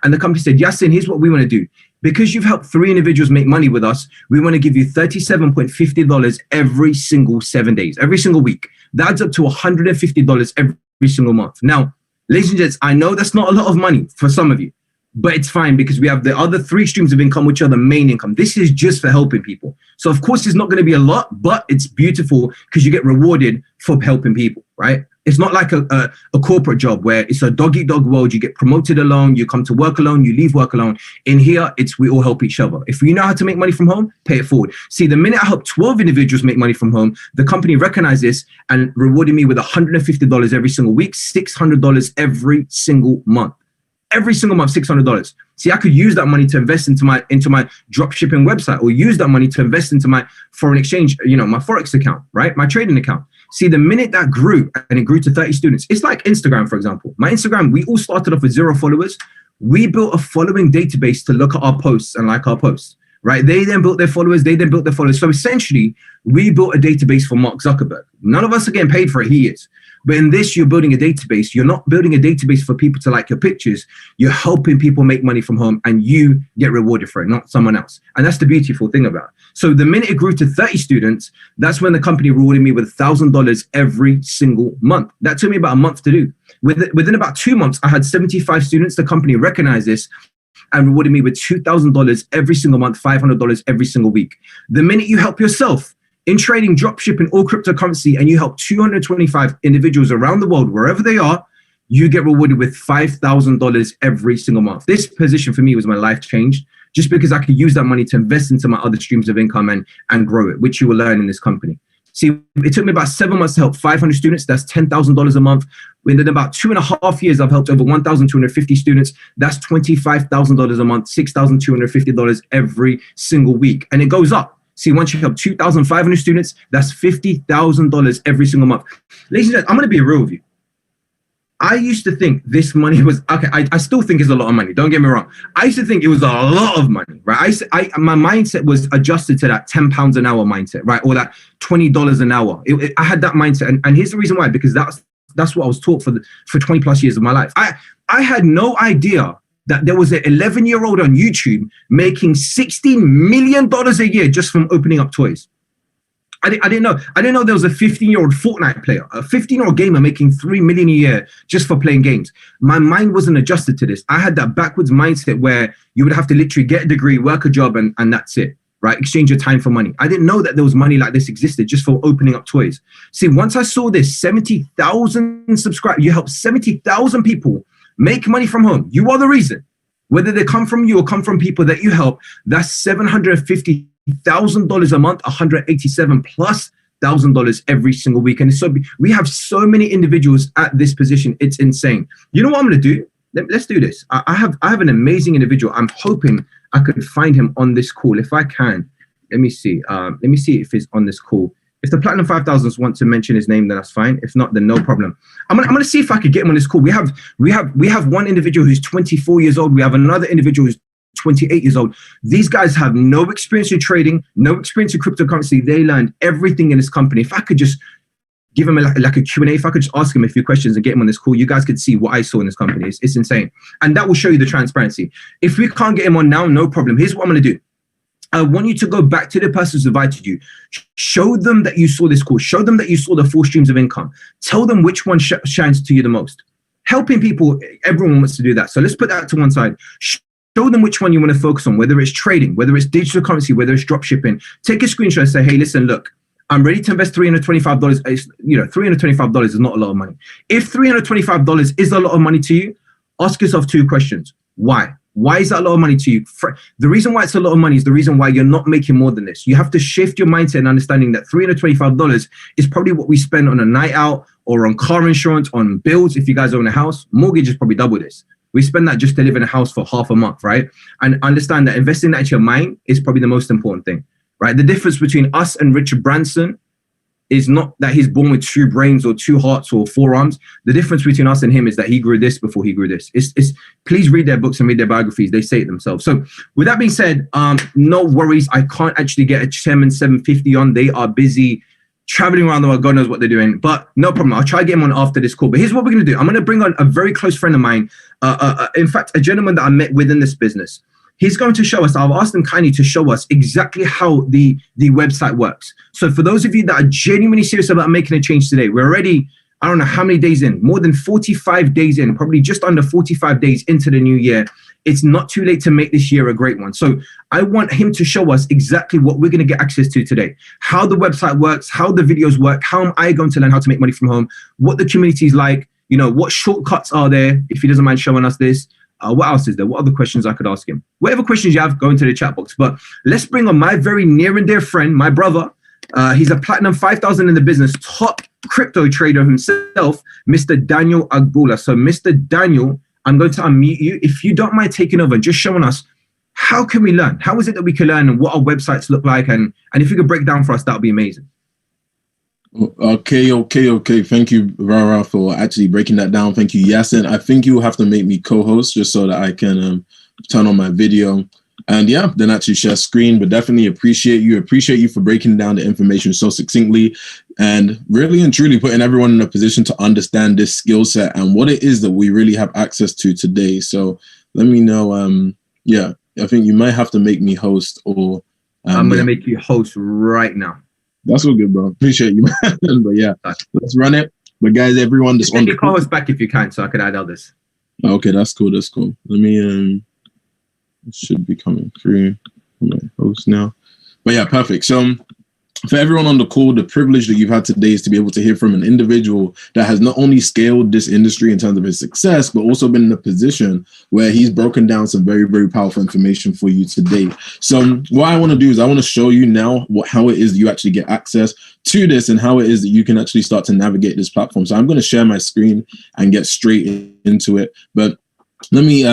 And the company said, Yasin, here's what we want to do. Because you've helped 3 individuals make money with us, we want to give you $37.50 every single 7 days, every single week. That adds up to $150 every single month. Now, ladies and gents, I know that's not a lot of money for some of you, but it's fine because we have the other 3 streams of income, which are the main income. This is just for helping people. So of course, it's not going to be a lot, but it's beautiful because you get rewarded for helping people, right? It's not like a corporate job where it's a dog-eat-dog world. You get promoted alone, you come to work alone, you leave work alone. In here, it's we all help each other. If you know how to make money from home, pay it forward. See, the minute I helped 12 individuals make money from home, the company recognized this and rewarded me with $150 every single week, $600 every single month. Every single month, $600. See, I could use that money to invest into my drop shipping website, or use that money to invest into my foreign exchange, my Forex account, right? My trading account. See, the minute that grew and it grew to 30 students, it's like Instagram, for example. My Instagram, we all started off with 0 followers. We built a following database to look at our posts and like our posts, right? They then built their followers. They then built their followers. So essentially, we built a database for Mark Zuckerberg. None of us are getting paid for it. He is. But in this, you're building a database. You're not building a database for people to like your pictures. You're helping people make money from home and you get rewarded for it, not someone else. And that's the beautiful thing about it. So the minute it grew to 30 students, that's when the company rewarded me with $1,000 every single month. That took me about a month to do. Within about 2 months, I had 75 students. The company recognized this and rewarded me with $2,000 every single month, $500 every single week. The minute you help yourself in trading, drop shipping, or cryptocurrency, and you help 225 individuals around the world, wherever they are, you get rewarded with $5,000 every single month. This position for me was my life changed, just because I could use that money to invest into my other streams of income and grow it, which you will learn in this company. See, it took me about 7 months to help 500 students. That's $10,000 a month. Within about 2.5 years, I've helped over 1,250 students. That's $25,000 a month, $6,250 every single week. And it goes up. See, once you help 2,500 students, that's $50,000 every single month. Ladies and gentlemen, I'm going to be real with you. I used to think this money was, okay, I still think it's a lot of money. Don't get me wrong. I used to think it was a lot of money, right? My mindset was adjusted to that £10 an hour mindset, right? Or that $20 an hour. I had that mindset. And here's the reason why, because that's what I was taught for 20 plus years of my life. I had no idea that there was an 11-year-old on YouTube making $16 million a year just from opening up toys. I didn't know. I didn't know there was a 15-year-old Fortnite player, a 15-year-old gamer making $3 million a year just for playing games. My mind wasn't adjusted to this. I had that backwards mindset where you would have to literally get a degree, work a job, and that's it, right? Exchange your time for money. I didn't know that there was money like this existed just for opening up toys. See, once I saw this, 70,000 subscribers, you help 70,000 people make money from home. You are the reason. Whether they come from you or come from people that you help, that's $750,000 a month, $187,000+ every single week. And so we have so many individuals at this position. It's insane. You know what I'm going to do? Let's do this. I have an amazing individual. I'm hoping I could find him on this call. If I can, let me see. Let me see if he's on this call. If the Platinum 5000s want to mention his name, then that's fine. If not, then no problem. I'm gonna see if I could get him on this call. We have one individual who's 24 years old. We have another individual who's 28 years old. These guys have no experience in trading, no experience in cryptocurrency. They learned everything in this company. If I could just give him like a Q&A, if I could just ask him a few questions and get him on this call, you guys could see what I saw in this company. It's insane. And that will show you the transparency. If we can't get him on now, no problem. Here's what I'm gonna do. I want you to go back to the person who's invited you. Show them that you saw this call. Show them that you saw the 4 streams of income. Tell them which one shines to you the most. Helping people, everyone wants to do that. So let's put that to one side. Show them which one you want to focus on, whether it's trading, whether it's digital currency, whether it's drop shipping. Take a screenshot and say, hey, listen, look, I'm ready to invest $325. $325 is not a lot of money. If $325 is a lot of money to you, ask yourself 2 questions. Why? Why is that a lot of money to you? The reason why it's a lot of money is the reason why you're not making more than this. You have to shift your mindset and understanding that $325 is probably what we spend on a night out or on car insurance, on bills. If you guys own a house, mortgage is probably double this. We spend that just to live in a house for half a month, right? And understand that investing that into your mind is probably the most important thing, right? The difference between us and Richard Branson is not that he's born with 2 brains or 2 hearts or 4 arms. The difference between us and him is that he grew this before he grew this. Please read their books and read their biographies. They say it themselves. So with that being said, no worries. I can't actually get a Chairman 750 on. They are busy traveling around the world. God knows what they're doing, but no problem. I'll try to get him on after this call. But here's what we're going to do. I'm going to bring on a very close friend of mine. In fact, a gentleman that I met within this business. He's going to show us, I've asked him kindly to show us exactly how the website works. So for those of you that are genuinely serious about making a change today, we're already, I don't know how many days in, more than 45 days in, probably just under 45 days into the new year. It's not too late to make this year a great one. So I want him to show us exactly what we're going to get access to today, how the website works, how the videos work, how am I going to learn how to make money from home, what the community is like, you know, what shortcuts are there, if he doesn't mind showing us this. What else is there? What other questions I could ask him? Whatever questions you have, go into the chat box. But let's bring on my very near and dear friend, my brother. He's a platinum 5,000 in the business, top crypto trader himself, Mr. Daniel Agboola. So Mr. Daniel, I'm going to unmute you. If you don't mind taking over and just showing us, how can we learn? How is it that we can learn and what our websites look like? And if you could break down for us, that would be amazing. Okay. Thank you, Rara, for actually breaking that down. Thank you, Yasin. I think you will have to make me co-host just so that I can turn on my video and then actually share screen. But definitely appreciate you for breaking down the information so succinctly and really and truly putting everyone in a position to understand this skill set and what it is that we really have access to today. So let me know. I think you might have to make me host or I'm going to make you host right now. That's all good, bro. Appreciate you, man. But yeah, let's run it. But guys, everyone, just on the call us back if you can, so I can add others. Okay, that's cool. Let me it should be coming through. I'm gonna host now. But yeah, perfect. So for everyone on the call, the privilege that you've had today is to be able to hear from an individual that has not only scaled this industry in terms of his success, but also been in a position where he's broken down some very, very powerful information for you today. So what I want to do is I want to show you now how it is that you actually get access to this and how it is that you can actually start to navigate this platform. So I'm going to share my screen and get straight into it. But let me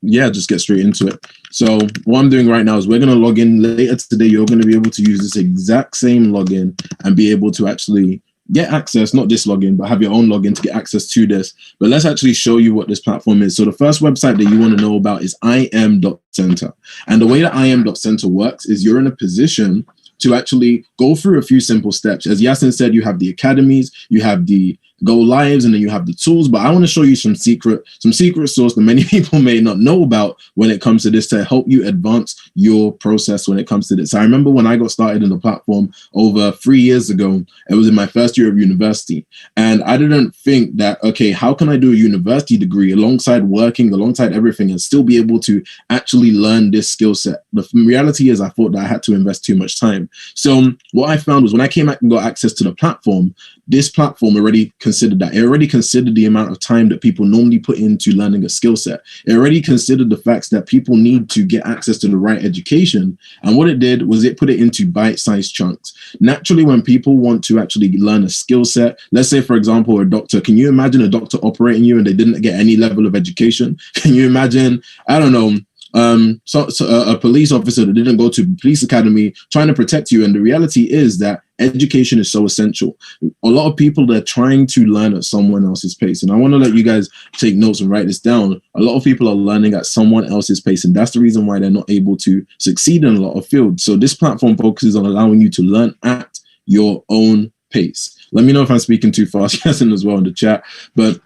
just get straight into it. So what I'm doing right now is we're going to log in later today. You're going to be able to use this exact same login and be able to actually get access, not this login, but have your own login to get access to this. But let's actually show you what this platform is. So the first website that you want to know about is im.center. And the way that im.center works is you're in a position to actually go through a few simple steps. As Yasin said, you have the academies, you have the go lives, and then you have the tools. But I want to show you some secret source that many people may not know about when it comes to this to help you advance your process when it comes to this. I remember when I got started in the platform over 3 years ago, it was in my first year of university. And I didn't think that, okay, how can I do a university degree alongside working, alongside everything, and still be able to actually learn this skill set? The reality is I thought that I had to invest too much time. So what I found was when I came back and got access to the platform, this platform already considered that. It already considered the amount of time that people normally put into learning a skill set. It already considered the facts that people need to get access to the right education. And what it did was it put it into bite-sized chunks. Naturally, when people want to actually learn a skill set, let's say, for example, a doctor, can you imagine a doctor operating you and they didn't get any level of education? Can you imagine, I don't know, a police officer that didn't go to police academy trying to protect you? And the reality is that education is so essential. A lot of people, they're trying to learn at someone else's pace. And I want to let you guys take notes and write this down. A lot of people are learning at someone else's pace. And that's the reason why they're not able to succeed in a lot of fields. So this platform focuses on allowing you to learn at your own pace. Let me know if I'm speaking too fast, Yasin, as well in the chat. But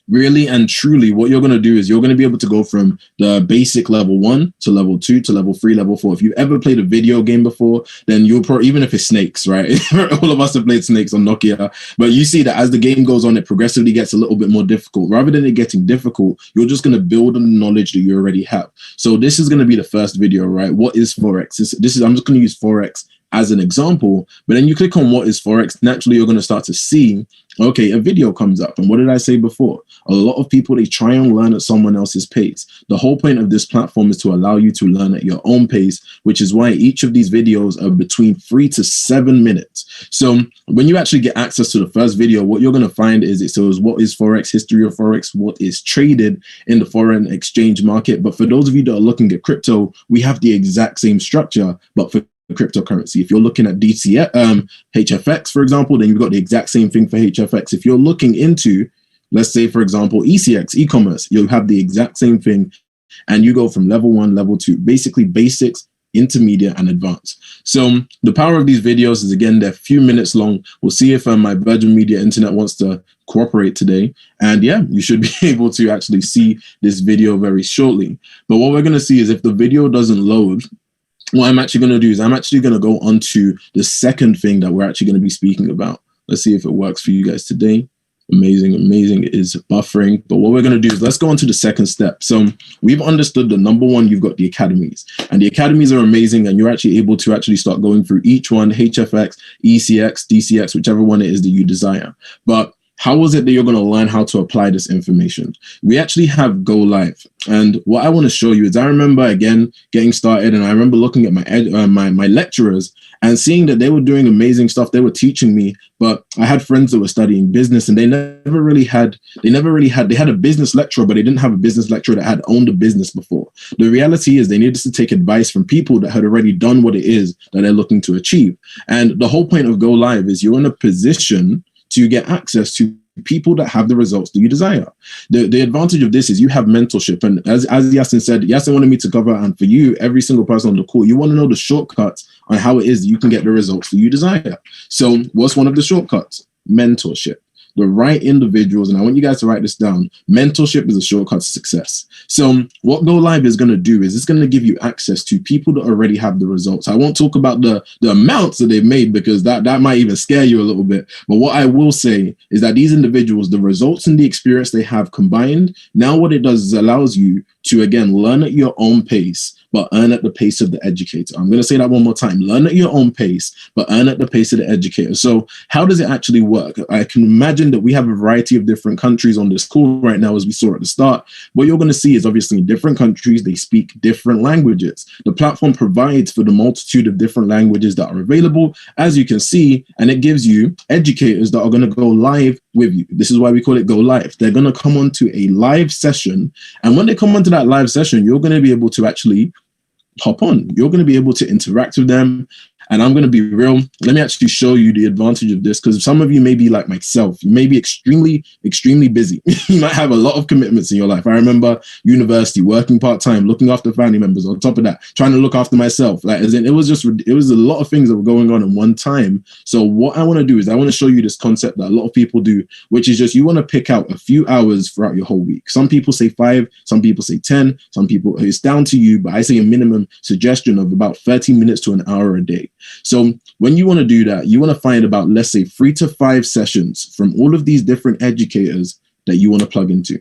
really and truly, what you're going to do is you're going to be able to go from the basic level 1 to level 2 to level 3, level 4. If you've ever played a video game before, then you'll probably, even if it's Snakes, right? All of us have played Snakes on Nokia, but you see that as the game goes on, it progressively gets a little bit more difficult. Rather than it getting difficult, you're just going to build on the knowledge that you already have. So this is going to be the first video, right? What is Forex? I'm just going to use Forex as an example, but then you click on what is Forex, naturally you're going to start to see, okay, a video comes up. And what did I say before? A lot of people, they try and learn at someone else's pace. The whole point of this platform is to allow you to learn at your own pace, which is why each of these videos are between 3 to 7 minutes. So when you actually get access to the first video, what you're going to find is it says, what is Forex, history of Forex, what is traded in the foreign exchange market. But for those of you that are looking at crypto, we have the exact same structure, but for cryptocurrency. If you're looking at HFX, for example, then you've got the exact same thing for HFX. If you're looking into, let's say, for example, ECX, e-commerce, you'll have the exact same thing. And you go from level 1, level 2, basically basics intermediate, and advanced. So the power of these videos is, again, they're a few minutes long. We'll see if my Virgin Media internet wants to cooperate today. And yeah, you should be able to actually see this video very shortly. But what we're going to see is if the video doesn't load, what I'm actually going to do is I'm actually going to go on to the second thing that we're actually going to be speaking about. Let's see if it works for you guys today. Amazing it is buffering. But what we're going to do is let's go on to the second step. So we've understood that number one, you've got the academies, and the academies are amazing, and you're actually able to actually start going through each one, HFX, ECX, DCX, whichever one it is that you desire. But how is it that you're going to learn how to apply this information? We actually have Go Live. And what I want to show you is I remember, again, getting started, and I remember looking at my lecturers and seeing that they were doing amazing stuff. They were teaching me, but I had friends that were studying business, and they had a business lecturer, but they didn't have a business lecturer that had owned a business before. The reality is they needed to take advice from people that had already done what it is that they're looking to achieve. And the whole point of Go Live is you're in a position to get access to people that have the results that you desire. The advantage of this is you have mentorship. And as Yasin said, Yasin wanted me to cover, and for you, every single person on the call, you want to know the shortcuts on how it is that you can get the results that you desire. So what's one of the shortcuts? Mentorship. The right individuals, and I want you guys to write this down. Mentorship is a shortcut to success. So what Go Live is going to do is it's going to give you access to people that already have the results. I won't talk about the amounts that they've made, because that might even scare you a little bit. But what I will say is that these individuals, the results and the experience they have combined, now what it does is allows you to, again, learn at your own pace, but earn at the pace of the educator. I'm going to say that one more time. Learn at your own pace, but earn at the pace of the educator. So how does it actually work? I can imagine that we have a variety of different countries on this call right now, as we saw at the start. What you're going to see is obviously in different countries, they speak different languages. The platform provides for the multitude of different languages that are available, as you can see, and it gives you educators that are going to go live with you. This is why we call it Go Live. They're going to come onto a live session. And when they come onto that live session, you're going to be able to actually hop on. You're going to be able to interact with them. And I'm going to be real. Let me actually show you the advantage of this, because some of you may be like myself. You may be extremely, extremely busy. You might have a lot of commitments in your life. I remember university, working part-time, looking after family members. On top of that, trying to look after myself. Like, as in, it was a lot of things that were going on in one time. So what I want to do is I want to show you this concept that a lot of people do, which is just you want to pick out a few hours throughout your whole week. Some people say 5, some people say 10, some people, it's down to you, but I say a minimum suggestion of about 30 minutes to an hour a day. So when you want to do that, you want to find about, let's say, 3 to 5 sessions from all of these different educators that you want to plug into.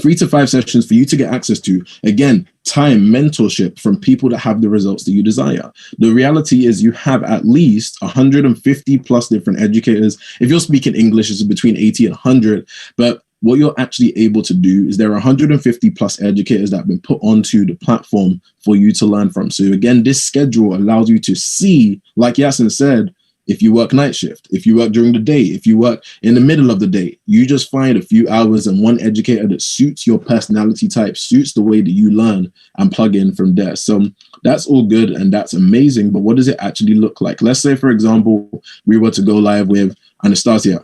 3 to 5 sessions for you to get access to, again, time, mentorship from people that have the results that you desire. The reality is you have at least 150 plus different educators. If you're speaking English, it's between 80 and 100, but what you're actually able to do is there are 150 plus educators that have been put onto the platform for you to learn from. So again, this schedule allows you to see, like Yasin said, if you work night shift, if you work during the day, if you work in the middle of the day, you just find a few hours and one educator that suits your personality type, suits the way that you learn, and plug in from there. So that's all good and that's amazing. But what does it actually look like? Let's say, for example, we were to go live with Anastasia.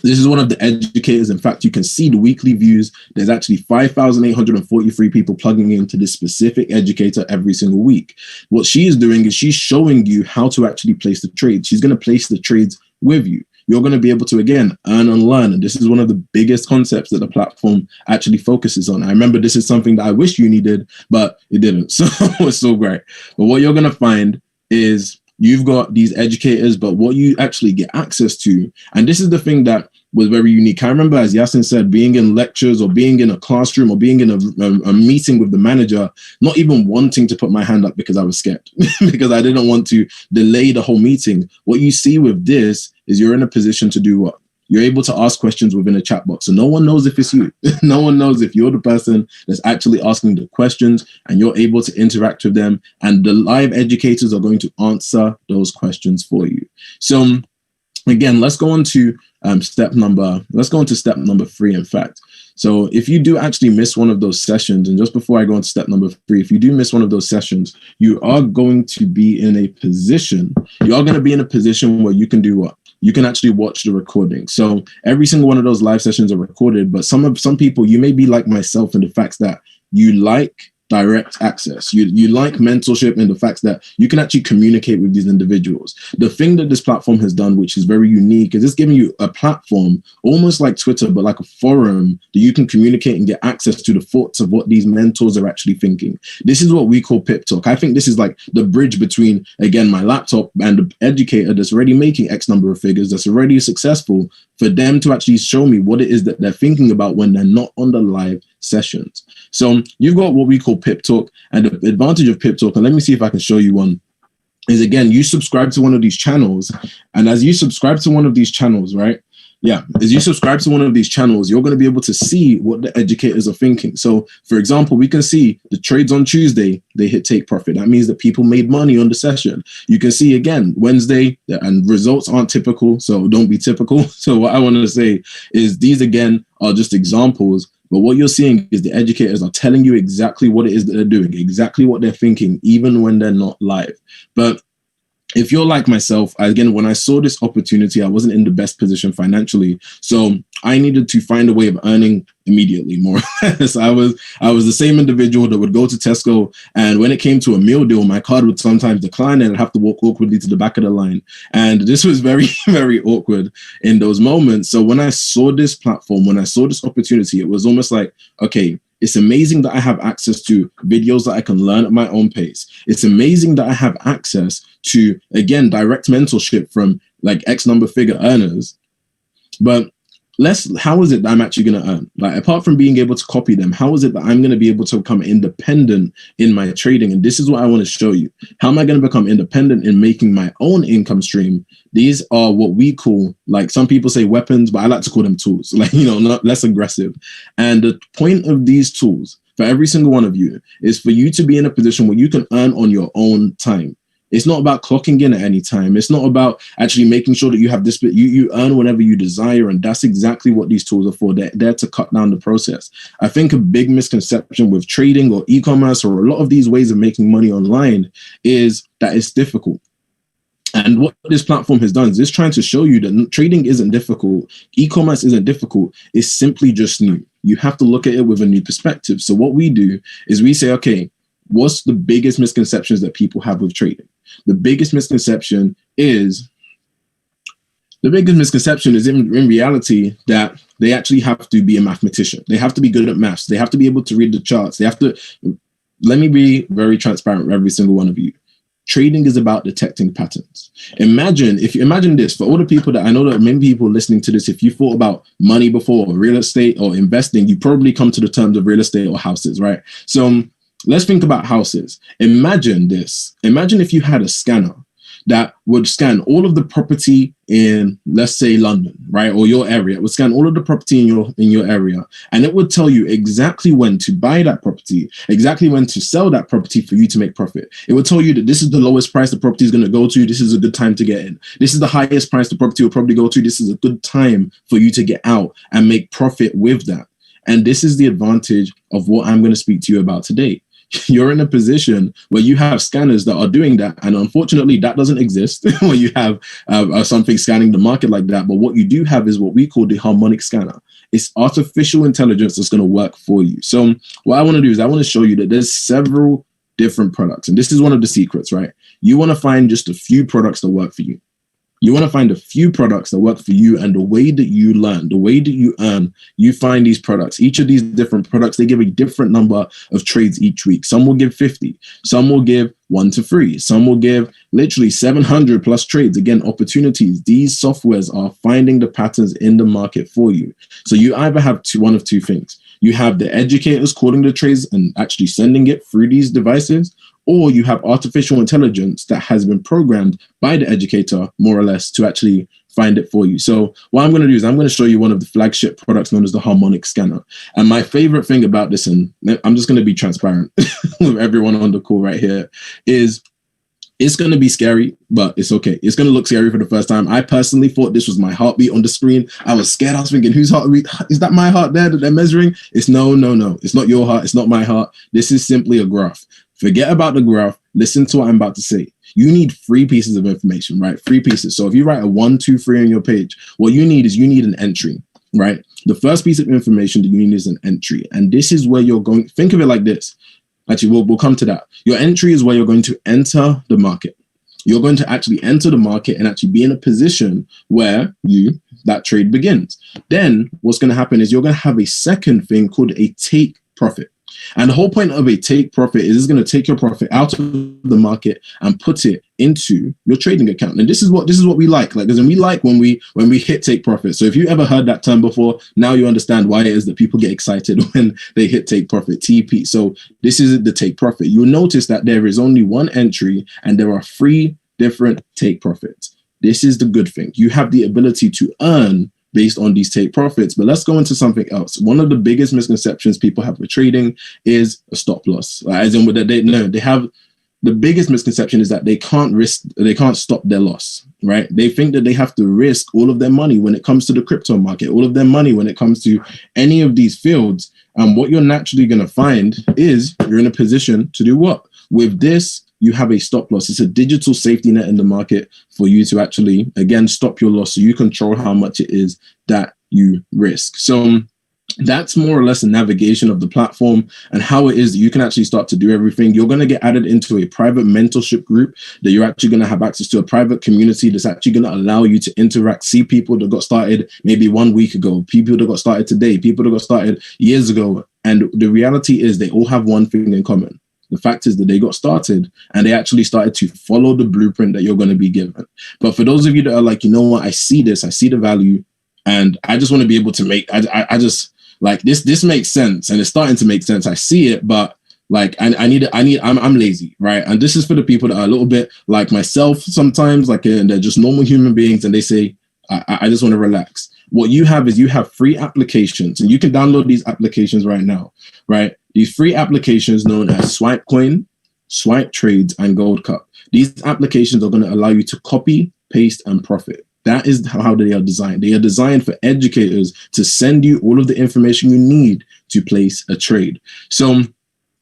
This is one of the educators. In fact, you can see the weekly views. There's actually 5,843 people plugging into this specific educator every single week. What she is doing is she's showing you how to actually place the trades. She's going to place the trades with you. You're going to be able to, again, earn and learn. And this is one of the biggest concepts that the platform actually focuses on. I remember this is something that I wish uni did, but it didn't. So it's so great. But what you're going to find is you've got these educators, but what you actually get access to, and this is the thing that was very unique. I remember, as Yasin said, being in lectures or being in a classroom or being in a meeting with the manager, not even wanting to put my hand up because I was scared, because I didn't want to delay the whole meeting. What you see with this is you're in a position to do what? You're able to ask questions within a chat box. So no one knows if it's you. No one knows if you're the person that's actually asking the questions, and you're able to interact with them. And the live educators are going to answer those questions for you. So again, let's go on to step number 3, in fact. So if you do actually miss one of those sessions, and just before I go on to step number 3, if you do miss one of those sessions, you are going to be in a position where you can do what? You can actually watch the recording. So every single one of those live sessions are recorded, but some people, you may be like myself in the fact that you like direct access. You like mentorship and the fact that you can actually communicate with these individuals. The thing that this platform has done, which is very unique, is it's giving you a platform almost like Twitter, but like a forum that you can communicate and get access to the thoughts of what these mentors are actually thinking. This is what we call Pip Talk. I think this is like the bridge between, again, my laptop and the educator that's already making X number of figures, that's already successful, for them to actually show me what it is that they're thinking about when they're not on the live sessions. So you've got what we call Pip Talk, and the advantage of Pip Talk, and let me see if I can show you one, is again, you subscribe to one of these channels, and as you subscribe to one of these channels, right? Yeah, as you subscribe to one of these channels, you're going to be able to see what the educators are thinking. So, for example, we can see the trades on Tuesday, they hit take profit. That means that people made money on the session. You can see again, Wednesday, and results aren't typical, so don't be typical. So what I want to say is these, again, are just examples. But what you're seeing is the educators are telling you exactly what it is that they're doing, exactly what they're thinking, even when they're not live. But if you're like myself, again, when I saw this opportunity, I wasn't in the best position financially. So I needed to find a way of earning immediately, more or less. I was the same individual that would go to Tesco, and when it came to a meal deal, my card would sometimes decline and I'd have to walk awkwardly to the back of the line. And this was very, very awkward in those moments. So when I saw this platform, when I saw this opportunity, it was almost like, okay, it's amazing that I have access to videos that I can learn at my own pace. It's amazing that I have access to, again, direct mentorship from like X number figure earners. But how is it that I'm actually going to earn? Like, apart from being able to copy them, how is it that I'm going to be able to become independent in my trading? And this is what I want to show you. How am I going to become independent in making my own income stream? These are what we call, like, some people say weapons, but I like to call them tools, like, not less aggressive. And the point of these tools for every single one of you is for you to be in a position where you can earn on your own time. It's not about clocking in at any time. It's not about actually making sure that you have this, but you earn whenever you desire. And that's exactly what these tools are for. They're there to cut down the process. I think a big misconception with trading or e-commerce or a lot of these ways of making money online is that it's difficult. And what this platform has done is it's trying to show you that trading isn't difficult. E-commerce isn't difficult. It's simply just new. You have to look at it with a new perspective. So what we do is we say, okay, what's the biggest misconceptions that people have with trading? The biggest misconception is in reality that they actually have to be a mathematician. They have to be good at maths. They have to be able to read the charts. They have to, let me be very transparent with every single one of you. Trading is about detecting patterns. Imagine this, for all the people that I know that many people listening to this, if you thought about money before, or real estate or investing, you probably come to the terms of real estate or houses, right? So let's think about houses. Imagine this. Imagine if you had a scanner that would scan all of the property in, let's say, London, right? Or your area. It would scan all of the property in your area. And it would tell you exactly when to buy that property, exactly when to sell that property for you to make profit. It would tell you that this is the lowest price the property is going to go to. This is a good time to get in. This is the highest price the property will probably go to. This is a good time for you to get out and make profit with that. And this is the advantage of what I'm going to speak to you about today. You're in a position where you have scanners that are doing that. And unfortunately, that doesn't exist where you have something scanning the market like that. But what you do have is what we call the harmonic scanner. It's artificial intelligence that's going to work for you. So what I want to do is I want to show you that there's several different products. And this is one of the secrets, right? You want to find just a few products that work for you. You want to find a few products that work for you, and the way that you learn, the way that you earn, you find these products. Each of these different products, they give a different number of trades each week. Some will give 50, some will give 1 to 3, some will give literally 700 plus trades. Again, opportunities. These softwares are finding the patterns in the market for you. So you either have one of two things. You have the educators calling the trades and actually sending it through these devices, or you have artificial intelligence that has been programmed by the educator, more or less, to actually find it for you. So what I'm going to do is I'm going to show you one of the flagship products known as the Harmonic Scanner. And my favorite thing about this, and I'm just going to be transparent with everyone on the call right here, is it's going to be scary, but it's okay. It's going to look scary for the first time. I personally thought this was my heartbeat on the screen. I was scared. I was thinking, whose heartbeat? Is that my heart there that they're measuring? It's no. It's not your heart. It's not my heart. This is simply a graph. Forget about the graph. Listen to what I'm about to say. You need 3 pieces of information, right? 3 pieces. So if you write a 1, 2, 3 on your page, what you need is an entry, right? The first piece of information that you need is an entry. And this is where you're going. Think of it like this. Actually, we'll come to that. Your entry is where you're going to enter the market. You're going to actually enter the market and actually be in a position where that trade begins. Then what's going to happen is you're going to have a second thing called a take profit. And the whole point of a take profit is it's going to take your profit out of the market and put it into your trading account. And this is what we like. Like, we like when we hit take profit. So if you ever heard that term before, now you understand why it is that people get excited when they hit take profit, TP. So this is the take profit. You'll notice that there is only one entry and there are 3 different take profits. This is the good thing. You have the ability to earn based on these take profits. But let's go into something else. One of the biggest misconceptions people have with trading is a stop loss. As in, they have the biggest misconception is that they can't stop their loss, right? They think that they have to risk all of their money when it comes to the crypto market, all of their money when it comes to any of these fields. And what you're naturally going to find is you're in a position to do what? With this, you have a stop loss. It's a digital safety net in the market for you to actually, again, stop your loss so you control how much it is that you risk. So that's more or less a navigation of the platform and how it is that you can actually start to do everything. You're going to get added into a private mentorship group that you're actually going to have access to, a private community that's actually going to allow you to interact, see people that got started maybe 1 week ago, people that got started today, people that got started years ago. And the reality is they all have one thing in common. The fact is that they got started and they actually started to follow the blueprint that you're going to be given. But for those of you that are like, you know what, I see this, I see the value, and I just want to be able to make, I just like this makes sense and it's starting to make sense. I see it, but like I'm lazy, right? And this is for the people that are a little bit like myself sometimes, like they're just normal human beings and they say, I just want to relax. What you have is you have free applications and you can download these applications right now, right? These free applications known as SwipeCoin, Swipe Trades, and Gold Cup. These applications are going to allow you to copy, paste, and profit. That is how they are designed. They are designed for educators to send you all of the information you need to place a trade. So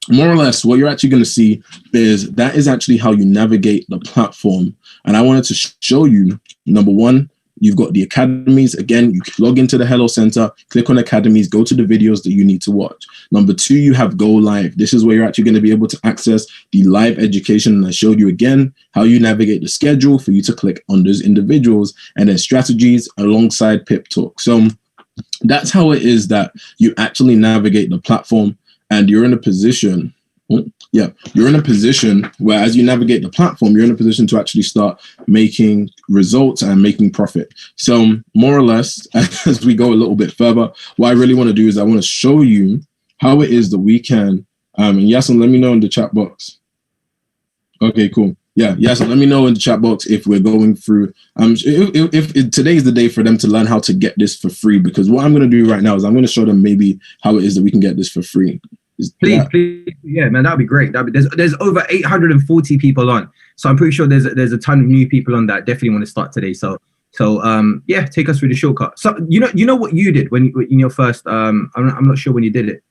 more or less, what you're actually going to see is that is actually how you navigate the platform. And I wanted to show you, number one, you've got the academies. Again, you can log into the Hello Center, click on academies, go to the videos that you need to watch. Number 2, you have Go Live. This is where you're actually going to be able to access the live education. And I showed you again how you navigate the schedule for you to click on those individuals, and then strategies alongside Pip Talk. So that's how it is that you actually navigate the platform, and you're in a position you're in a position where as you navigate the platform, you're in a position to actually start making results and making profit. So more or less, as we go a little bit further, what I really want to do is I want to show you how it is that we can, and Yasin, let me know in the chat box. Okay, cool. Yeah, Yasin, let me know in the chat box if we're going through, if today is the day for them to learn how to get this for free, because what I'm going to do right now is I'm going to show them maybe how it is that we can get this for free. Please, yeah, man, that'd be great. There's over 840 people on, so I'm pretty sure there's a ton of new people on that definitely want to start today. So yeah, take us through the shortcut. So you know what you did when in your first I'm not sure when you did it,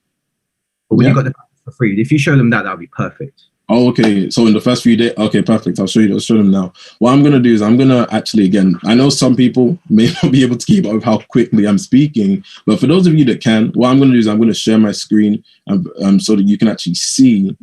but when you got the for free, if you show them that'd be perfect. Oh, okay. So in the first few days, okay, perfect. I'll show them now. What I'm going to do is I'm going to actually, again, I know some people may not be able to keep up with how quickly I'm speaking, but for those of you that can, what I'm going to do is I'm going to share my screen so that you can actually see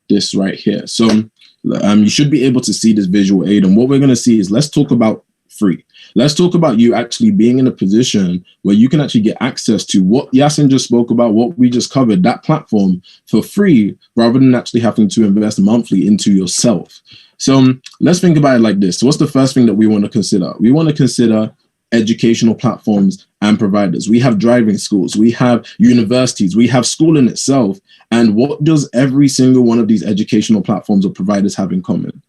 this right here. So you should be able to see this visual aid. And what we're going to see is, let's talk about free. Let's talk about you actually being in a position where you can actually get access to what Yasin just spoke about, what we just covered, that platform for free, rather than actually having to invest monthly into yourself. So let's think about it like this. So what's the first thing that we want to consider? We want to consider educational platforms and providers. We have driving schools, we have universities, we have schooling itself. And what does every single one of these educational platforms or providers have in common?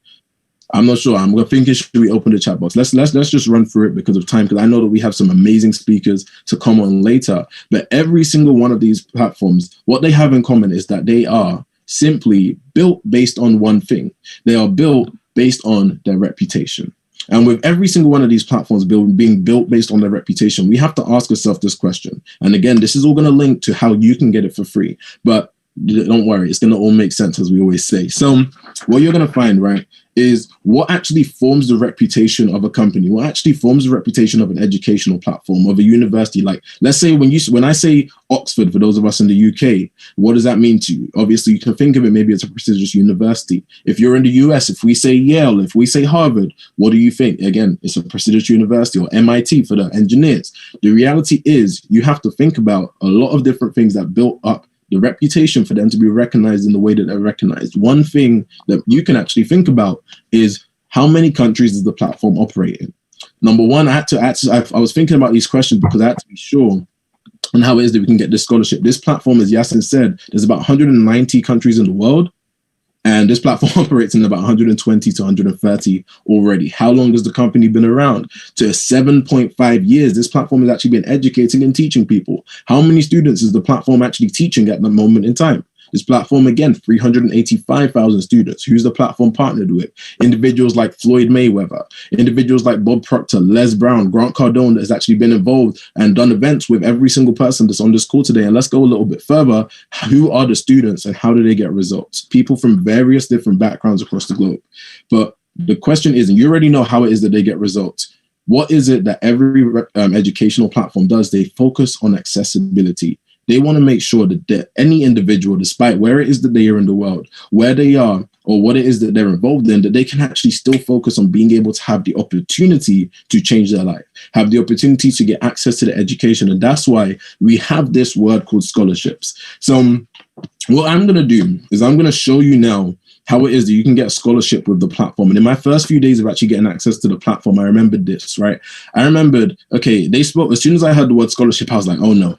I'm not sure. I'm thinking, should we open the chat box? Let's just run through it because of time, because I know that we have some amazing speakers to come on later. But every single one of these platforms, what they have in common is that they are simply built based on one thing. They are built based on their reputation. And with every single one of these platforms being built based on their reputation, we have to ask ourselves this question. And again, this is all going to link to how you can get it for free. But don't worry, it's going to all make sense, as we always say. So what you're going to find, right, is what actually forms the reputation of a company, what actually forms the reputation of an educational platform, of a university. Like, let's say when I say Oxford, for those of us in the UK, what does that mean to you? Obviously, you can think of it, maybe it's a prestigious university. If you're in the US, if we say Yale, if we say Harvard, what do you think? Again, it's a prestigious university, or MIT for the engineers. The reality is you have to think about a lot of different things that built up the reputation for them to be recognized in the way that they're recognized. One thing that you can actually think about is how many countries does the platform operate in? Number one, I was thinking about these questions because I had to be sure on how it is that we can get this scholarship. This platform, as Yasin said, there's about 190 countries in the world, and this platform operates in about 120 to 130 already. How long has the company been around? To 7.5 years. This platform has actually been educating and teaching people. How many students is the platform actually teaching at the moment in time? This platform, again, 385,000 students. Who's the platform partnered with? Individuals like Floyd Mayweather, individuals like Bob Proctor, Les Brown, Grant Cardone, that has actually been involved and done events with every single person that's on this call today. And let's go a little bit further. Who are the students and how do they get results? People from various different backgrounds across the globe. But the question is, and you already know how it is that they get results. What is it that every educational platform does? They focus on accessibility. They want to make sure that any individual, despite where it is that they are in the world, where they are, or what it is that they're involved in, that they can actually still focus on being able to have the opportunity to change their life, have the opportunity to get access to the education. And that's why we have this word called scholarships. So what I'm going to do is I'm going to show you now how it is that you can get a scholarship with the platform. And in my first few days of actually getting access to the platform, I remembered this, right? I remembered, okay, they spoke, as soon as I heard the word scholarship, I was like, oh no.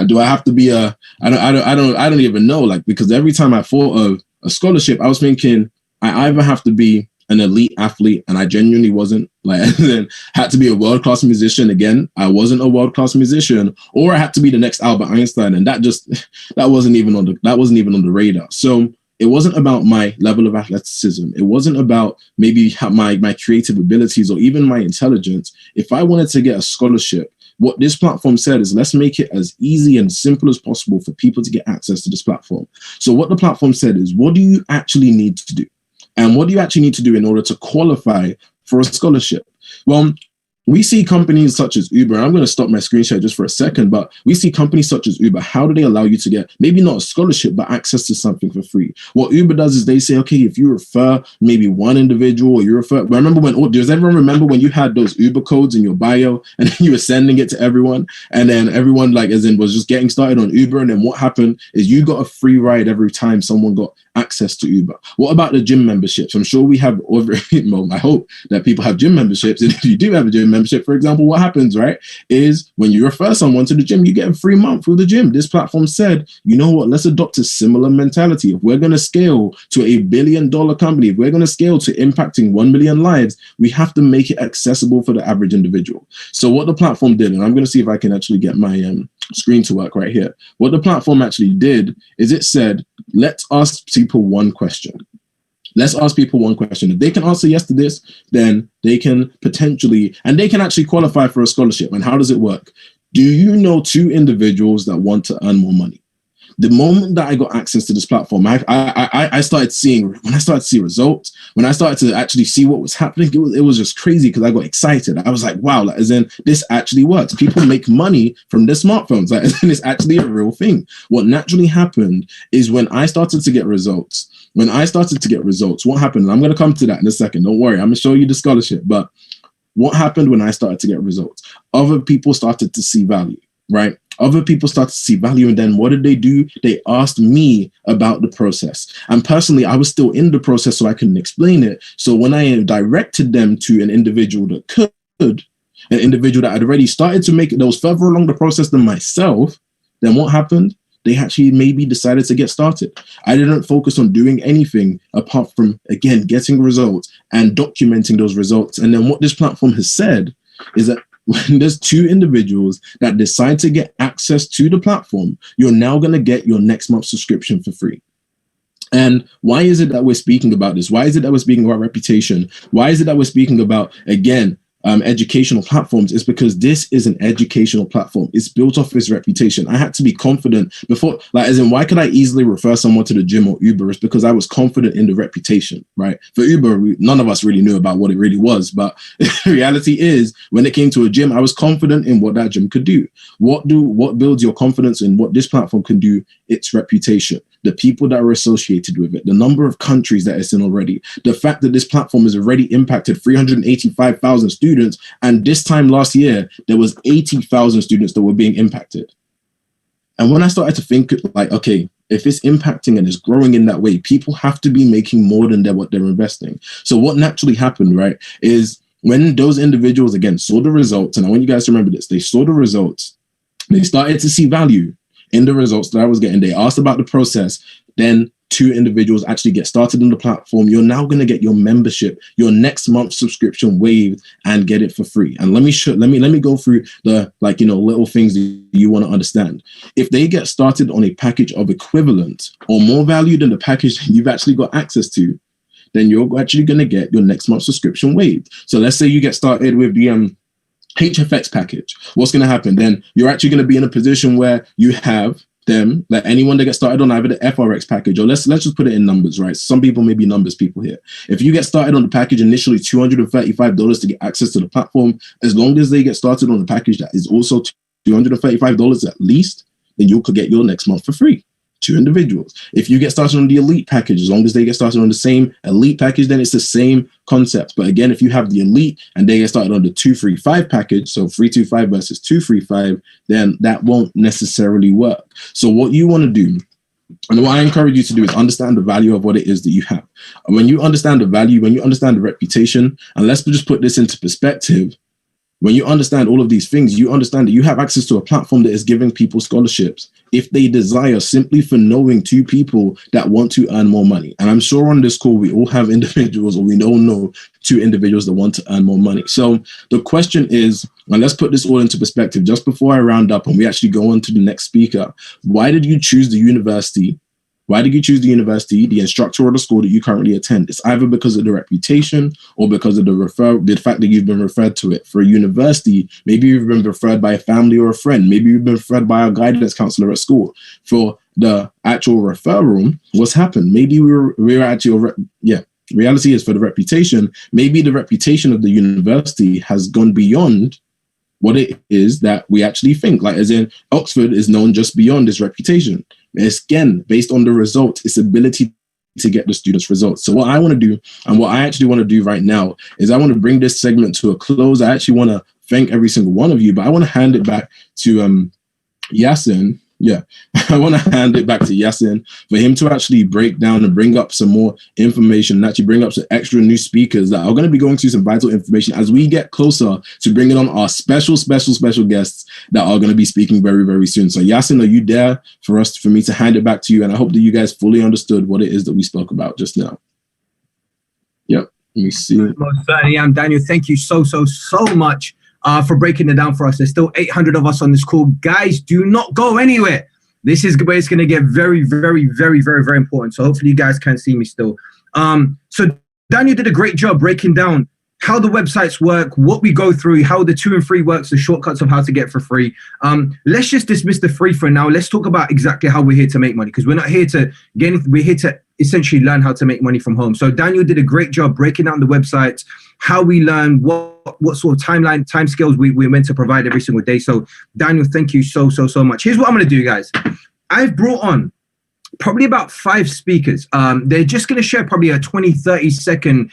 Do I have to be I don't even know, like, because every time I thought of a scholarship, I was thinking I either have to be an elite athlete, and I genuinely wasn't, like, and then had to be a world-class musician. Again, I wasn't a world-class musician, or I had to be the next Albert Einstein, and that wasn't even on the radar. So it wasn't about my level of athleticism. It wasn't about maybe my creative abilities or even my intelligence. If I wanted to get a scholarship, what this platform said is, let's make it as easy and simple as possible for people to get access to this platform. So what the platform said is, what do you actually need to do? And what do you actually need to do in order to qualify for a scholarship? Well, we see companies such as Uber. I'm going to stop my screen share just for a second, but we see companies such as Uber. How do they allow you to get maybe not a scholarship, but access to something for free? What Uber does is they say, okay, if you refer maybe one individual, or you refer, does everyone remember when you had those Uber codes in your bio and you were sending it to everyone, and then everyone, like, as in, was just getting started on Uber, and then what happened is you got a free ride every time someone got access to Uber. What about the gym memberships? I'm sure we have I hope that people have gym memberships. And if you do have a gym membership, for example, what happens, right, is when you refer someone to the gym, you get a free month with the gym. This platform said, you know what, let's adopt a similar mentality. If we're going to scale to $1 billion company, if we're going to scale to impacting 1 million lives, we have to make it accessible for the average individual. So what the platform did, and I'm going to see if I can actually get my screen to work right here. What the platform actually did is it said, let's ask people one question. Let's ask people one question. If they can answer yes to this, then they can potentially, and they can actually qualify for a scholarship. And how does it work? Do you know two individuals that want to earn more money? The moment that I got access to this platform, I started seeing, when I started to see results, when I started to actually see what was happening, it was just crazy because I got excited. I was like, wow, like, as in, this actually works. People make money from their smartphones. Like, as in, it's actually a real thing. What naturally happened is when I started to get results, what happened, and I'm going to come to that in a second. Don't worry, I'm going to show you the scholarship. But what happened when I started to get results? Other people started to see value, right? Other people started to see value, and then what did they do? They asked me about the process. And personally, I was still in the process, so I couldn't explain it. So when I directed them to an individual that could, an individual that had already started to make it, that was further along the process than myself, then what happened? They actually maybe decided to get started. I didn't focus on doing anything apart from, again, getting results and documenting those results. And then what this platform has said is that when there's two individuals that decide to get access to the platform, you're now going to get your next month's subscription for free. And why is it that we're speaking about this? Why is it that we're speaking about reputation? Why is it that we're speaking about, again, educational platforms is because this is an educational platform. It's built off its reputation. I had to be confident before, like, as in, why could I easily refer someone to the gym or Uber? It's because I was confident in the reputation, right? For Uber, none of us really knew about what it really was, but the reality is, when it came to a gym, I was confident in what that gym could do. What builds your confidence in what this platform can do? Its reputation, the people that are associated with it, the number of countries that it's in already, the fact that this platform has already impacted 385,000 students, and this time last year there was 80,000 students that were being impacted. And when I started to think, like, okay, if it's impacting and it's growing in that way, people have to be making more than what they're investing. So what naturally happened, right, is when those individuals again saw the results, and I want you guys to remember this, they saw the results, they started to see value in the results that I was getting. They asked about the process. Then 2 individuals actually get started on the platform. You're now going to get your membership, your next month subscription waived, and get it for free. And let me go through the, like, you know, little things that you want to understand. If they get started on a package of equivalent or more value than the package that you've actually got access to, then you're actually going to get your next month subscription waived. So let's say you get started with the HFX package. What's going to happen? Then you're actually going to be in a position where you have them, like anyone that gets started on either the FRX package, or let's just put it in numbers, right? Some people may be numbers people here. If you get started on the package initially $235 to get access to the platform, as long as they get started on the package that is also $235 at least, then you could get your next month for free. 2 individuals. If you get started on the elite package, as long as they get started on the same elite package, then it's the same concept. But again, if you have the elite and they get started on the 235 package, so 325 versus 235, then that won't necessarily work. So what you want to do, and what I encourage you to do, is understand the value of what it is that you have. And when you understand the value, when you understand the reputation, and let's just put this into perspective, when you understand all of these things, you understand that you have access to a platform that is giving people scholarships if they desire, simply for knowing 2 people that want to earn more money. And I'm sure on this call, we all have individuals, or we all know 2 individuals that want to earn more money. So the question is, and let's put this all into perspective, just before I round up and we actually go on to the next speaker, why did you choose the university? Why did you choose the university, the instructor, or the school that you currently attend? It's either because of the reputation or because of the fact that you've been referred to it. For a university, maybe you've been referred by a family or a friend. Maybe you've been referred by a guidance counselor at school. For the actual referral, what's happened? Maybe we're actually, reality is, for the reputation, maybe the reputation of the university has gone beyond what it is that we actually think. Like, as in, Oxford is known just beyond its reputation. It's, again, based on the results, its ability to get the students results. So what I want to do, and what I actually want to do right now, is I want to bring this segment to a close. I actually want to thank every single one of you, but I want to hand it back to Yasin. Yeah, I want to hand it back to Yasin for him to actually break down and bring up some more information, and actually bring up some extra new speakers that are going to be going through some vital information as we get closer to bringing on our special guests that are going to be speaking very, very soon. So Yasin, are you there for me to hand it back to you? And I hope that you guys fully understood what it is that we spoke about just now. Yep, let me see. Most certainly am, Daniel. Thank you so much for breaking it down for us. There's still 800 of us on this call. Guys, do not go anywhere. This is where it's going to get very, very, very, very, very important. So hopefully you guys can see me still. So Daniel did a great job breaking down how the websites work, what we go through, how the 2 and 3 works, the shortcuts of how to get for free. Let's just dismiss the free for now. Let's talk about exactly how we're here to make money, because we're not here to get anything. We're here to essentially learn how to make money from home. So Daniel did a great job breaking down the websites, how we learn, what sort of time scales we're meant to provide every single day. So Daniel, thank you so much. Here's what I'm going to do, guys. I've brought on probably about 5 speakers. They're just going to share probably a 20-30 second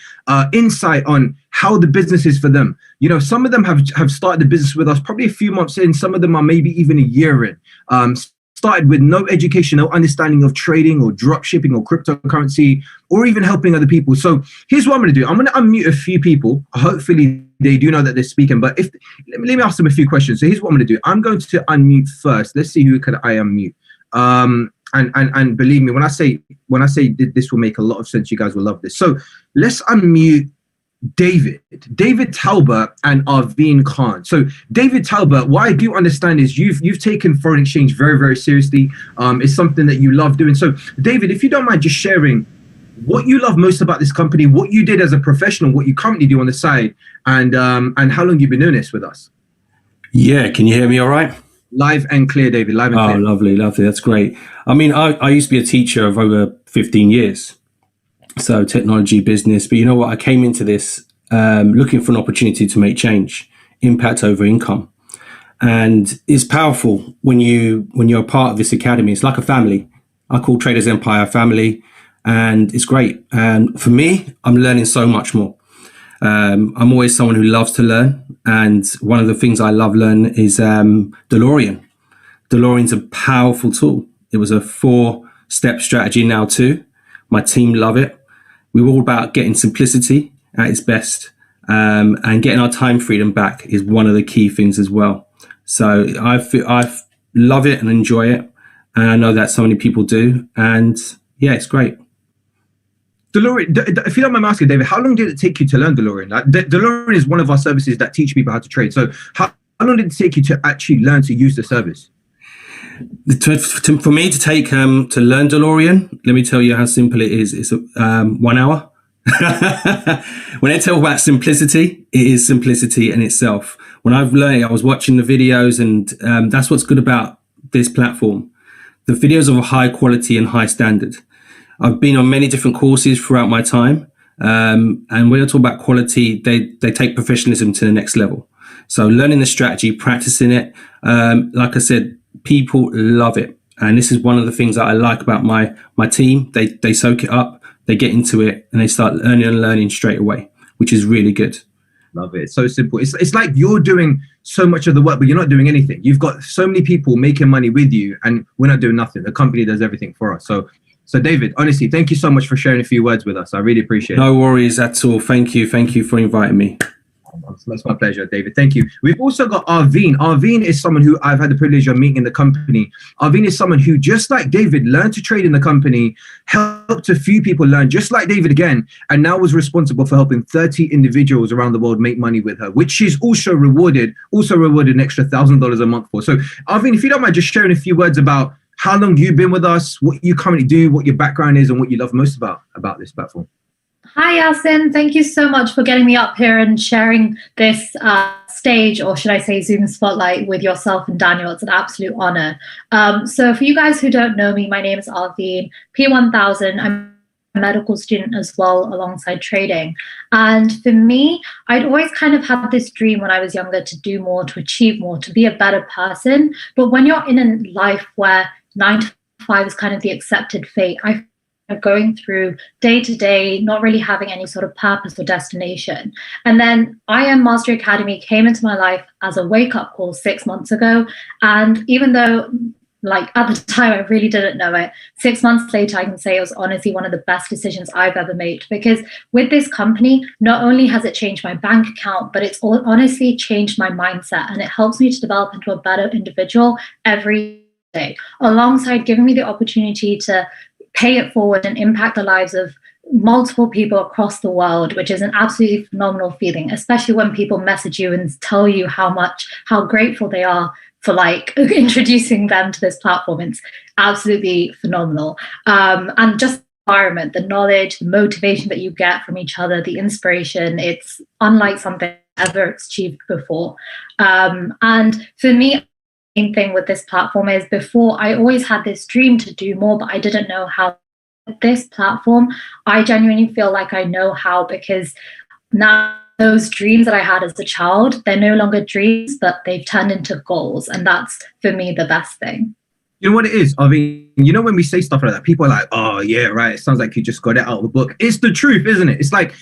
insight on how the business is for them. You know, some of them have started the business with us probably a few months in. Some of them are maybe even a year in. Started with no education, no understanding of trading or drop shipping or cryptocurrency, or even helping other people. So here's what I'm going to do. I'm going to unmute a few people. Hopefully they do know that they're speaking, but let me ask them a few questions. So here's what I'm going to do. I'm going to unmute first. Let's see who could I unmute. And believe me, when I say this will make a lot of sense, you guys will love this. So let's unmute David Talbot and Arveen Khan. So David Talbot, what I do understand is you've taken foreign exchange very, very seriously. It's something that you love doing. So David, if you don't mind just sharing what you love most about this company, what you did as a professional, what you currently do on the side, and how long you've been doing this with us. Yeah, can you hear me all right? Live and clear, David. Live and clear. Oh, lovely. That's great. I mean, I used to be a teacher of over 15 years. So technology, business. But you know what? I came into this looking for an opportunity to make change, impact over income. And it's powerful when you're a part of this academy. It's like a family. I call Traders Empire family, and it's great. And for me, I'm learning so much more. I'm always someone who loves to learn. And one of the things I love learning is DeLorean. DeLorean's a powerful tool. It was a 4-step strategy now too. My team love it. We're all about getting simplicity at its best, and getting our time freedom back is one of the key things as well. So I love it and enjoy it, and I know that so many people do. And yeah, it's great. DeLorean, if you don't mind me asking, David, how long did it take you to learn DeLorean? Like, DeLorean is one of our services that teach people how to trade. So how long did it take you to actually learn to use the service? For me to learn DeLorean, let me tell you how simple it is. It's 1 hour. When I talk about simplicity, it is simplicity in itself. When I've learned, I was watching the videos, and that's what's good about this platform. The videos are of high quality and high standard. I've been on many different courses throughout my time, and when I talk about quality, they take professionalism to the next level. So learning the strategy, practicing it, like I said, people love it. And this is one of the things that I like about my team. They soak it up, they get into it, and they start learning straight away, which is really good. Love it. It's so simple. It's like you're doing so much of the work, but you're not doing anything. You've got so many people making money with you, and we're not doing nothing. The company does everything for us. So David, honestly, thank you so much for sharing a few words with us. I really appreciate it. No worries at all. Thank you for inviting me. That's my pleasure, David. Thank you. We've also got Arveen. Arveen is someone who I've had the privilege of meeting in the company. Arveen is someone who, just like David, learned to trade in the company, helped a few people learn, just like David again, and now was responsible for helping 30 individuals around the world make money with her, which she's also rewarded an extra $1,000 a month for. So, Arveen, if you don't mind just sharing a few words about how long you've been with us, what you currently do, what your background is, and what you love most about this platform. Hi, Yasin. Thank you so much for getting me up here and sharing this stage, or should I say Zoom spotlight, with yourself and Daniel. It's an absolute honor. So for you guys who don't know me, my name is Arveen, P1000. I'm a medical student as well, alongside trading. And for me, I'd always kind of had this dream when I was younger to do more, to achieve more, to be a better person. But when you're in a life where 9 to 5 is kind of the accepted fate, I going through day to day, not really having any sort of purpose or destination. And then IM Mastery Academy came into my life as a wake-up call 6 months ago. And even though, like, at the time I really didn't know it, 6 months later I can say it was honestly one of the best decisions I've ever made, because with this company, not only has it changed my bank account, but it's honestly changed my mindset, and it helps me to develop into a better individual every day, alongside giving me the opportunity to pay it forward and impact the lives of multiple people across the world, which is an absolutely phenomenal feeling, especially when people message you and tell you how grateful they are for, like, introducing them to this platform. It's absolutely phenomenal. And just the environment, the knowledge, the motivation that you get from each other, the inspiration, it's unlike something I've ever achieved before. And for me, main thing with this platform is, before I always had this dream to do more, but I didn't know how. With this platform, I genuinely feel like I know how, because now those dreams that I had as a child, they're no longer dreams, but they've turned into goals. And that's, for me, the best thing. You know what it is? I mean, you know, when we say stuff like that, people are like, oh, yeah, right. It sounds like you just got it out of the book. It's the truth, isn't it? It's like,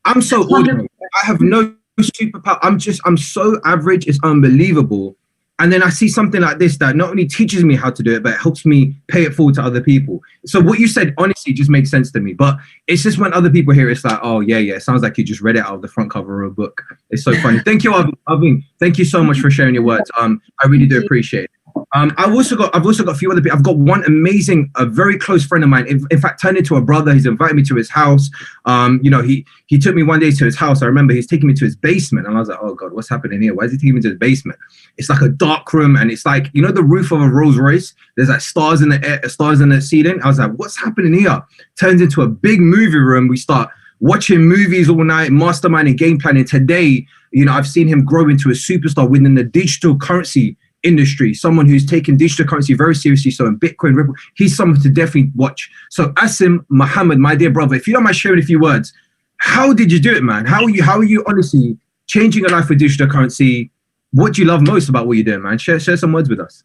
I'm so ordinary. I have no superpower. I'm so average. It's unbelievable. And then I see something like this that not only teaches me how to do it, but it helps me pay it forward to other people. So what you said, honestly, just makes sense to me. But it's just when other people hear it, it's like, oh, yeah, it sounds like you just read it out of the front cover of a book. It's so funny. Thank you, Arveen. Thank you so much for sharing your words. I really do appreciate it. I've also got a few other people. I've got one amazing, a very close friend of mine. In fact, turned into a brother. He's invited me to his house. He took me one day to his house. I remember he's taking me to his basement, and I was like, oh God, what's happening here? Why is he taking me to his basement? It's like a dark room, and it's like, you know, the roof of a Rolls Royce. There's like stars in the air, stars in the ceiling. I was like, what's happening here? Turns into a big movie room. We start watching movies all night, masterminding, game planning. Today, you know, I've seen him grow into a superstar within the digital currency industry, someone who's taken digital currency very seriously. So in Bitcoin, Ripple, he's someone to definitely watch. So Asim Mohammed, my dear brother, if you don't mind sharing a few words, how did you do it, man? How are you honestly changing your life with digital currency? What do you love most about what you're doing, man? Share some words with us.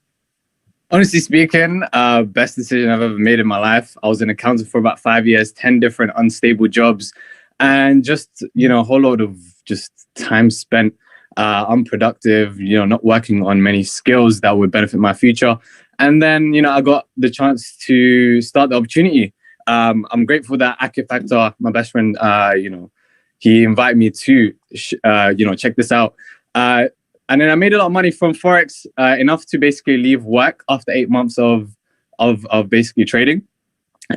Honestly speaking, best decision I've ever made in my life. I was an accountant for about 5 years, 10 different unstable jobs, and just, you know, a whole lot of just time spent unproductive, you know, not working on many skills that would benefit my future. And then, you know, I got the chance to start the opportunity. I'm grateful that Akif Akhtar, my best friend, you know, he invited me to, you know, check this out. And then I made a lot of money from Forex, enough to basically leave work after 8 months of basically trading.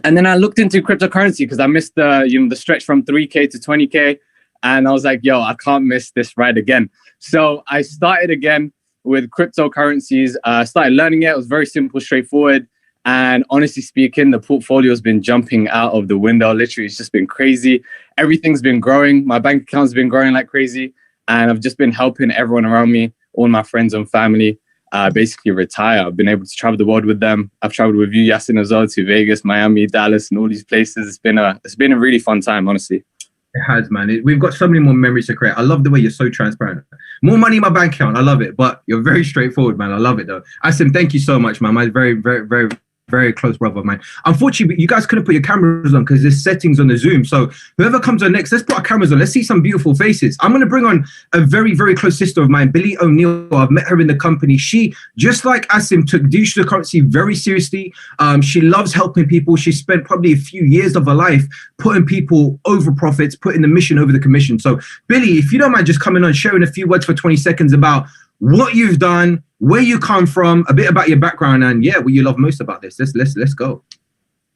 And then I looked into cryptocurrency because I missed the stretch from 3K to 20K. And I was like, yo, I can't miss this ride again. So I started again with cryptocurrencies, started learning it. It was very simple, straightforward. And honestly speaking, the portfolio has been jumping out of the window. Literally, it's just been crazy. Everything's been growing. My bank account's been growing like crazy. And I've just been helping everyone around me, all my friends and family, basically retire. I've been able to travel the world with them. I've traveled with you, Yasin, as well, to Vegas, Miami, Dallas, and all these places. It's been a really fun time, honestly. It has, man. We've got so many more memories to create. I love the way you're so transparent. More money in my bank account. I love it. But you're very straightforward, man. I love it, though. Asim, thank you so much, man. My very, very, very, very close brother of mine. Unfortunately, you guys couldn't put your cameras on because there's settings on the Zoom. So whoever comes on next, let's put our cameras on. Let's see some beautiful faces. I'm going to bring on a very, very close sister of mine, Billy O'Neill. I've met her in the company. She, just like Asim, took digital currency very seriously. She loves helping people. She spent probably a few years of her life putting people over profits, putting the mission over the commission. So Billy, if you don't mind just coming on, sharing a few words for 20 seconds about what you've done, where you come from, a bit about your background, and yeah, what you love most about this. Let's go.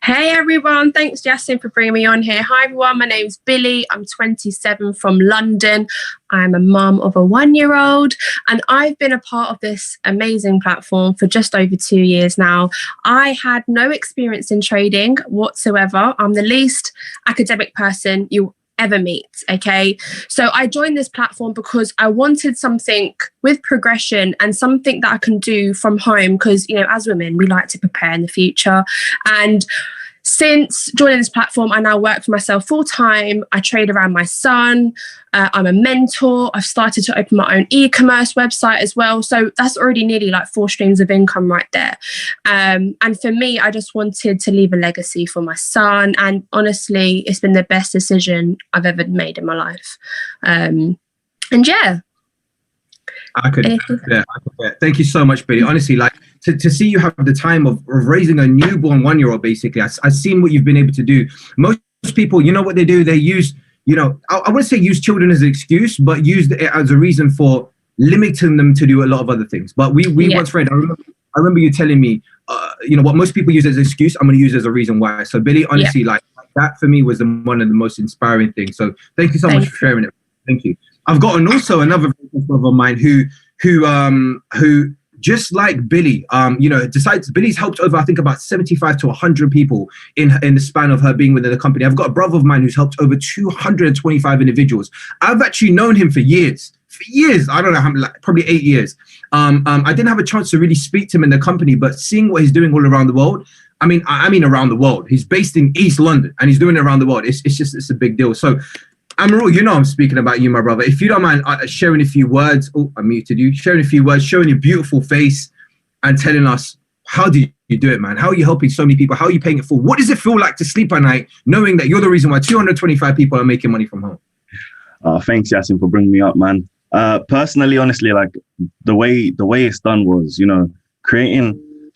Hey everyone, thanks Yasin for bringing me on here. Hi everyone, my name's Billy. I'm 27 from London. I'm a mum of a 1-year-old, and I've been a part of this amazing platform for just over 2 years now. I had no experience in trading whatsoever. I'm the least academic person you ever meet. Okay, so I joined this platform because I wanted something with progression and something that I can do from home, because, you know, as women, we like to prepare in the future. And since joining this platform, I now work for myself full time. I trade around my son. I'm a mentor. I've started to open my own e-commerce website as well. So that's already nearly like 4 streams of income right there. And for me, I just wanted to leave a legacy for my son. And honestly, it's been the best decision I've ever made in my life. And yeah. I could, yeah. Thank you so much, Billy. Honestly, like to see you have the time of raising a newborn 1-year-old, basically, I've seen what you've been able to do. Most people, you know what they do? They use, you know, I wouldn't say use children as an excuse, but use it as a reason for limiting them to do a lot of other things. But we once read, I remember you telling me, you know, what most people use as an excuse, I'm going to use as a reason why. So Billy, honestly, like that for me was one of the most inspiring things. So thank you so much for sharing it. Thank you. I've got also another brother of mine who just like Billy, you know, Billy's helped over, I think, about 75 to 100 people in the span of her being within the company. I've got a brother of mine who's helped over 225 individuals. I've actually known him for years. I don't know how many, like, probably 8 years. I didn't have a chance to really speak to him in the company, but seeing what he's doing all around the world, I mean around the world. He's based in East London and he's doing it around the world. It's a big deal. So Amarul, you know I'm speaking about you, my brother. If you don't mind sharing a few words, I muted you, sharing a few words, showing your beautiful face and telling us, how do you do it, man? How are you helping so many people? How are you paying it forward? What does it feel like to sleep at night knowing that you're the reason why 225 people are making money from home? Thanks, Yasin, for bringing me up, man. Personally, honestly, like the way it's done was, you know,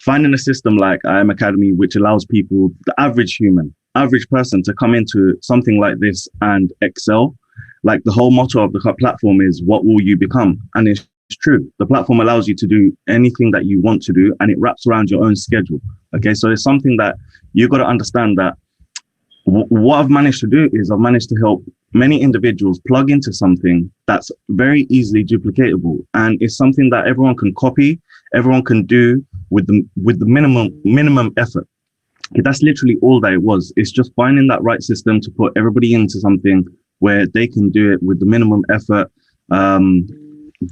finding a system like IM Academy, which allows people, the average person, to come into something like this and excel. Like the whole motto of the platform is, what will you become? And it's true. The platform allows you to do anything that you want to do, and it wraps around your own schedule. Okay, so it's something that you've got to understand that what I've managed to do is I've managed to help many individuals plug into something that's very easily duplicatable, and it's something that everyone can copy, everyone can do with the minimum effort. That's literally all that it was. It's just finding that right system to put everybody into something where they can do it with the minimum effort.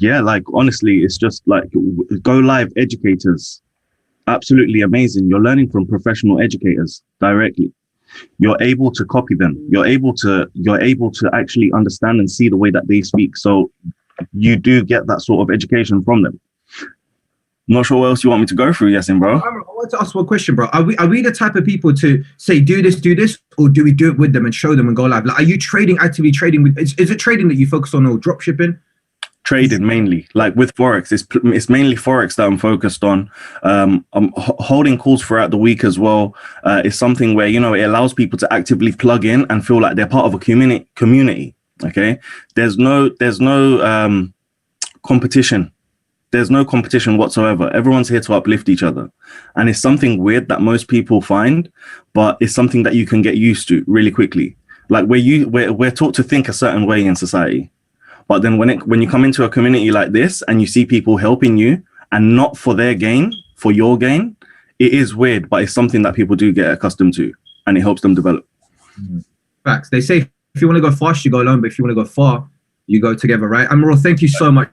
Yeah, like honestly, it's just like Go Live educators. Absolutely amazing. You're learning from professional educators directly. You're able to copy them. You're able to actually understand and see the way that they speak. So you do get that sort of education from them. Not sure what else you want me to go through, Yasin, bro. I want to ask one question, bro. Are we the type of people to say do this, or do we do it with them and show them and go live? Like, are you actively trading with? Is it trading that you focus on, or drop shipping? Trading mainly, like with Forex. It's mainly Forex that I'm focused on. I'm holding calls throughout the week as well. It's something where, you know, it allows people to actively plug in and feel like they're part of a community. Okay, there's no competition. There's no competition whatsoever. Everyone's here to uplift each other. And it's something weird that most people find, but it's something that you can get used to really quickly. Like we're taught to think a certain way in society. But then when you come into a community like this and you see people helping you and not for their gain, for your gain, it is weird, but it's something that people do get accustomed to, and it helps them develop. Facts. They say if you want to go fast, you go alone, but if you want to go far, you go together, right? Amaral, thank you so much.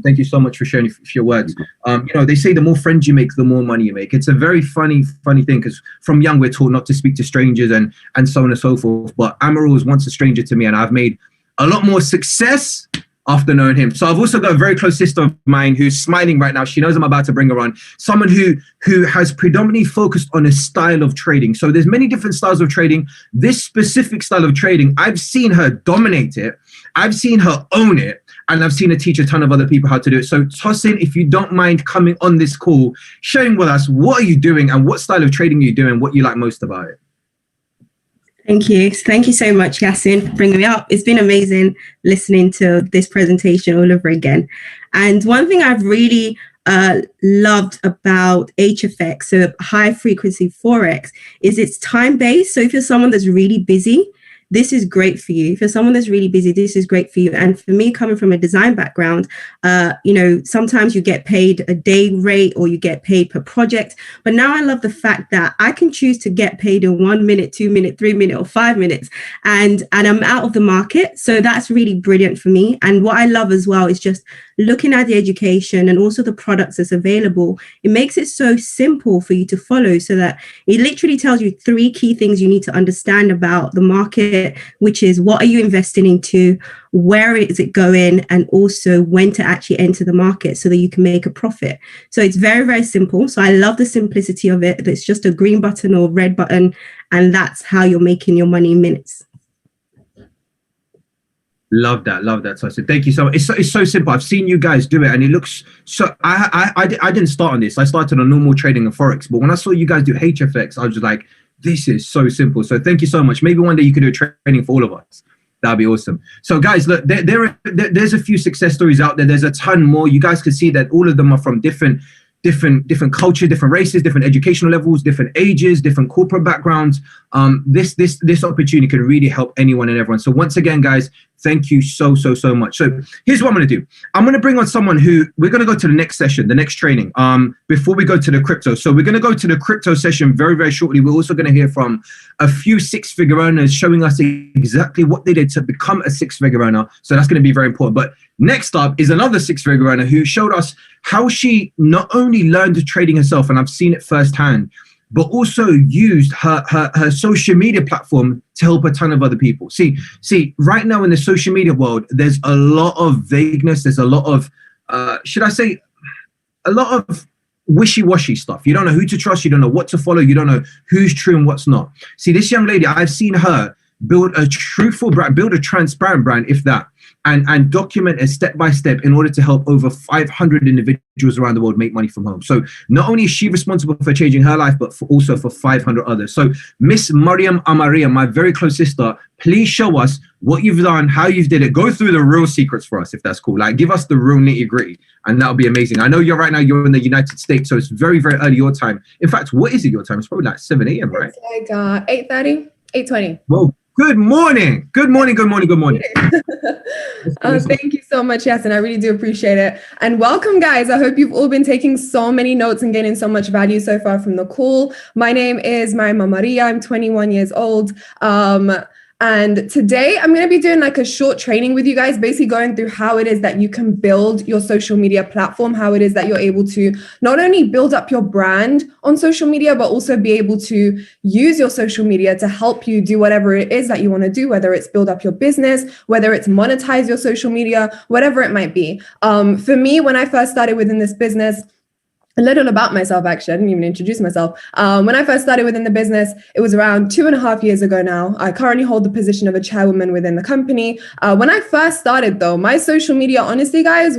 Thank you so much for sharing your words. You know, they say the more friends you make, the more money you make. It's a very funny thing, because from young we're taught not to speak to strangers and so on and so forth. But Amaral was once a stranger to me, and I've made a lot more success after knowing him. So I've also got a very close sister of mine who's smiling right now. She knows I'm about to bring her on. Someone who has predominantly focused on a style of trading. So there's many different styles of trading. This specific style of trading, I've seen her dominate it. I've seen her own it. And I've seen her teach a ton of other people how to do it. So Tosin, if you don't mind coming on this call, sharing with us, what are you doing and what style of trading are you doing, what you like most about it? Thank you. Thank you so much, Yasin, for bringing me up. It's been amazing listening to this presentation all over again. And one thing I've really loved about HFX, so high frequency Forex, is it's time-based. So if you're someone that's really busy, this is great for you. If you're someone that's really busy, this is great for you. And for me, coming from a design background, you know, sometimes you get paid a day rate or you get paid per project. But now I love the fact that I can choose to get paid in 1 minute, 2 minutes, 3 minutes, or 5 minutes. And I'm out of the market. So that's really brilliant for me. And what I love as well is just looking at the education and also the products that's available. It makes it so simple for you to follow, so that it literally tells you 3 key things you need to understand about the market, which is what are you investing into, where is it going, and also when to actually enter the market so that you can make a profit. So it's very, very simple. So I love the simplicity of it. It's just a green button or red button, and that's how you're making your money in minutes. Love that. So I said, thank you so much. It's so simple. I've seen you guys do it, and it looks so. I didn't start on this. I started on normal trading and Forex, but when I saw you guys do HFX, I was just like, this is so simple. So thank you so much. Maybe one day you could do a training for all of us. That'd be awesome. So guys, look, there's a few success stories out there. There's a ton more. You guys can see that all of them are from different culture, different races, different educational levels, different ages, different corporate backgrounds. This opportunity can really help anyone and everyone. So once again, guys, thank you so much. So here's what I'm going to do. I'm going to bring on someone who we're going to go to the next session, the next training, before we go to the crypto. So we're going to go to the crypto session very, very shortly. We're also going to hear from a few 6-figure earners showing us exactly what they did to become a 6-figure earner. So that's going to be very important. But next up is another 6-figure earner who showed us how she not only learned trading herself, and I've seen it firsthand, but also used her social media platform to help a ton of other people. See, right now in the social media world, there's a lot of vagueness. There's a lot of, should I say, a lot of wishy-washy stuff. You don't know who to trust. You don't know what to follow. You don't know who's true and what's not. See, this young lady, I've seen her build a truthful brand, build a transparent brand, if that. and document it step by step in order to help over 500 individuals around the world make money from home. So not only is she responsible for changing her life, but also for 500 others. So Miss Mariam Amaria, my very close sister, please show us what you've done, how you've did it. Go through the real secrets for us, if that's cool. Like, give us the real nitty gritty, and that'll be amazing. I know you're in the United States, so it's very, very early your time. In fact, what is it your time? It's probably like 7 a.m., right? It's like 8:30, 8:20. Well, good morning. Good morning. Good morning. Good morning. Thank you so much, Yasin. I really do appreciate it. And welcome, guys. I hope you've all been taking so many notes and gaining so much value so far from the call. My name is Mariam Amaria. I'm 21 years old. And today I'm going to be doing like a short training with you guys, basically going through how it is that you can build your social media platform, how it is that you're able to not only build up your brand on social media, but also be able to use your social media to help you do whatever it is that you want to do, whether it's build up your business, whether it's monetize your social media, whatever it might be. For me, when I first started within this business, a little about myself, actually. I didn't even introduce myself. When I first started within the business, it was around 2.5 years ago now. I currently hold the position of a chairwoman within the company. When I first started, though, my social media, honestly, guys,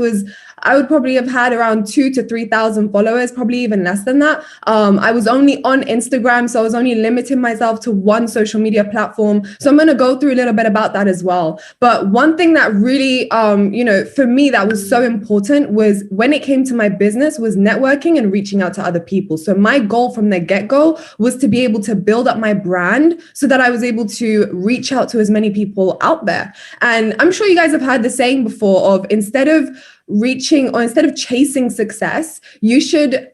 I would probably have had around 2,000 to 3,000 followers, probably even less than that. I was only on Instagram, so I was only limiting myself to one social media platform. So I'm going to go through a little bit about that as well. But one thing that really, for me, that was so important was when it came to my business was networking and reaching out to other people. So my goal from the get-go was to be able to build up my brand so that I was able to reach out to as many people out there. And I'm sure you guys have heard the saying before of instead of chasing success, you should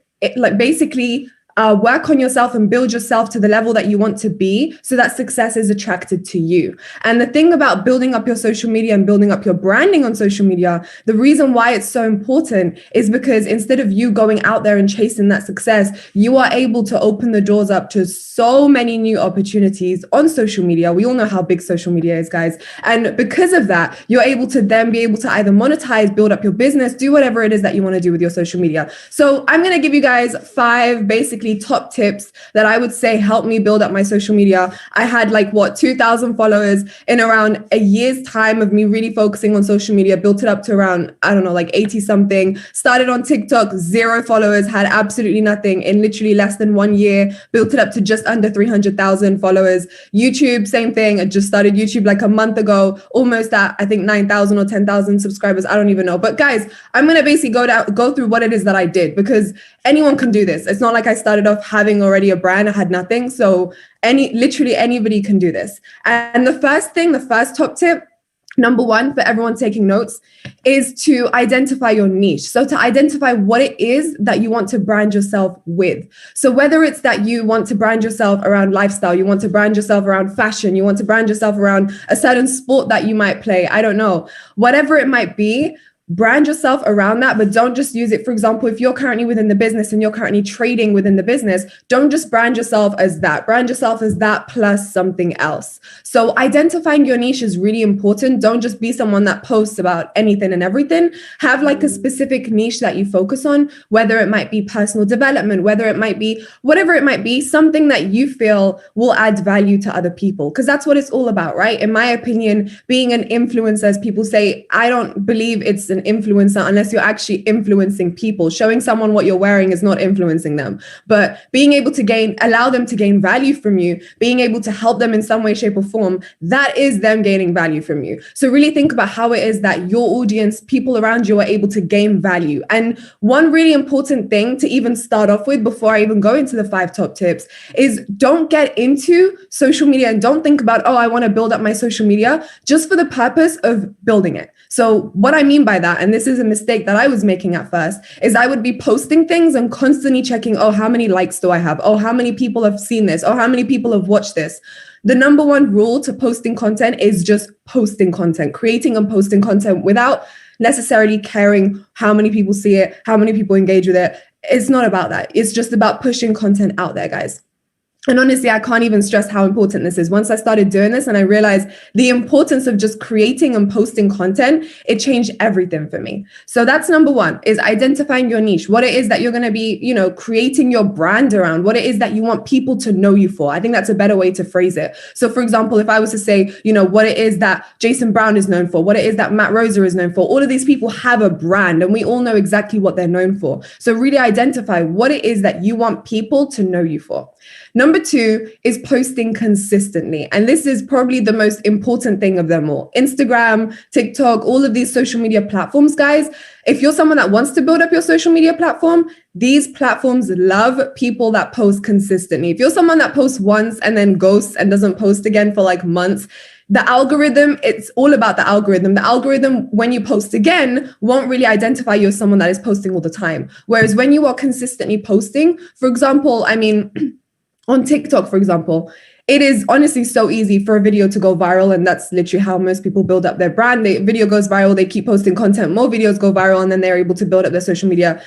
basically work on yourself and build yourself to the level that you want to be so that success is attracted to you. And the thing about building up your social media and building up your branding on social media, the reason why it's so important is because instead of you going out there and chasing that success, you are able to open the doors up to so many new opportunities on social media. We all know how big social media is, guys. And because of that, you're able to then be able to either monetize, build up your business, do whatever it is that you want to do with your social media. So I'm going to give you guys 5 basically top tips that I would say helped me build up my social media. I had 2,000 followers in around a year's time of me really focusing on social media, built it up to around, 80 something, started on TikTok, 0 followers, had absolutely nothing in literally less than 1 year, built it up to just under 300,000 followers. YouTube, same thing. I just started YouTube like a month ago, almost at, I think 9,000 or 10,000 subscribers. I don't even know. But guys, I'm going to basically go through what it is that I did because anyone can do this. It's not like I started off having already a brand. I had nothing. So literally anybody can do this. And the first top tip, number 1 for everyone taking notes, is to identify your niche. So to identify what it is that you want to brand yourself with. So whether it's that you want to brand yourself around lifestyle, you want to brand yourself around fashion, you want to brand yourself around a certain sport that you might play, I don't know, whatever it might be, brand yourself around that, but don't just use it. For example, if you're currently within the business and you're currently trading within the business, don't just brand yourself as that. Brand yourself as that plus something else. So identifying your niche is really important. Don't just be someone that posts about anything and everything. Have a specific niche that you focus on, whether it might be personal development, whether it might be whatever it might be, something that you feel will add value to other people. Because that's what it's all about, right? In my opinion, being an influencer, as people say, I don't believe it's an influencer unless you're actually influencing people. Showing someone what you're wearing is not influencing them, but being able to allow them to gain value from you, being able to help them in some way, shape or form, that is them gaining value from you. So really think about how it is that your audience, people around you, are able to gain value. And one really important thing to even start off with before I even go into the 5 top tips is don't get into social media and don't think about, I want to build up my social media just for the purpose of building it. So what I mean by that, and this is a mistake that I was making at first, is I would be posting things and constantly checking, how many likes do I have? How many people have seen this? How many people have watched this? The number 1 rule to posting content is just posting content, creating and posting content without necessarily caring how many people see it, how many people engage with it. It's not about that. It's just about pushing content out there, guys. And honestly, I can't even stress how important this is. Once I started doing this and I realized the importance of just creating and posting content, it changed everything for me. So that's number one, is identifying your niche, what it is that you're going to be, you know, creating your brand around, what it is that you want people to know you for. I think that's a better way to phrase it. So for example, if I was to say, you know, what it is that Jason Brown is known for, what it is that Matt Rosa is known for, all of these people have a brand and we all know exactly what they're known for. So really identify what it is that you want people to know you for. Number two is posting consistently. And this is probably the most important thing of them all. Instagram, TikTok, all of these social media platforms, guys. If you're someone that wants to build up your social media platform, these platforms love people that post consistently. If you're someone that posts once and then ghosts and doesn't post again for like months, the algorithm, it's all about the algorithm. The algorithm, when you post again, won't really identify you as someone that is posting all the time. Whereas when you are consistently posting, for example, I mean, on TikTok, for example, it is honestly so easy for a video to go viral. And that's literally how most people build up their brand. The video goes viral, they keep posting content, more videos go viral, and then they're able to build up their social media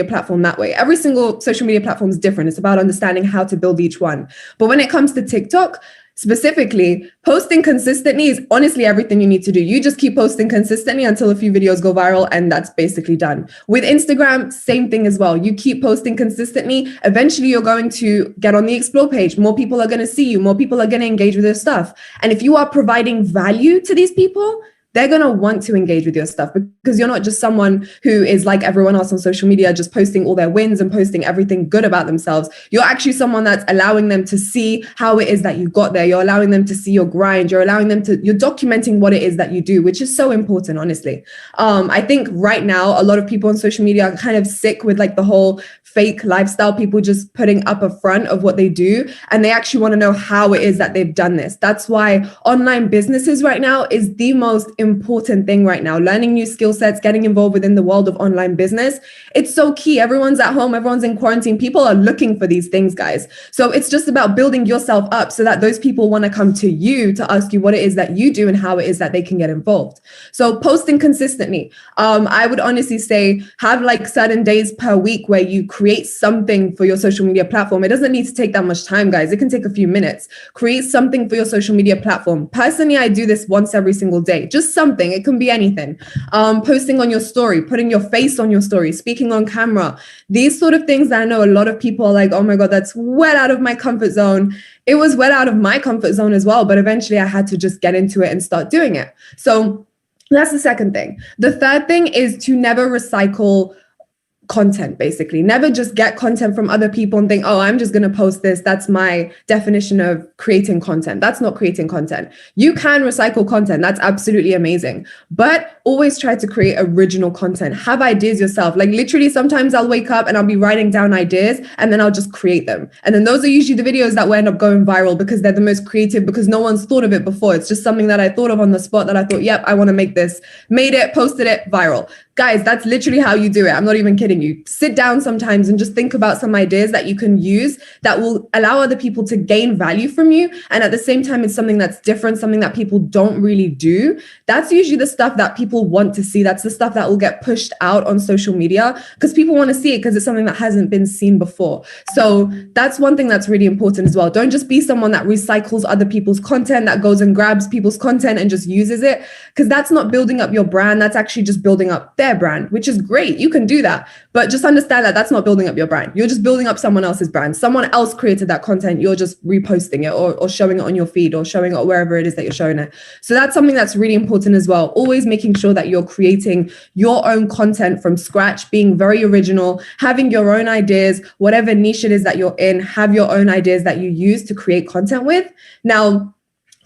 platform that way. Every single social media platform is different. It's about understanding how to build each one. But when it comes to TikTok, specifically, posting consistently is honestly everything you need to do. You just keep posting consistently until a few videos go viral, and that's basically done. With Instagram, same thing as well. You keep posting consistently. Eventually, you're going to get on the explore page. More people are going to see you. More people are going to engage with your stuff. And if you are providing value to these people, they're going to want to engage with your stuff, because you're not just someone who is like everyone else on social media, just posting all their wins and posting everything good about themselves. You're actually someone that's allowing them to see how it is that you got there. You're allowing them to see your grind. You're documenting what it is that you do, which is so important, honestly. I think right now, a lot of people on social media are kind of sick with like the whole fake lifestyle, people just putting up a front of what they do, and they actually want to know how it is that they've done this. That's why online businesses right now is the most important thing right now. Learning new skill sets, getting involved within the world of online business. It's so key. Everyone's at home, everyone's in quarantine. People are looking for these things, guys. So it's just about building yourself up so that those people want to come to you to ask you what it is that you do and how it is that they can get involved. So posting consistently. I would honestly say have like certain days per week where you create something for your social media platform. It doesn't need to take that much time, guys. It can take a few minutes. Create something for your social media platform. Personally, I do this once every single day. Just something. It can be anything. Posting on your story, putting your face on your story, speaking on camera. These sort of things that I know a lot of people are like, oh my God, that's well out of my comfort zone. It was well out of my comfort zone as well. But eventually I had to just get into it and start doing it. So that's the second thing. The third thing is to never recycle content, basically. Never just get content from other people and think, oh, I'm just going to post this. That's my definition of creating content. That's not creating content. You can recycle content. That's absolutely amazing. But always try to create original content. Have ideas yourself. Like literally, sometimes I'll wake up and I'll be writing down ideas and then I'll just create them. And then those are usually the videos that will end up going viral because they're the most creative, because no one's thought of it before. It's just something that I thought of on the spot that I thought, yep, I want to make this. Made it, posted it, viral. Guys, that's literally how you do it. I'm not even kidding you. Sit down sometimes and just think about some ideas that you can use that will allow other people to gain value from you. And at the same time, it's something that's different, something that people don't really do. That's usually the stuff that people want to see. That's the stuff that will get pushed out on social media because people want to see it because it's something that hasn't been seen before. So that's one thing that's really important as well. Don't just be someone that recycles other people's content, that goes and grabs people's content and just uses it, because that's not building up your brand. That's actually just building up their brand, which is great. You can do that, but just understand that that's not building up your brand. You're just building up someone else's brand. Someone else created that content. You're just reposting it or showing it on your feed or showing it wherever it is that you're showing it. So that's something that's really important as well. Always making sure that you're creating your own content from scratch, being very original, having your own ideas, whatever niche it is that you're in, have your own ideas that you use to create content with. Now,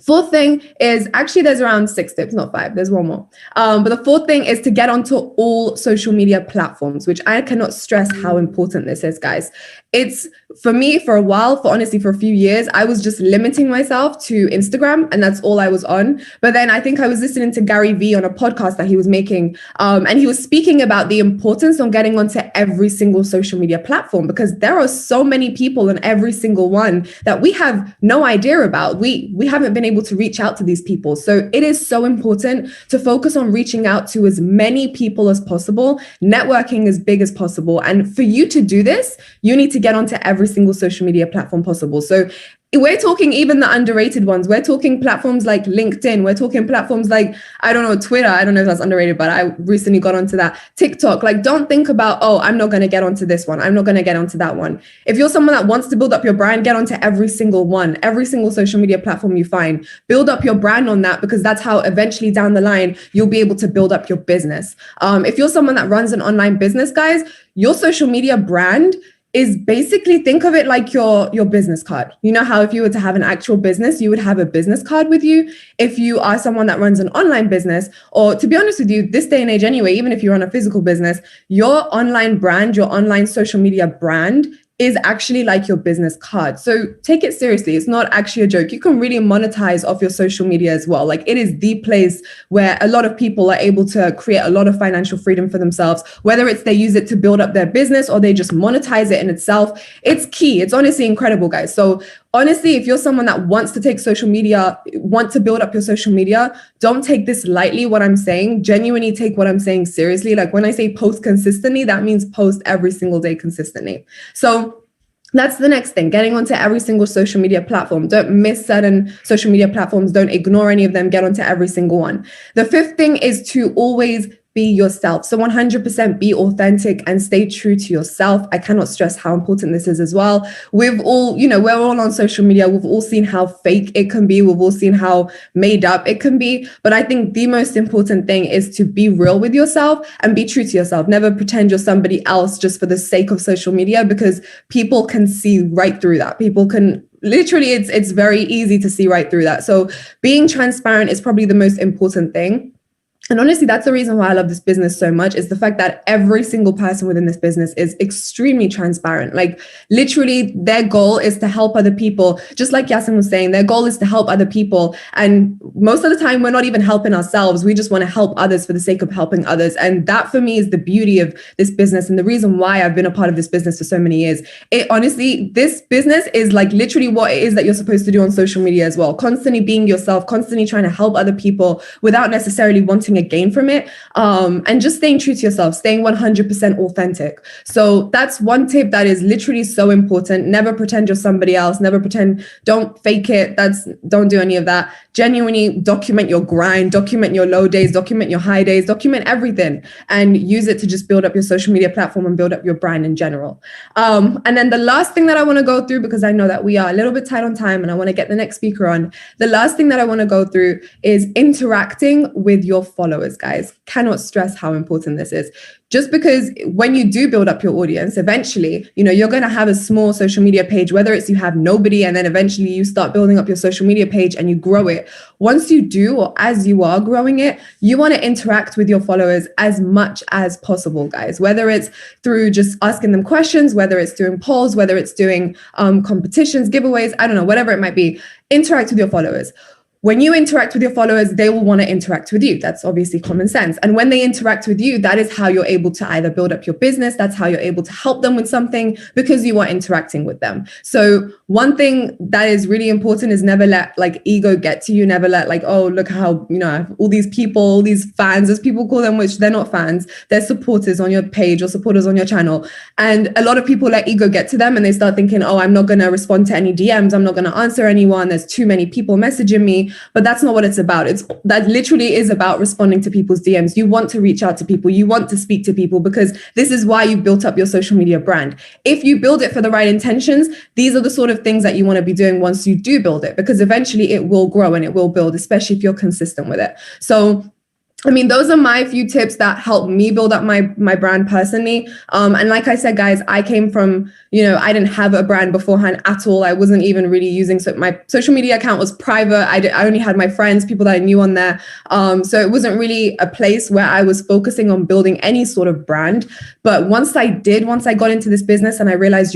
fourth thing is, actually there's around 6 tips, not 5, there's one more. But the fourth thing is to get onto all social media platforms, which I cannot stress how important this is, guys. It's, for me, for a while, for a few years, I was just limiting myself to Instagram and that's all I was on. But then I think I was listening to Gary Vee on a podcast that he was making, and he was speaking about the importance of getting onto every single social media platform, because there are so many people on every single one that we have no idea about. We haven't been able to reach out to these people. So it is so important to focus on reaching out to as many people as possible, networking as big as possible. And for you to do this, you need to get onto every single social media platform possible. So we're talking even the underrated ones. We're talking platforms like LinkedIn. We're talking platforms like, I don't know, Twitter. I don't know if that's underrated, but I recently got onto that. TikTok. Like, don't think about, oh, I'm not going to get onto this one. I'm not going to get onto that one. If you're someone that wants to build up your brand, get onto every single one, every single social media platform you find. Build up your brand on that, because that's how eventually down the line, you'll be able to build up your business. If you're someone that runs an online business, guys, your social media brand is basically, think of it like your business card. You know how if you were to have an actual business, you would have a business card with you. If you are someone that runs an online business, or to be honest with you, this day and age anyway, even if you run a physical business, your online brand, your online social media brand is actually like your business card. So take it seriously. It's not actually a joke. You can really monetize off your social media as well. Like, it is the place where a lot of people are able to create a lot of financial freedom for themselves, whether it's they use it to build up their business or they just monetize it in itself. It's key. It's honestly incredible, guys. So honestly, if you're someone that wants to take social media, want to build up your social media, don't take this lightly, what I'm saying. Genuinely take what I'm saying seriously. Like, when I say post consistently, that means post every single day consistently. So that's the next thing, getting onto every single social media platform. Don't miss certain social media platforms. Don't ignore any of them. Get onto every single one. The fifth thing is to always be yourself. So 100% be authentic and stay true to yourself. I cannot stress how important this is as well. We've all, we're all on social media. We've all seen how fake it can be. We've all seen how made up it can be. But I think the most important thing is to be real with yourself and be true to yourself. Never pretend you're somebody else just for the sake of social media, because people can see right through that. People can literally, it's very easy to see right through that. So being transparent is probably the most important thing. And honestly, that's the reason why I love this business so much, is the fact that every single person within this business is extremely transparent. Like, literally, their goal is to help other people. Just like Yasin was saying, their goal is to help other people. And most of the time, we're not even helping ourselves. We just want to help others for the sake of helping others. And that, for me, is the beauty of this business and the reason why I've been a part of this business for so many years. It honestly, this business is like literally what it is that you're supposed to do on social media as well. Constantly being yourself, constantly trying to help other people without necessarily wanting a gain from it, and just staying true to yourself, staying 100% authentic. So that's one tip that is literally so important. Never pretend you're somebody else. Never pretend. Don't fake it. Don't do any of that. Genuinely document your grind, document your low days, document your high days, document everything, and use it to just build up your social media platform and build up your brand in general. And then the last thing that I want to go through, because I know that we are a little bit tight on time and I want to get the next speaker on. The last thing that I want to go through is interacting with your followers, guys. Cannot stress how important this is. Just because when you do build up your audience, eventually, you're going to have a small social media page, whether it's you have nobody and then eventually you start building up your social media page and you grow it. Once you do, or as you are growing it, you want to interact with your followers as much as possible, guys, whether it's through just asking them questions, whether it's doing polls, whether it's doing competitions, giveaways, I don't know, whatever it might be. Interact with your followers. When you interact with your followers, they will want to interact with you. That's obviously common sense. And when they interact with you, that is how you're able to either build up your business. That's how you're able to help them with something, because you are interacting with them. So one thing that is really important is never let ego get to you. Never let oh, look how, all these people, all these fans, as people call them, which they're not fans, they're supporters on your page or supporters on your channel. And a lot of people let ego get to them and they start thinking, oh, I'm not going to respond to any DMs. I'm not going to answer anyone. There's too many people messaging me. But that's not what it's about. That literally is about responding to people's DMs. You want to reach out to people. You want to speak to people, because this is why you built up your social media brand. If you build it for the right intentions, these are the sort of things that you want to be doing once you do build it, because eventually it will grow and it will build, especially if you're consistent with it. So those are my few tips that help me build up my brand personally. And like I said, guys, I came from, I didn't have a brand beforehand at all. I wasn't even really using, so my social media account was private. I only had my friends, people that I knew on there. So it wasn't really a place where I was focusing on building any sort of brand. But once I got into this business and I realized,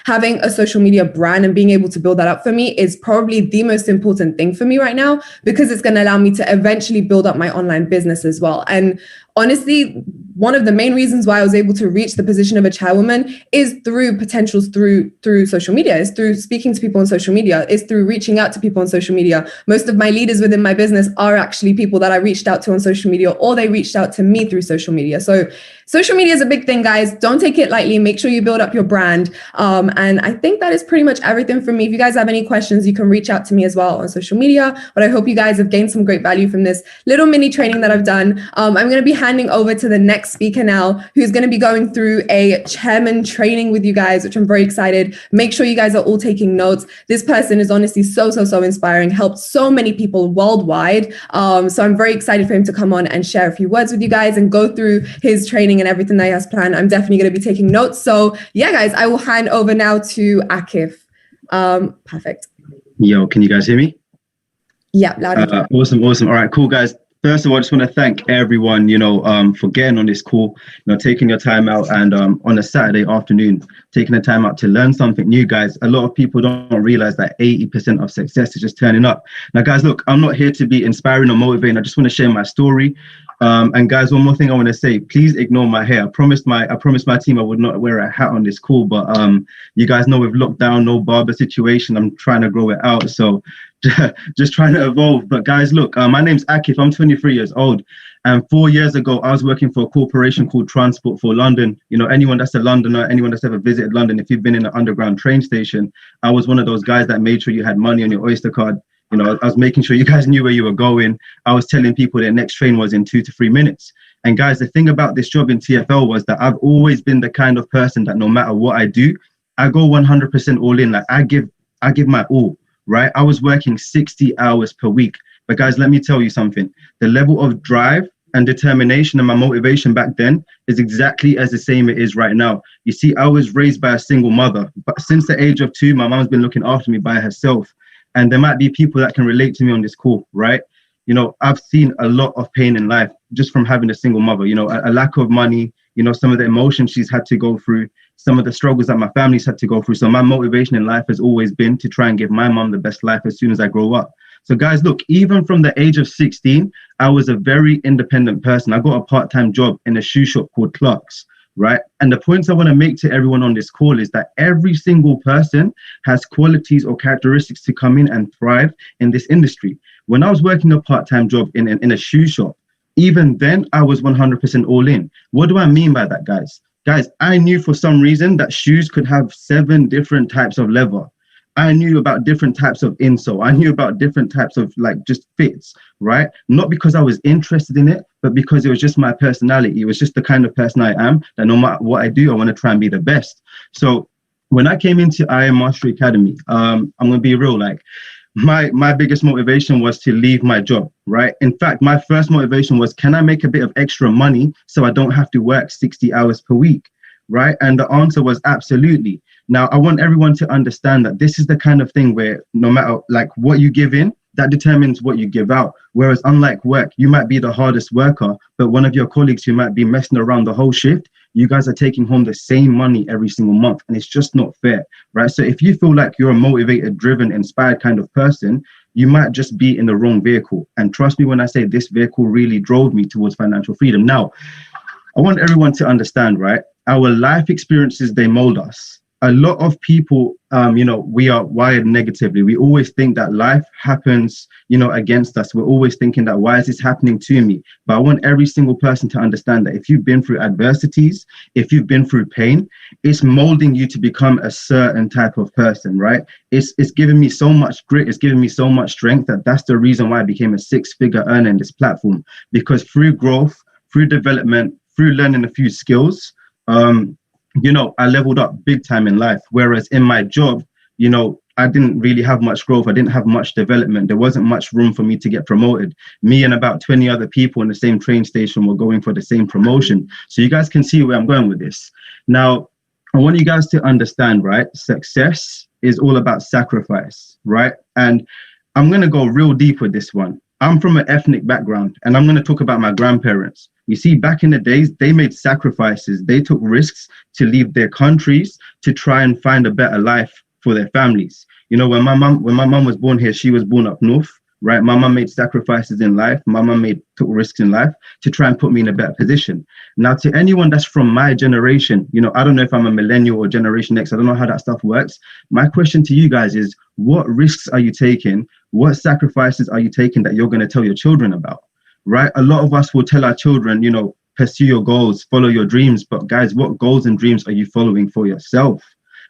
having a social media brand and being able to build that up for me is probably the most important thing for me right now, because it's going to allow me to eventually build up my online business as well. And honestly, one of the main reasons why I was able to reach the position of a chairwoman is through potentials through social media, is through speaking to people on social media, is through reaching out to people on social media. Most of my leaders within my business are actually people that I reached out to on social media, or they reached out to me through social media. So social media is a big thing, guys. Don't take it lightly. Make sure you build up your brand. And I think that is pretty much everything from me. If you guys have any questions, you can reach out to me as well on social media. But I hope you guys have gained some great value from this little mini training that I've done. I'm going to be handing over to the next speaker now, who's going to be going through a chairman training with you guys, which I'm very excited. Make sure you guys are all taking notes. This person is honestly so inspiring, helped so many people worldwide. So I'm very excited for him to come on and share a few words with you guys and go through his training and everything that he has planned. I'm definitely going to be taking notes. So yeah, guys, I will hand over now to Akif. Perfect. Yo, can you guys hear me? Yeah, loud and clear. Awesome. All right, cool, guys. First of all, I just want to thank everyone, for getting on this call, taking your time out, and on a Saturday afternoon, taking the time out to learn something new, guys. A lot of people don't realize that 80% of success is just turning up. Now, guys, look, I'm not here to be inspiring or motivating. I just want to share my story. And guys, one more thing I want to say, please ignore my hair. I promised my team I would not wear a hat on this call, but you guys know with lockdown, no barber situation, I'm trying to grow it out. So just trying to evolve. But guys, look, my name's Akif. I'm 23 years old. And 4 years ago, I was working for a corporation called Transport for London. Anyone that's a Londoner, anyone that's ever visited London, if you've been in an underground train station, I was one of those guys that made sure you had money on your Oyster card. I was making sure you guys knew where you were going. I was telling people their next train was in 2 to 3 minutes. And guys, the thing about this job in TFL was that I've always been the kind of person that no matter what I do, I go 100% all in. Like I give my all, right? I was working 60 hours per week. But guys, let me tell you something. The level of drive and determination and my motivation back then is exactly as the same it is right now. You see, I was raised by a single mother, but since the age of 2, my mom's been looking after me by herself. And there might be people that can relate to me on this call, right? I've seen a lot of pain in life just from having a single mother, a lack of money, some of the emotions she's had to go through, some of the struggles that my family's had to go through. So my motivation in life has always been to try and give my mom the best life as soon as I grow up. So guys, look, even from the age of 16, I was a very independent person. I got a part-time job in a shoe shop called Clark's. Right. And the points I want to make to everyone on this call is that every single person has qualities or characteristics to come in and thrive in this industry. When I was working a part-time job in a shoe shop, even then I was 100% all in. What do I mean by that, guys? Guys, I knew for some reason that shoes could have 7 different types of leather. I knew about different types of insole. I knew about different types of just fits, right? Not because I was interested in it, but because it was just my personality. It was just the kind of person I am, that no matter what I do, I want to try and be the best. So when I came into IM Mastery Academy, I'm going to be real, my biggest motivation was to leave my job, right? In fact, my first motivation was, can I make a bit of extra money so I don't have to work 60 hours per week, right? And the answer was absolutely. Now, I want everyone to understand that this is the kind of thing where no matter what you give in, that determines what you give out. Whereas unlike work, you might be the hardest worker, but one of your colleagues who might be messing around the whole shift, you guys are taking home the same money every single month. And it's just not fair, right? So if you feel like you're a motivated, driven, inspired kind of person, you might just be in the wrong vehicle. And trust me when I say this vehicle really drove me towards financial freedom. Now, I want everyone to understand, right? Our life experiences, they mold us. A lot of people, we are wired negatively. We always think that life happens, against us. We're always thinking that, why is this happening to me? But I want every single person to understand that if you've been through adversities, if you've been through pain, it's molding you to become a certain type of person, right? It's given me so much grit. It's given me so much strength that's the reason why I became a 6-figure earner in this platform. Because through growth, through development, through learning a few skills, I leveled up big time in life. Whereas in my job, I didn't really have much growth. I didn't have much development. There wasn't much room for me to get promoted. Me and about 20 other people in the same train station were going for the same promotion. So you guys can see where I'm going with this. Now, I want you guys to understand, right? Success is all about sacrifice, right? And I'm going to go real deep with this one. I'm from an ethnic background, and I'm going to talk about my grandparents. You see, back in the days, they made sacrifices. They took risks to leave their countries to try and find a better life for their families. When my mom was born here, she was born up north, right? My mum made sacrifices in life. My mum took risks in life to try and put me in a better position. Now, to anyone that's from my generation, you know, I don't know if I'm a millennial or Generation X. I don't know how that stuff works. My question to you guys is, what risks are you taking? What sacrifices are you taking that you're going to tell your children about, right? A lot of us will tell our children, you know, pursue your goals, follow your dreams. But guys, what goals and dreams are you following for yourself,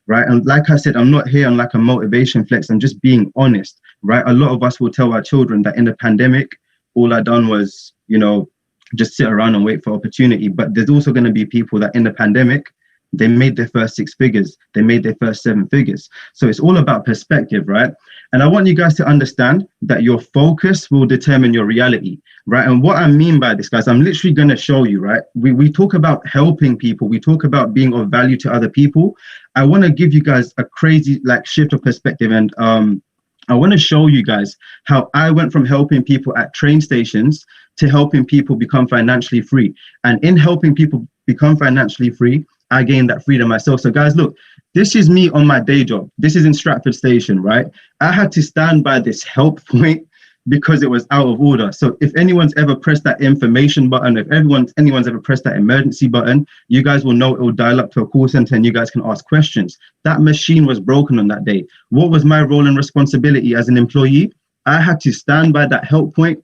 right? And like I said, I'm not here on like a motivation flex. I'm just being honest, right? A lot of us will tell our children that in the pandemic, all I done was, you know, just sit around and wait for opportunity. But there's also going to be people that in the pandemic, they made their first 6 figures. They made their first 7 figures. So it's all about perspective, right? And I want you guys to understand that your focus will determine your reality, right? And what I mean by this, guys, I'm literally going to show you, right? We talk about helping people. We talk about being of value to other people. I want to give you guys a crazy like shift of perspective. And I want to show you guys how I went from helping people at train stations to helping people become financially free. And in helping people become financially free, I gained that freedom myself. So guys, look, this is me on my day job. This is in Stratford Station, right? I had to stand by this help point because it was out of order. So if anyone's ever pressed that information button, if anyone's ever pressed that emergency button, you guys will know it will dial up to a call center and you guys can ask questions. That machine was broken on that day. What was my role and responsibility as an employee? I had to stand by that help point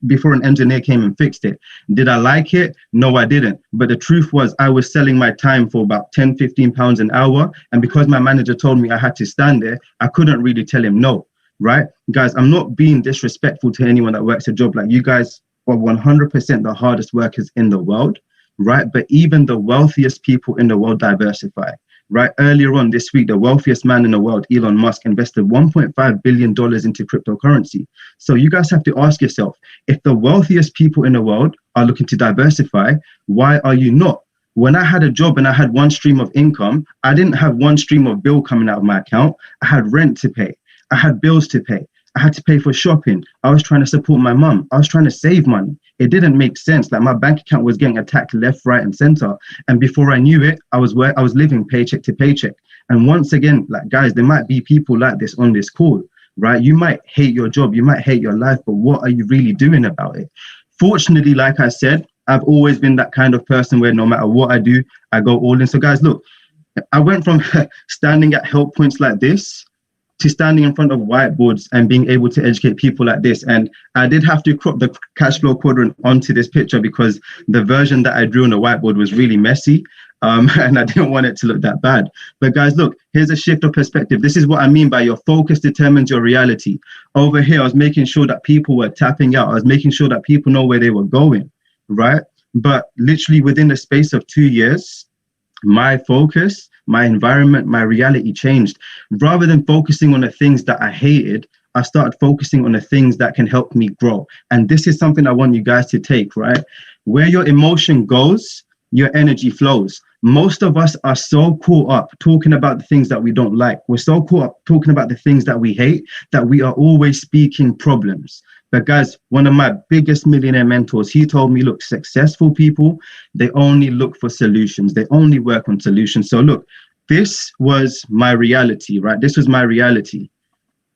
before an engineer came and fixed it. Did I like it? No, I didn't. But the truth was I was selling my time for about 10, 15 pounds an hour. And because my manager told me I had to stand there, I couldn't really tell him no, right? Guys, I'm not being disrespectful to anyone that works a job. Like, you guys are 100% the hardest workers in the world, right? But even the wealthiest people in the world diversify. Right, earlier on this week, the wealthiest man in the world, Elon Musk, invested $1.5 billion into cryptocurrency. So you guys have to ask yourself, if the wealthiest people in the world are looking to diversify, why are you not? When I had a job and I had one stream of income, I didn't have one stream of bill coming out of my account. I had rent to pay. I had bills to pay. I had to pay for shopping. I was trying to support my mum. I was trying to save money. It didn't make sense. Like, my bank account was getting attacked left, right, and center. And before I knew it, I was living paycheck to paycheck. And once again, like, guys, there might be people like this on this call, right? You might hate your job. You might hate your life, but what are you really doing about it? Fortunately, like I said, I've always been that kind of person where no matter what I do, I go all in. So guys, look, I went from standing at help points like this to standing in front of whiteboards and being able to educate people like this. And I did have to crop the cash flow quadrant onto this picture because the version that I drew on the whiteboard was really messy. And I didn't want it to look that bad. But guys, look, here's a shift of perspective. This is what I mean by your focus determines your reality. Over here, I was making sure that people were tapping out. I was making sure that people know where they were going, right? But literally within the space of 2 years, my focus, my environment, my reality changed. Rather than focusing on the things that I hated, I started focusing on the things that can help me grow. And this is something I want you guys to take, right? Where your emotion goes, your energy flows. Most of us are so caught up talking about the things that we don't like. We're so caught up talking about the things that we hate that we are always speaking problems. But guys, one of my biggest millionaire mentors, he told me, look, successful people, they only look for solutions. They only work on solutions. So look, this was my reality, right? This was my reality.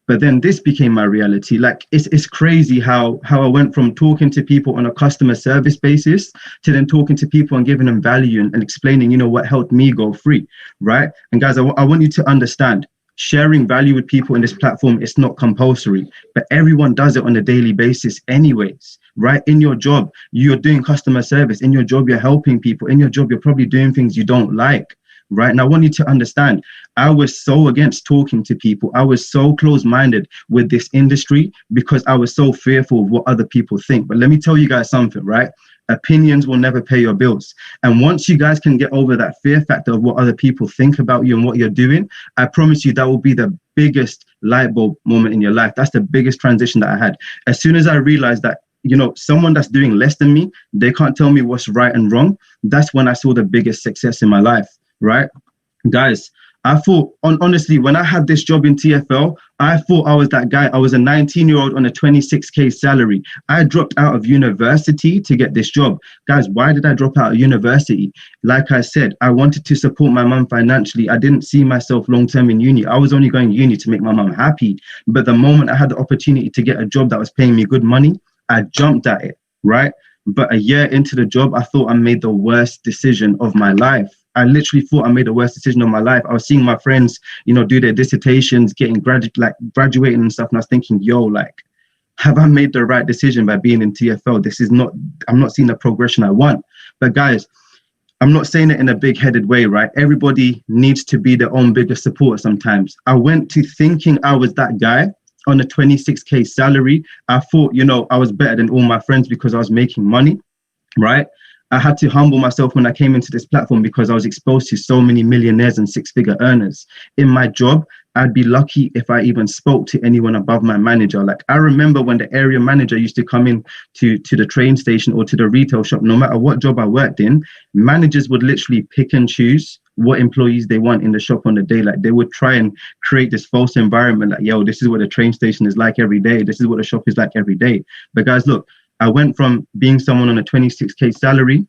But then this became my reality. Like, it's crazy how I went from talking to people on a customer service basis to then talking to people and giving them value and explaining, you know, what helped me go free, right? And guys, I want you to understand, sharing value with people in this platform is not compulsory, but everyone does it on a daily basis anyways, right? In your job, you're doing customer service. In your job, you're helping people. In your job, you're probably doing things you don't like, right? And I want you to understand, I was so against talking to people. I was so close-minded with this industry because I was so fearful of what other people think. But let me tell you guys something, right? Opinions will never pay your bills. And once you guys can get over that fear factor of what other people think about you and what you're doing, I promise you that will be the biggest light bulb moment in your life. That's the biggest transition that I had. As soon as I realized that, you know, someone that's doing less than me, they can't tell me what's right and wrong. That's when I saw the biggest success in my life, right? Guys, I thought, honestly, when I had this job in TFL, I thought I was that guy. I was a 19-year-old on a 26K salary. I dropped out of university to get this job. Guys, why did I drop out of university? Like I said, I wanted to support my mum financially. I didn't see myself long-term in uni. I was only going to uni to make my mum happy. But the moment I had the opportunity to get a job that was paying me good money, I jumped at it, right? But a year into the job, I thought I made the worst decision of my life. I literally thought I made the worst decision of my life. I was seeing my friends, do their dissertations, getting graduating and stuff. And I was thinking, have I made the right decision by being in TFL? I'm not seeing the progression I want. But guys, I'm not saying it in a big-headed way, right? Everybody needs to be their own biggest supporter sometimes. I went to thinking I was that guy on a 26K salary. I thought, I was better than all my friends because I was making money, right? I had to humble myself when I came into this platform because I was exposed to so many millionaires and six-figure earners. In my job, I'd be lucky if I even spoke to anyone above my manager. Like, I remember when the area manager used to come in to the train station or to the retail shop, no matter what job I worked in, managers would literally pick and choose what employees they want in the shop on the day. Like, they would try and create this false environment like, this is what the train station is like every day. This is what the shop is like every day. But guys, look, I went from being someone on a 26K salary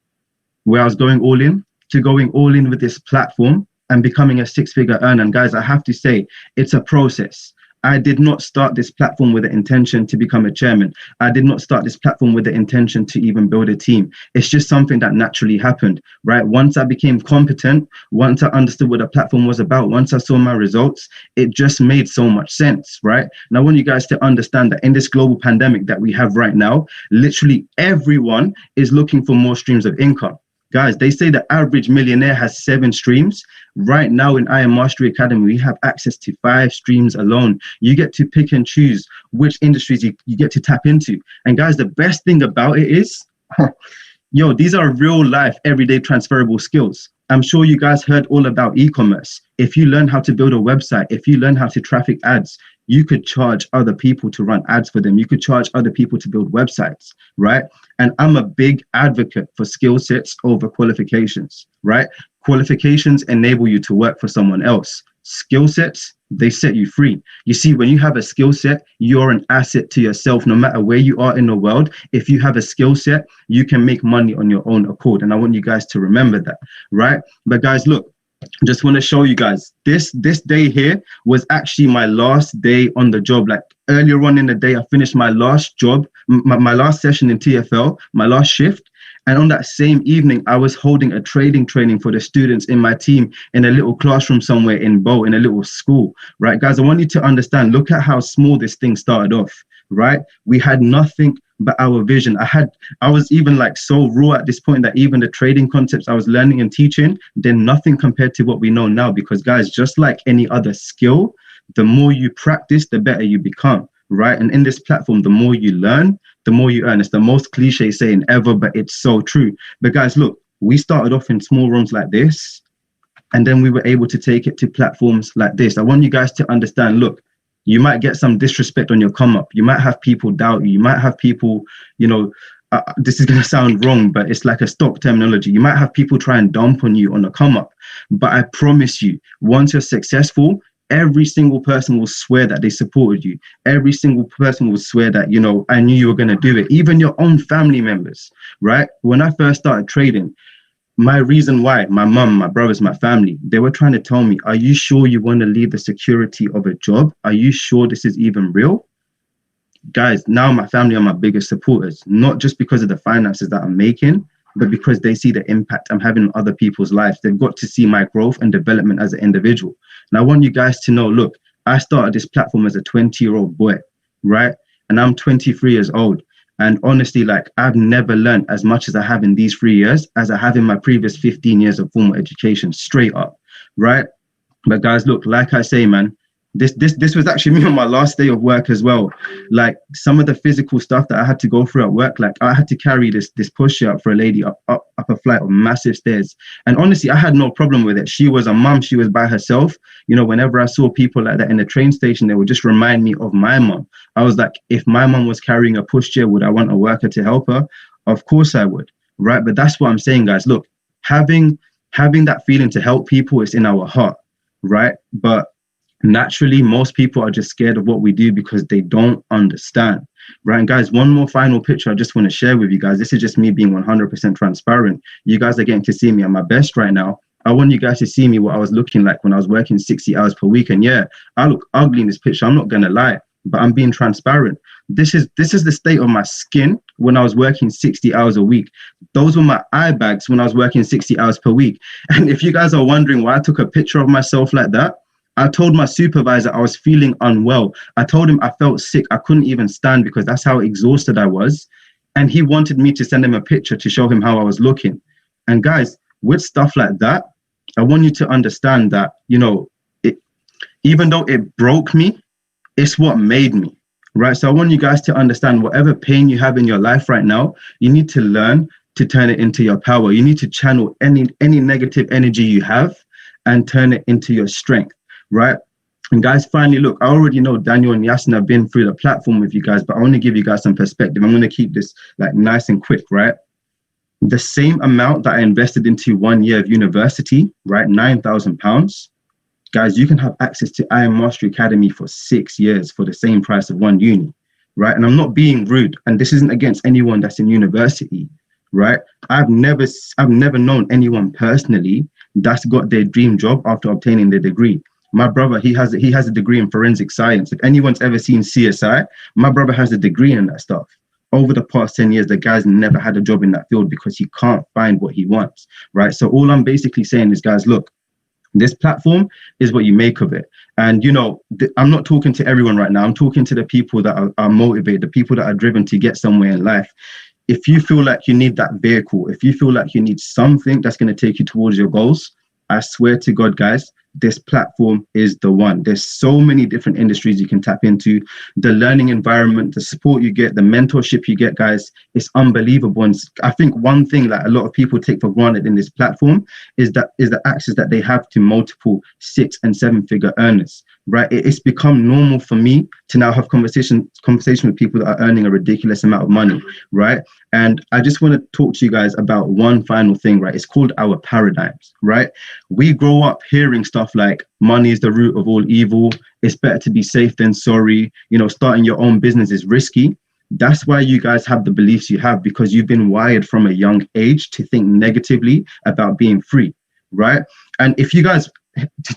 where I was going all in to going all in with this platform and becoming a six-figure earner. And guys, I have to say, it's a process. I did not start this platform with the intention to become a chairman. I did not start this platform with the intention to even build a team. It's just something that naturally happened, right? Once I became competent, once I understood what the platform was about, once I saw my results, it just made so much sense, right? And I want you guys to understand that in this global pandemic that we have right now, literally everyone is looking for more streams of income. Guys, they say the average millionaire has 7 streams. Right now in I Am Mastery Academy, we have access to 5 streams alone. You get to pick and choose which industries you get to tap into. And guys, the best thing about it is, these are real life, everyday transferable skills. I'm sure you guys heard all about e-commerce. If you learn how to build a website, if you learn how to traffic ads, you could charge other people to run ads for them. You could charge other people to build websites, right? And I'm a big advocate for skill sets over qualifications, right? Qualifications enable you to work for someone else. Skill sets, they set you free. You see, when you have a skill set, you're an asset to yourself. No matter where you are in the world, if you have a skill set, you can make money on your own accord. And I want you guys to remember that, right? But guys, look, just want to show you guys this day here was actually my last day on the job. Like, earlier on in the day, I finished my last job, my last session in TFL, my last shift. And on that same evening, I was holding a trading training for the students in my team in a little classroom somewhere in Bow, in a little school, right? Guys, I want you to understand, look at how small this thing started off, right? We had nothing but our vision. I was even like so raw at this point that even the trading concepts I was learning and teaching, they're nothing compared to what we know now. Because guys, just like any other skill, the more you practice, the better you become, right? And in this platform, the more you learn, the more you earn. It's the most cliche saying ever, but it's so true. But guys, look, we started off in small rooms like this, and then we were able to take it to platforms like this. I want you guys to understand, look, you might get some disrespect on your come up. You might have people doubt you. You might have people, this is going to sound wrong, but it's like a stock terminology. You might have people try and dump on you on the come up. But I promise you, once you're successful, every single person will swear that they supported you. Every single person will swear that, I knew you were going to do it. Even your own family members, right? When I first started trading, my reason why, my mum, my brothers, my family, they were trying to tell me, are you sure you want to leave the security of a job? Are you sure this is even real? Guys, now my family are my biggest supporters, not just because of the finances that I'm making, but because they see the impact I'm having on other people's lives. They've got to see my growth and development as an individual. And I want you guys to know, look, I started this platform as a 20-year-old boy, right? And I'm 23 years old. And honestly, like, I've never learned as much as I have in these 3 years as I have in my previous 15 years of formal education, straight up, right? But guys, look, like I say, man, this was actually me on my last day of work as well. Like, some of the physical stuff that I had to go through at work, like I had to carry this push up for a lady up a flight of massive stairs. And honestly, I had no problem with it. She was a mum, she was by herself. Whenever I saw people like that in the train station, they would just remind me of my mum. I was like, if my mum was carrying a pushchair, would I want a worker to help her? Of course I would, right? But that's what I'm saying, guys. Look, having that feeling to help people is in our heart, right? But naturally, most people are just scared of what we do because they don't understand, right? And guys, one more final picture I just want to share with you guys. This is just me being 100% transparent. You guys are getting to see me at my best right now. I want you guys to see me what I was looking like when I was working 60 hours per week. And yeah, I look ugly in this picture. I'm not going to lie, but I'm being transparent. This is the state of my skin when I was working 60 hours a week. Those were my eye bags when I was working 60 hours per week. And if you guys are wondering why I took a picture of myself like that, I told my supervisor I was feeling unwell. I told him I felt sick. I couldn't even stand because that's how exhausted I was. And he wanted me to send him a picture to show him how I was looking. And guys, with stuff like that, I want you to understand that, you know, even though it broke me, it's what made me, right? So I want you guys to understand whatever pain you have in your life right now, you need to learn to turn it into your power. You need to channel any negative energy you have and turn it into your strength, right? And guys, finally, look, I already know Daniel and Yasin have been through the platform with you guys, but I want to give you guys some perspective. I'm going to keep this like nice and quick, right? The same amount that I invested into 1 year of university, right? £9,000. Guys, you can have access to I Am Mastery Academy for 6 years for the same price of one uni, right? And I'm not being rude, and this isn't against anyone that's in university, right? I've never known anyone personally that's got their dream job after obtaining their degree. My brother, he has a degree in forensic science. If anyone's ever seen CSI, my brother has a degree in that stuff. Over the past 10 years, the guy's never had a job in that field because he can't find what he wants, right? So all I'm basically saying is, guys, look, this platform is what you make of it. And, you know, I'm not talking to everyone right now. I'm talking to the people that are motivated, the people that are driven to get somewhere in life. If you feel like you need that vehicle, if you feel like you need something that's going to take you towards your goals, I swear to God, guys, this platform is the one. There's so many different industries you can tap into. The learning environment, the support you get, the mentorship you get, guys, it's unbelievable. And I think one thing that a lot of people take for granted in this platform is the access that they have to multiple 6- and 7-figure earners, right? It's become normal for me to now have conversation with people that are earning a ridiculous amount of money, right? And I just want to talk to you guys about one final thing, right? It's called our paradigms, right? We grow up hearing stuff like money is the root of all evil. It's better to be safe than sorry. You know, starting your own business is risky. That's why you guys have the beliefs you have, because you've been wired from a young age to think negatively about being free, right? And if you guys,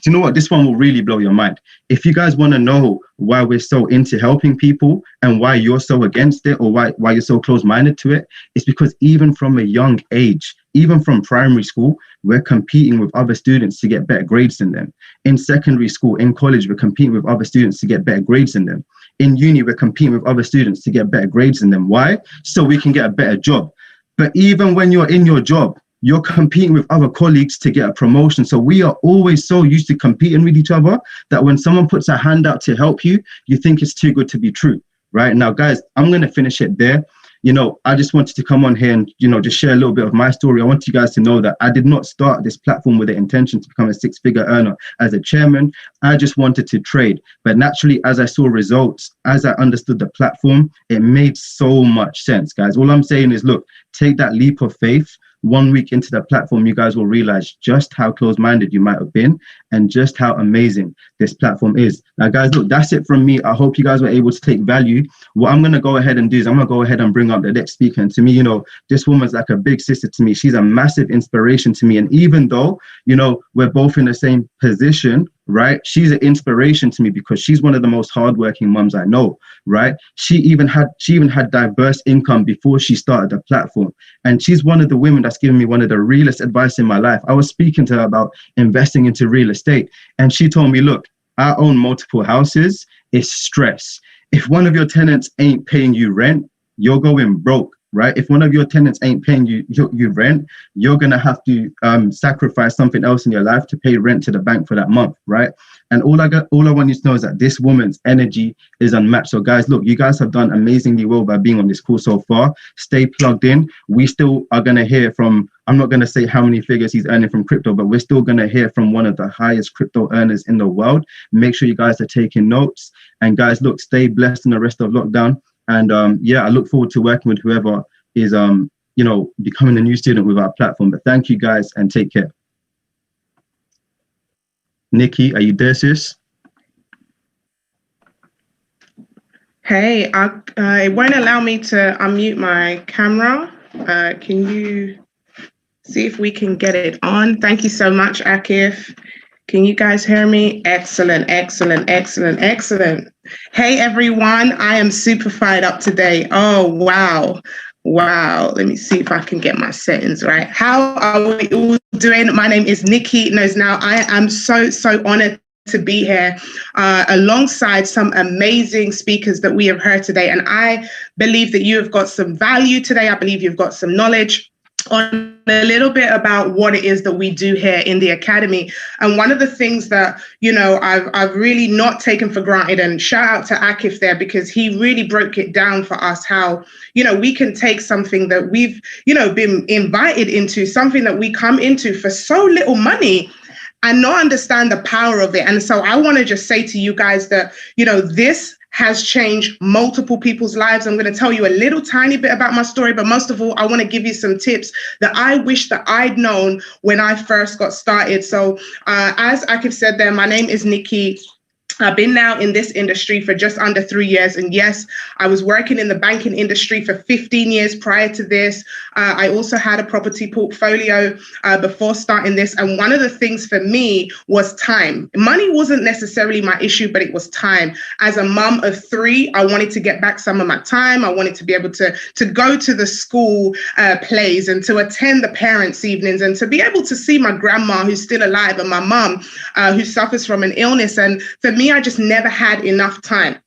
you know what, this one will really blow your mind. If you guys want to know why we're so into helping people and why you're so against it, or why you're so close-minded to it, it's because even from a young age, even from primary school, we're competing with other students to get better grades than them. In secondary school, in college, we're competing with other students to get better grades than them. In uni, we're competing with other students to get better grades than them. Why? So we can get a better job. But even when you're in your job, you're competing with other colleagues to get a promotion. So we are always so used to competing with each other that when someone puts a hand out to help you, you think it's too good to be true, right? Now, guys, I'm going to finish it there. You know, I just wanted to come on here and, you know, just share a little bit of my story. I want you guys to know that I did not start this platform with the intention to become a 6-figure earner as a chairman. I just wanted to trade. But naturally, as I saw results, as I understood the platform, it made so much sense, guys. All I'm saying is, look, take that leap of faith. 1 week into the platform, you guys will realize just how close-minded you might have been and just how amazing this platform is. Now, guys, look, that's it from me. I hope you guys were able to take value. What I'm going to go ahead and do is I'm going to go ahead and bring up the next speaker. And to me, you know, this woman's like a big sister to me. She's a massive inspiration to me. And even though, you know, we're both in the same position, right? She's an inspiration to me because she's one of the most hardworking moms I know, right? She even had diverse income before she started the platform. And she's one of the women that's given me one of the realest advice in my life. I was speaking to her about investing into real estate, and she told me, look, I own multiple houses. It's stress. If one of your tenants ain't paying you rent, you're going broke. Right? If one of your tenants ain't paying you rent, you're going to have to sacrifice something else in your life to pay rent to the bank for that month. Right? And all I want you to know is that this woman's energy is unmatched. So guys, look, you guys have done amazingly well by being on this call so far. Stay plugged in. We still are going to hear from, I'm not going to say how many figures he's earning from crypto, but we're still going to hear from one of the highest crypto earners in the world. Make sure you guys are taking notes. And guys, look, stay blessed in the rest of lockdown. And yeah, I look forward to working with whoever is, you know, becoming a new student with our platform. But thank you guys and take care. Nikki, are you there, sis? Hey, it won't allow me to unmute my camera. Can you see if we can get it on? Thank you so much, Akif. Can you guys hear me? Excellent, excellent, excellent, excellent. Hey, everyone. I am super fired up today. Oh, wow. Wow. Let me see if I can get my settings right. How are we all doing? My name is Nikki Knows Now. I am so honored to be here alongside some amazing speakers that we have heard today. And I believe that you have got some value today. I believe you've got some knowledge on a little bit about what it is that we do here in the Academy. And one of the things that, you know, I've really not taken for granted, and shout out to Akif there, because he really broke it down for us how, you know, we can take something that we've, you know, been invited into, something that we come into for so little money, and not understand the power of it. And so I want to just say to you guys that, you know, this has changed multiple people's lives. I'm going to tell you a little tiny bit about my story, but most of all, I want to give you some tips that I wish that I'd known when I first got started. So as Akif said there, my name is Nikki. I've been now in this industry for just under 3 years. And yes, I was working in the banking industry for 15 years prior to this. I also had a property portfolio before starting this. And one of the things for me was time. Money wasn't necessarily my issue, but it was time. As a mum of 3, I wanted to get back some of my time. I wanted to be able to go to the school plays and to attend the parents' evenings and to be able to see my grandma who's still alive and my mum who suffers from an illness. And for me, I just never had enough time.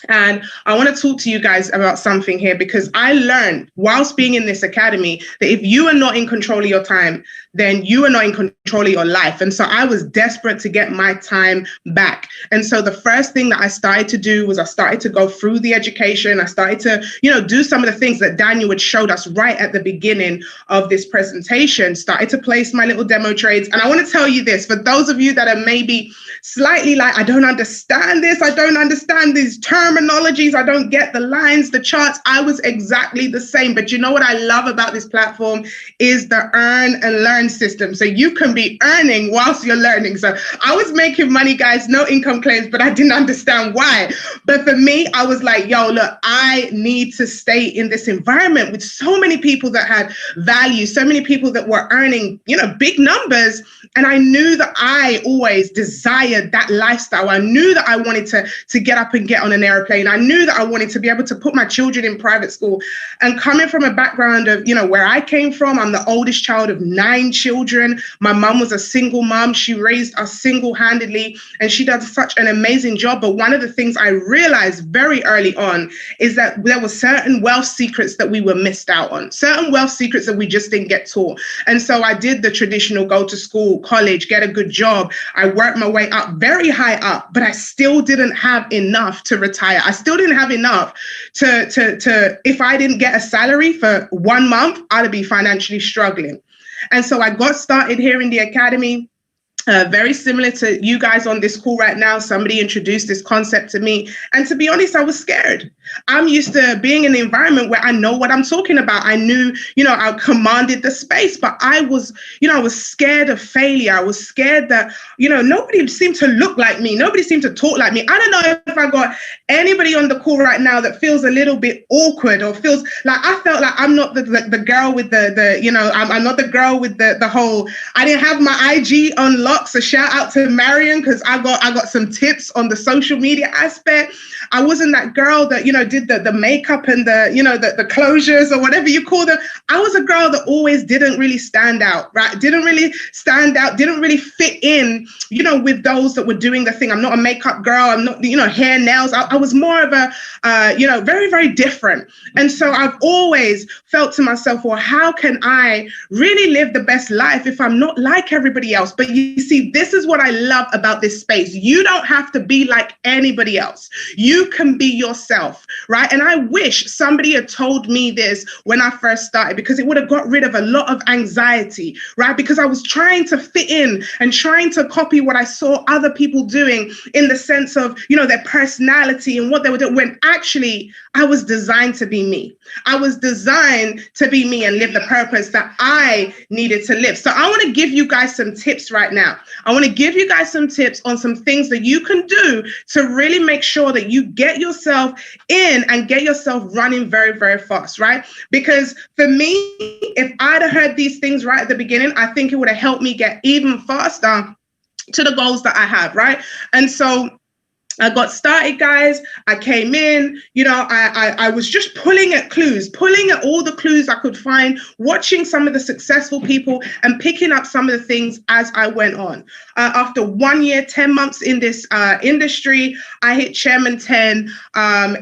And I want to talk to you guys about something here, because I learned whilst being in this academy that if you are not in control of your time, then you are not in control of your life. And so I was desperate to get my time back. And so the first thing that I started to do was I started to go through the education. I started to, you know, do some of the things that Daniel had showed us right at the beginning of this presentation, started to place my little demo trades. And I want to tell you this, for those of you that are maybe slightly like, I don't understand this, I don't understand these terminologies, I don't get the lines, the charts, I was exactly the same. But you know what I love about this platform is the earn and learn system. So you can be earning whilst you're learning. So I was making money, guys, no income claims, but I didn't understand why. But for me, I was like, yo, look, I need to stay in this environment with so many people that had value, so many people that were earning, you know, big numbers. And I knew that I always desired that lifestyle. I knew that I wanted to get up and get on an airplane. I knew that I wanted to be able to put my children in private school. And coming from a background of, you know, where I came from, I'm the oldest child of 9 children. My mum was a single mom. She raised us single-handedly, and she does such an amazing job. But one of the things I realized very early on is that there were certain wealth secrets that we were missed out on, certain wealth secrets that we just didn't get taught. And so I did the traditional go to school, college, get a good job. I worked my way up, very high up, but I still didn't have enough to retire. I still didn't have enough to if I didn't get a salary for 1 month, I'd be financially struggling. And so I got started here in the academy. Very similar to you guys on this call right now. Somebody introduced this concept to me. And to be honest, I was scared. I'm used to being in an environment where I know what I'm talking about. I knew, you know, I commanded the space, but I was, you know, I was scared of failure. I was scared that, you know, nobody seemed to look like me. Nobody seemed to talk like me. I don't know if I got anybody on the call right now that feels a little bit awkward or feels like I felt like I'm not the girl with the you know, I'm not the girl with the whole, I didn't have my IG unlocked. So shout out to Marion, because I got some tips on the social media aspect. I wasn't that girl that, you know, did the makeup and the, you know, the closures or whatever you call them. I was a girl that always didn't really stand out, right? Didn't really stand out, didn't really fit in, you know, with those that were doing the thing. I'm not a makeup girl. I'm not, you know, hair, nails. I was more of a, you know, very, very different. And so I've always felt to myself, well, how can I really live the best life if I'm not like everybody else? But you see, this is what I love about this space. You don't have to be like anybody else. You can be yourself, right? And I wish somebody had told me this when I first started, because it would have got rid of a lot of anxiety, right? Because I was trying to fit in and trying to copy what I saw other people doing in the sense of, you know, their personality and what they were doing, when actually I was designed to be me. I was designed to be me and live the purpose that I needed to live. So I want to give you guys some tips right now. Now, I want to give you guys some tips on some things that you can do to really make sure that you get yourself in and get yourself running very, very fast, right? Because for me, if I'd have heard these things right at the beginning, I think it would have helped me get even faster to the goals that I have, right? And so I got started, guys. I came in, I was just pulling at all the clues I could find, watching some of the successful people and picking up some of the things as I went on. After 1 year, 10 months in this industry, I hit Chairman 10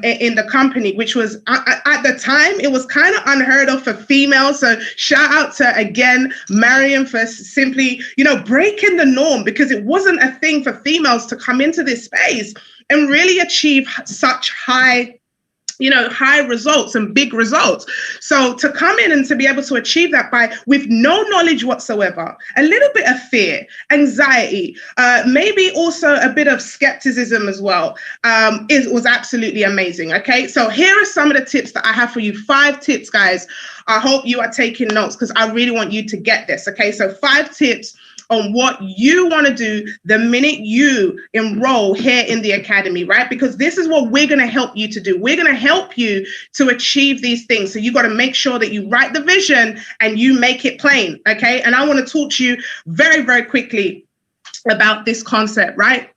in the company, which was at the time, it was kind of unheard of for females. So shout out to, again, Mariam for simply, breaking the norm, because it wasn't a thing for females to come into this space and really achieve such high results and big results. So to come in and to be able to achieve that with no knowledge whatsoever, a little bit of fear, anxiety, maybe also a bit of skepticism as well, was absolutely amazing. Okay, so here are some of the tips that I have for you. 5 tips, guys. I hope you are taking notes because I really want you to get this. Okay, so 5 tips on what you want to do the minute you enroll here in the academy, right? Because this is what we're going to help you to do. We're going to help you to achieve these things. So you got to make sure that you write the vision and you make it plain, okay? And I want to talk to you very, very quickly about this concept, right?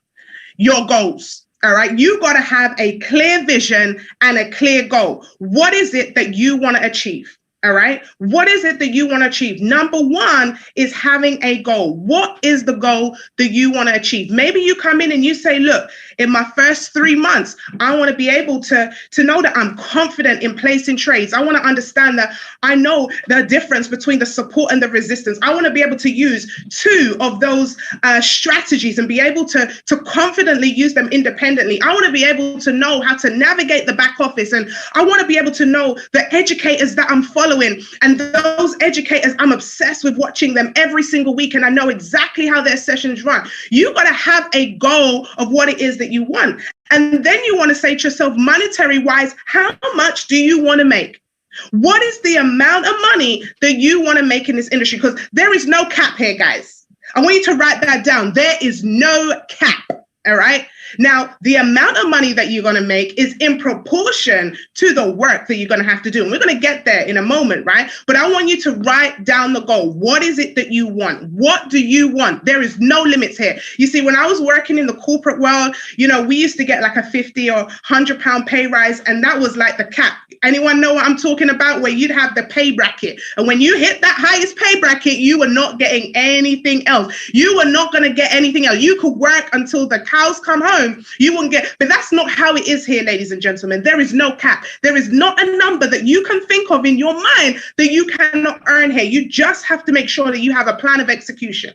Your goals. All right, you got to have a clear vision and a clear goal. What is it that you want to achieve? All right. What is it that you want to achieve? Number 1 is having a goal. What is the goal that you want to achieve? Maybe you come in and you say, look, in my first 3 months, I want to be able to know that I'm confident in placing trades. I want to understand that I know the difference between the support and the resistance. I want to be able to use 2 of those strategies and be able to confidently use them independently. I want to be able to know how to navigate the back office. And I want to be able to know the educators that I'm following. And those educators, I'm obsessed with watching them every single week. And I know exactly how their sessions run. You got to have a goal of what it is that you want. And then you want to say to yourself, monetary wise, how much do you want to make? What is the amount of money that you want to make in this industry? Because there is no cap here, guys. I want you to write that down. There is no cap. All right. Now, the amount of money that you're going to make is in proportion to the work that you're going to have to do. And we're going to get there in a moment, right? But I want you to write down the goal. What is it that you want? What do you want? There is no limits here. You see, when I was working in the corporate world, we used to get like a 50 or 100 pound pay rise. And that was like the cap. Anyone know what I'm talking about? Where you'd have the pay bracket. And when you hit that highest pay bracket, you were not getting anything else. You were not going to get anything else. You could work until the cows come home. You won't get, but that's not how it is here, ladies and gentlemen. There is no cap. There is not a number that you can think of in your mind that you cannot earn here. You just have to make sure that you have a plan of execution.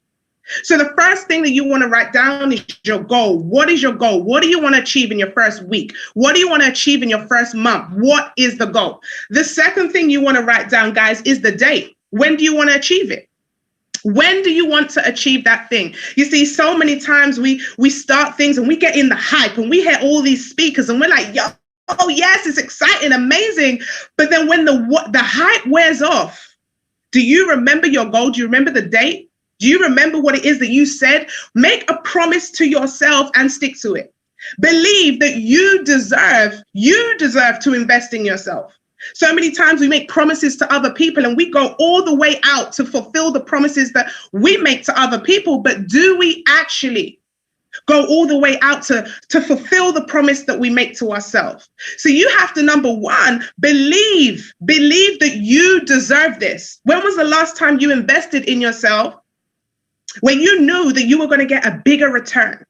So the first thing that you want to write down is your goal. What is your goal? What do you want to achieve in your first week? What do you want to achieve in your first month? What is the goal? The second thing you want to write down, guys, is the date. When do you want to achieve it? When do you want to achieve that thing? You see, so many times we start things and we get in the hype and we hear all these speakers and we're like, yo, oh yes, it's exciting, amazing. But then when the hype wears off, do you remember your goal? Do you remember the date? Do you remember what it is that you said? Make a promise to yourself and stick to it. Believe that you deserve to invest in yourself. So many times we make promises to other people and we go all the way out to fulfill the promises that we make to other people. But do we actually go all the way out to fulfill the promise that we make to ourselves? So you have to, number 1, believe that you deserve this. When was the last time you invested in yourself when you knew that you were going to get a bigger return?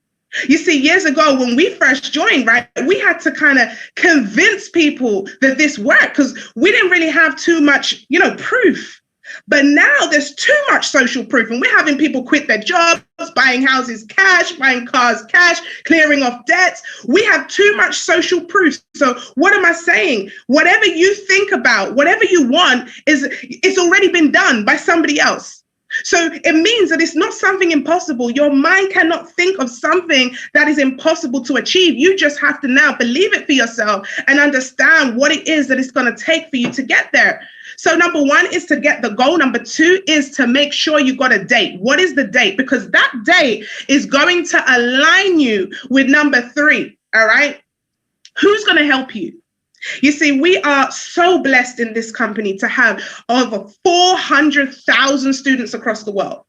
You see, years ago, when we first joined, right, we had to kind of convince people that this worked because we didn't really have too much, proof. But now there's too much social proof and we're having people quit their jobs, buying houses cash, buying cars cash, clearing off debts. We have too much social proof. So what am I saying? Whatever you think about, whatever you want, it's already been done by somebody else. So it means that it's not something impossible. Your mind cannot think of something that is impossible to achieve. You just have to now believe it for yourself and understand what it is that it's going to take for you to get there. So number one is to get the goal. Number two is to make sure you got a date. What is the date? Because that date is going to align you with number three. All right. Who's going to help you? You see, we are so blessed in this company to have over 400,000 students across the world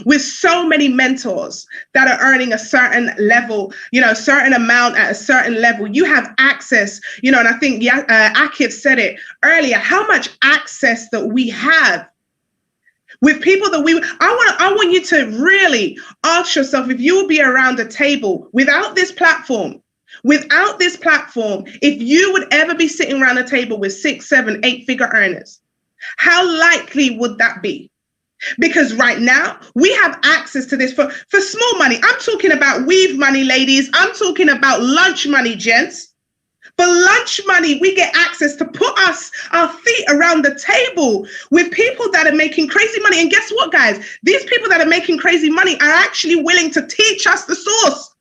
with so many mentors that are earning a certain level, a certain amount at a certain level. You have access, and I think Akif said it earlier, how much access that we have with people that I want you to really ask yourself, if you will be around a table without this platform, if you would ever be sitting around a table with 6, 7, 8-figure earners, how likely would that be? Because right now we have access to this for small money. I'm talking about weave money, ladies. I'm talking about lunch money, gents. For lunch money, we get access to put our feet around the table with people that are making crazy money. And guess what, guys? These people that are making crazy money are actually willing to teach us the source.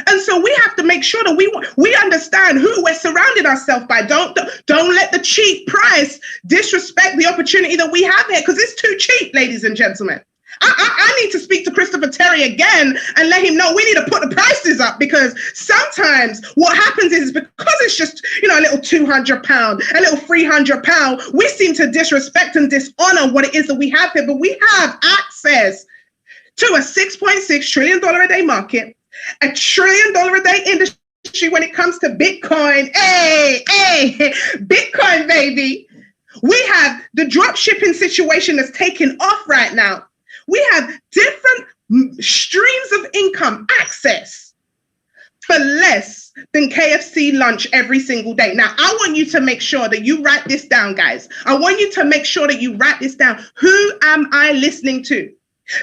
And so we have to make sure that we understand who we're surrounding ourselves by. Don't let the cheap price disrespect the opportunity that we have here, because it's too cheap, ladies and gentlemen. I need to speak to Christopher Terry again and let him know we need to put the prices up, because sometimes what happens is because it's just, a little £200, a little £300, we seem to disrespect and dishonor what it is that we have here. But we have access to a $6.6 trillion a day market, $1 trillion a day industry when it comes to Bitcoin. Hey, Bitcoin, baby. We have the drop shipping situation that's taking off right now. We have different streams of income access for less than KFC lunch every single day. Now, I want you to make sure that you write this down, guys. I want you to make sure that you write this down. Who am I listening to?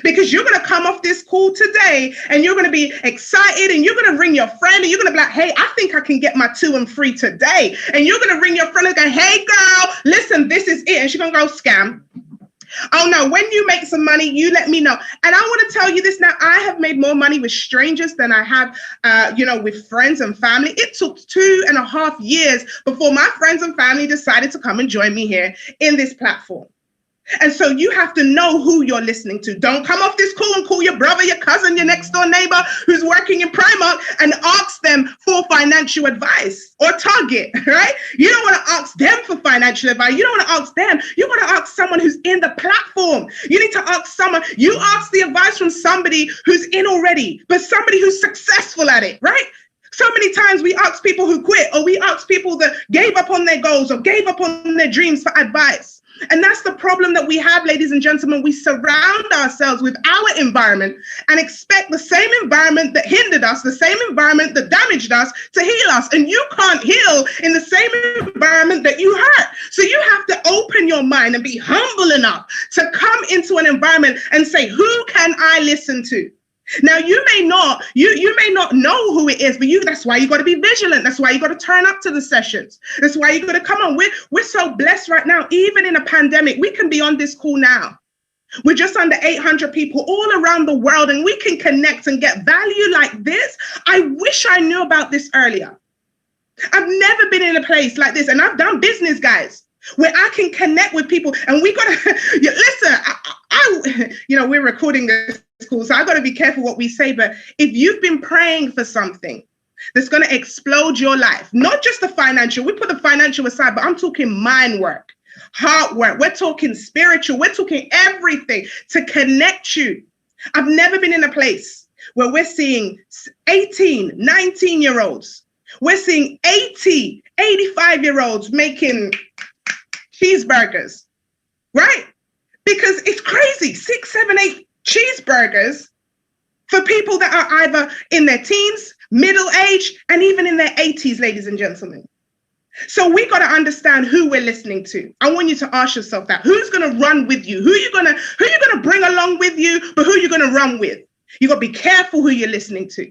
Because you're going to come off this call today and you're going to be excited and you're going to ring your friend and you're going to be like, hey, I think I can get my 2 and 3 today. And you're going to ring your friend and go, hey, girl, listen, this is it. And she's going to go scam. Oh, no, when you make some money, you let me know. And I want to tell you this now. I have made more money with strangers than I have, with friends and family. It took 2.5 years before my friends and family decided to come and join me here in this platform. And so you have to know who you're listening to. Don't come off this call and call your brother, your cousin, your next door neighbor who's working in Primark and ask them for financial advice or Target, right? You don't want to ask them for financial advice. You don't want to ask them. You want to ask someone who's in the platform. You need to ask someone. You ask the advice from somebody who's in already, but somebody who's successful at it, right? So many times we ask people who quit, or we ask people that gave up on their goals or gave up on their dreams for advice. And that's the problem that we have, ladies and gentlemen. We surround ourselves with our environment and expect the same environment that hindered us, the same environment that damaged us, to heal us. And you can't heal in the same environment that you hurt. So you have to open your mind and be humble enough to come into an environment and say, who can I listen to? Now, you may not know who it is, but that's why you got to be vigilant. That's why you got to turn up to the sessions. That's why you got to come on. We're so blessed right now. Even in a pandemic, we can be on this call now. We're just under 800 people all around the world, and we can connect and get value like this. I wish I knew about this earlier. I've never been in a place like this, and I've done business, guys, where I can connect with people. And we got to listen. We're recording this call, so I got to be careful what we say. But if you've been praying for something that's going to explode your life, not just the financial, we put the financial aside, but I'm talking mind work, heart work. We're talking spiritual. We're talking everything to connect you. I've never been in a place where we're seeing 18, 19-year-olds. We're seeing 80, 85-year-olds making cheeseburgers, right? Because it's crazy. 6, 7, 8 cheeseburgers for people that are either in their teens, middle age, and even in their 80s, ladies and gentlemen. So we got to understand who we're listening to. I want you to ask yourself that. Who's going to run with you? Who you going to bring along with you, but who you're going to run with? You got to be careful who you're listening to.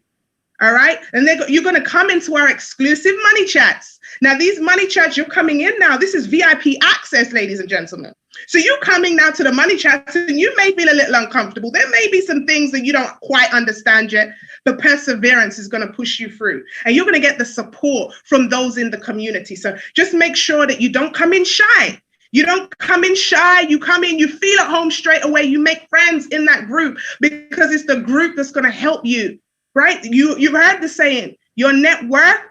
All right. And you're going to come into our exclusive money chats. Now, these money chats, you're coming in now. This is VIP access, ladies and gentlemen. So you're coming now to the money chats and you may feel a little uncomfortable. There may be some things that you don't quite understand yet, but perseverance is going to push you through. And you're going to get the support from those in the community. So just make sure that you don't come in shy. You don't come in shy. You come in, you feel at home straight away. You make friends in that group because it's the group that's going to help you. Right? You've heard the saying, your net worth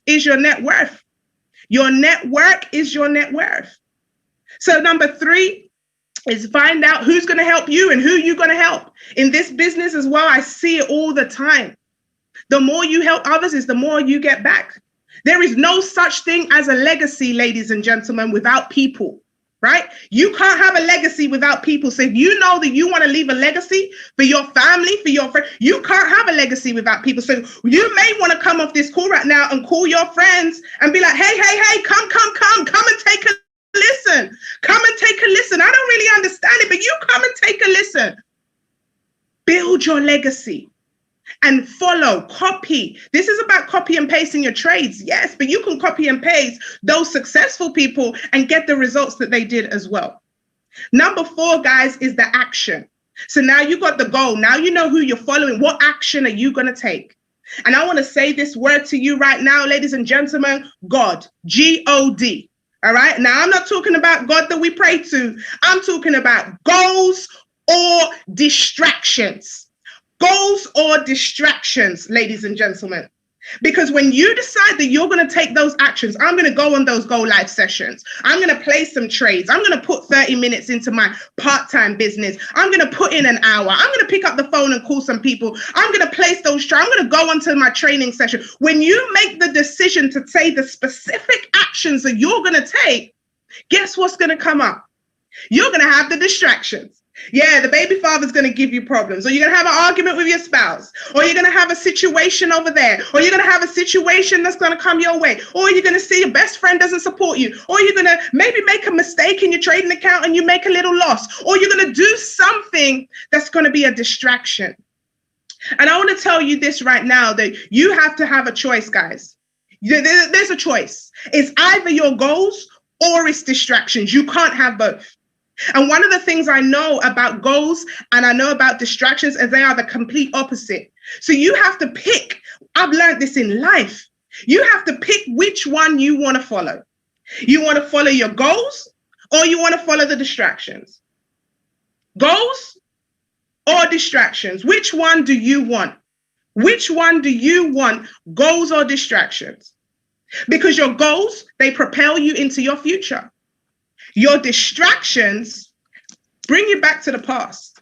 is your net worth. Your network is your net worth. So number 3 is find out who's going to help you and who you're going to help. In this business as well, I see it all the time. The more you help others is the more you get back. There is no such thing as a legacy, ladies and gentlemen, without people. Right? You can't have a legacy without people. So if you know that you want to leave a legacy for your family, for your friends, you can't have a legacy without people. So you may want to come off this call right now and call your friends and be like, hey, come and take a listen. Come and take a listen. I don't really understand it, but you come and take a listen. Build your legacy. And follow, copy. This is about copy and pasting your trades, yes, but you can copy and paste those successful people and get the results that they did as well. Number 4, guys, is the action. So now you got the goal. Now you know who you're following. What action are you going to take? And I want to say this word to you right now, ladies and gentlemen, God, G-O-D. All right. Now, I'm not talking about God that we pray to. I'm talking about goals or distractions. Goals or distractions, ladies and gentlemen. Because when you decide that you're going to take those actions, I'm going to go on those Go Live sessions. I'm going to play some trades. I'm going to put 30 minutes into my part-time business. I'm going to put in an hour. I'm going to pick up the phone and call some people. I'm going to place those trades. I'm going to go onto my training session. When you make the decision to take the specific actions that you're going to take, guess what's going to come up? You're going to have the distractions. Yeah, the baby father's going to give you problems, or you're going to have an argument with your spouse, or you're going to have a situation over there, or you're going to have a situation that's going to come your way, or you're going to see your best friend doesn't support you, or you're going to maybe make a mistake in your trading account and you make a little loss, or you're going to do something that's going to be a distraction. And I want to tell you this right now, that you have to have a choice, guys. There's a choice. It's either your goals or it's distractions. You can't have both. And one of the things I know about goals and I know about distractions is they are the complete opposite. So you have to pick. I've learned this in life. You have to pick which one you want to follow. You want to follow your goals or you want to follow the distractions? Goals or distractions? Which one do you want? Which one do you want, goals or distractions? Because your goals, they propel you into your future. Your distractions bring you back to the past.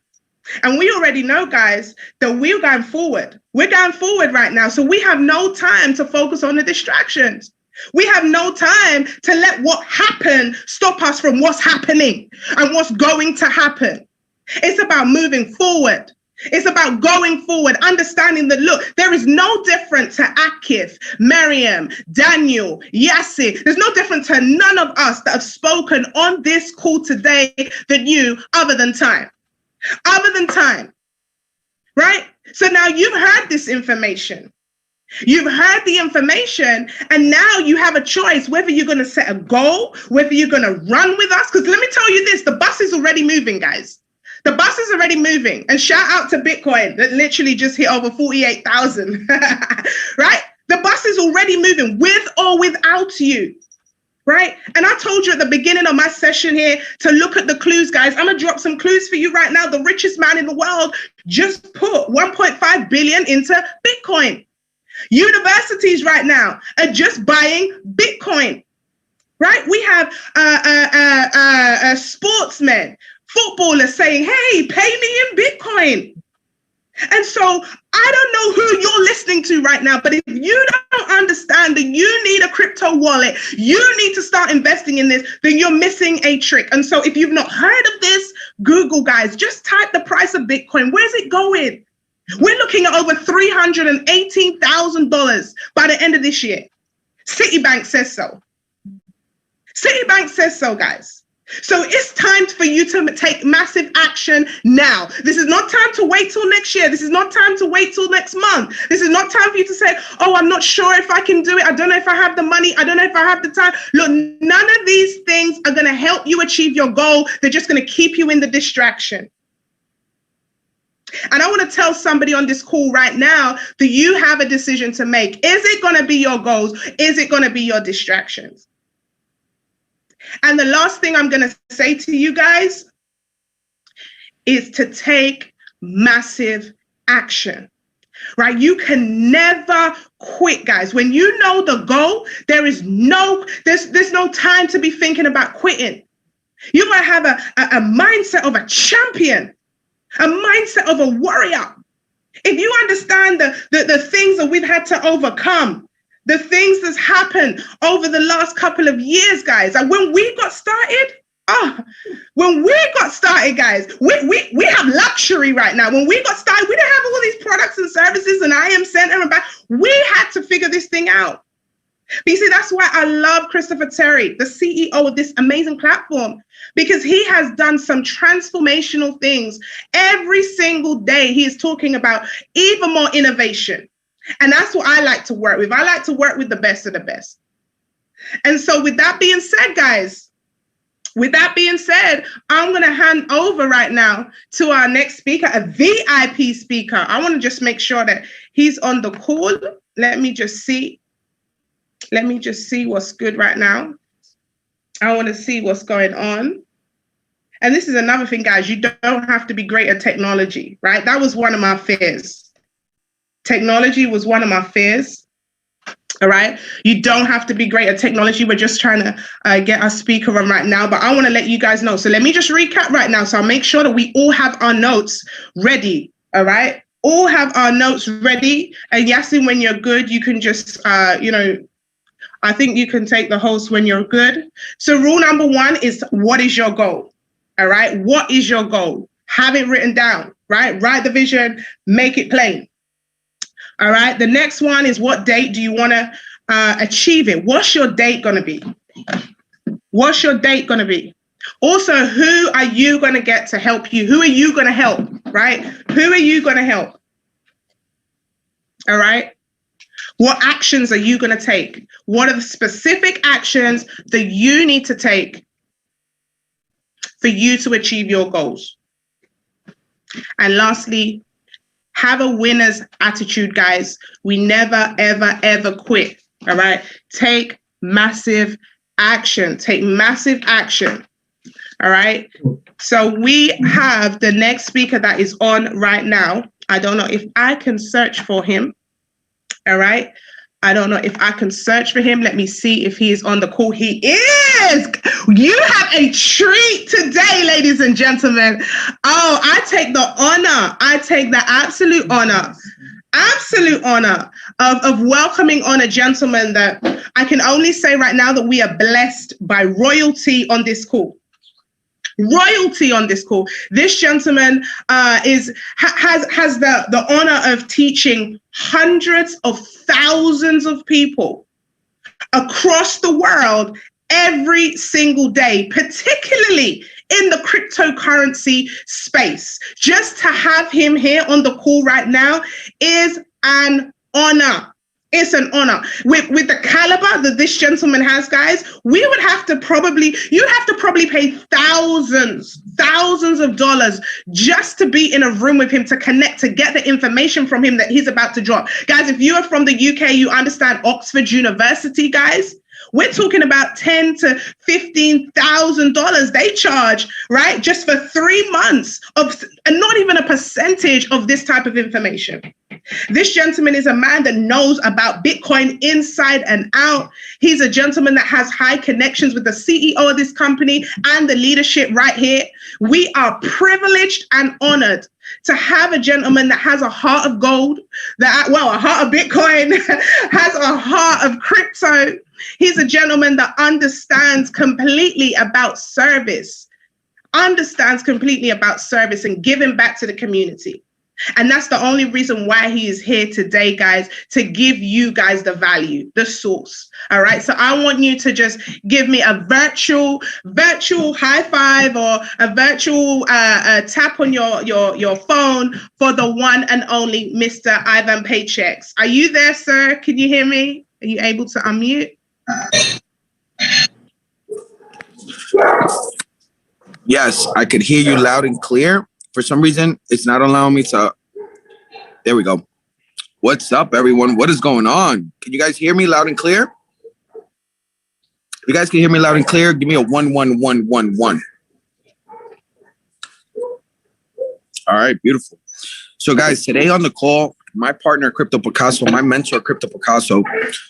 And we already know, guys, that we're going forward. We're going forward right now. So we have no time to focus on the distractions. We have no time to let what happened stop us from what's happening and what's going to happen. It's about moving forward. It's about going forward, understanding that, look, there is no difference to Akif, Miriam, Daniel, Yassi. There's no difference to none of us that have spoken on this call today than you, other than time. Other than time, right? So now you've heard this information. You've heard the information, and now you have a choice whether you're going to set a goal, whether you're going to run with us. Because let me tell you this, the bus is already moving, guys. The bus is already moving. And shout out to Bitcoin that literally just hit over 48,000, right? The bus is already moving with or without you, right? And I told you at the beginning of my session here to look at the clues, guys. I'm going to drop some clues for you right now. The richest man in the world just put 1.5 billion into Bitcoin. Universities right now are just buying Bitcoin, right? We have sportsmen, footballers saying, hey, pay me in Bitcoin. And so I don't know who you're listening to right now, but if you don't understand that you need a crypto wallet, you need to start investing in this, then you're missing a trick. And so if you've not heard of this, Google, guys, just type the price of Bitcoin. Where's it going? We're looking at over $318,000 by the end of this year. Citibank says so. Citibank says so, guys. So it's time for you to take massive action now. This is not time to wait till next year. This is not time to wait till next month. This is not time for you to say, oh, I'm not sure if I can do it. I don't know if I have the money. I don't know if I have the time. Look, none of these things are going to help you achieve your goal. They're just going to keep you in the distraction. And I want to tell somebody on this call right now that you have a decision to make. Is it going to be your goals? Is it going to be your distractions? And the last thing I'm going to say to you guys is to take massive action, right? You can never quit, guys. When you know the goal, there's no time to be thinking about quitting. You might have a mindset of a champion, a mindset of a warrior. If you understand the things that we've had to overcome, the things that's happened over the last couple of years, guys, and when we got started, guys, we have luxury right now. When we got started, we didn't have all these products and services and IM Center and back. We had to figure this thing out. But you see, that's why I love Christopher Terry, the CEO of this amazing platform, because he has done some transformational things. Every single day, he is talking about even more innovation. And that's what I like to work with. I like to work with the best of the best. And so with that being said, guys, I'm going to hand over right now to our next speaker, a VIP speaker. I want to just make sure that he's on the call. Let me just see what's good right now. I want to see what's going on. And this is another thing, guys, you don't have to be great at technology, right? That was one of my fears. Technology was one of my fears. All right. You don't have to be great at technology. We're just trying to get our speaker on right now, but I want to let you guys know. So let me just recap right now. So I'll make sure that we all have our notes ready. All right. All have our notes ready. And Yasin, when you're good, you can just, I think you can take the host when you're good. So rule number 1 is, what is your goal? All right. What is your goal? Have it written down, right? Write the vision, make it plain. All right. The next one is, what date do you want to achieve it? What's your date going to be? What's your date going to be? Also, who are you going to get to help you? Who are you going to help? Right? Who are you going to help? All right. What actions are you going to take? What are the specific actions that you need to take for you to achieve your goals? And lastly, have a winner's attitude, guys. We never, ever, ever quit. All right. Take massive action. Take massive action. All right. So we have the next speaker that is on right now. I don't know if I can search for him. All right. I don't know if I can search for him. Let me see if he is on the call. He is. You have a treat today, ladies and gentlemen. Oh, I take the honor. I take the absolute honor of welcoming on a gentleman that I can only say right now that we are blessed by royalty on this call. Royalty on this call. This gentleman has the honor of teaching hundreds of thousands of people across the world every single day, particularly in the cryptocurrency space. Just to have him here on the call right now is an honor. It's an honor. With the caliber that this gentleman has, guys, you'd have to probably pay thousands of dollars just to be in a room with him, to connect, to get the information from him that he's about to drop. Guys, if you are from the UK, you understand Oxford University, guys. We're talking about $10,000 to $15,000 they charge, right? Just for 3 months of, and not even a percentage of this type of information. This gentleman is a man that knows about Bitcoin inside and out. He's a gentleman that has high connections with the CEO of this company and the leadership right here. We are privileged and honored to have a gentleman that has a heart of gold, a heart of Bitcoin, has a heart of crypto. He's a gentleman that understands completely about service and giving back to the community. And that's the only reason why he is here today, guys, to give you guys the value, the source. All right. So I want you to just give me a virtual high five or a virtual tap on your phone for the one and only Mr. Ivan Paychecks. Are you there, sir? Can you hear me? Are you able to unmute? Yes, I could hear you loud and clear. For some reason, it's not allowing me to. There we go. What's up, everyone? What is going on? Can you guys hear me loud and clear? If you guys can hear me loud and clear, give me a 11111. All right, beautiful. So, guys, today on the call, my partner, Crypto Picasso, my mentor, Crypto Picasso,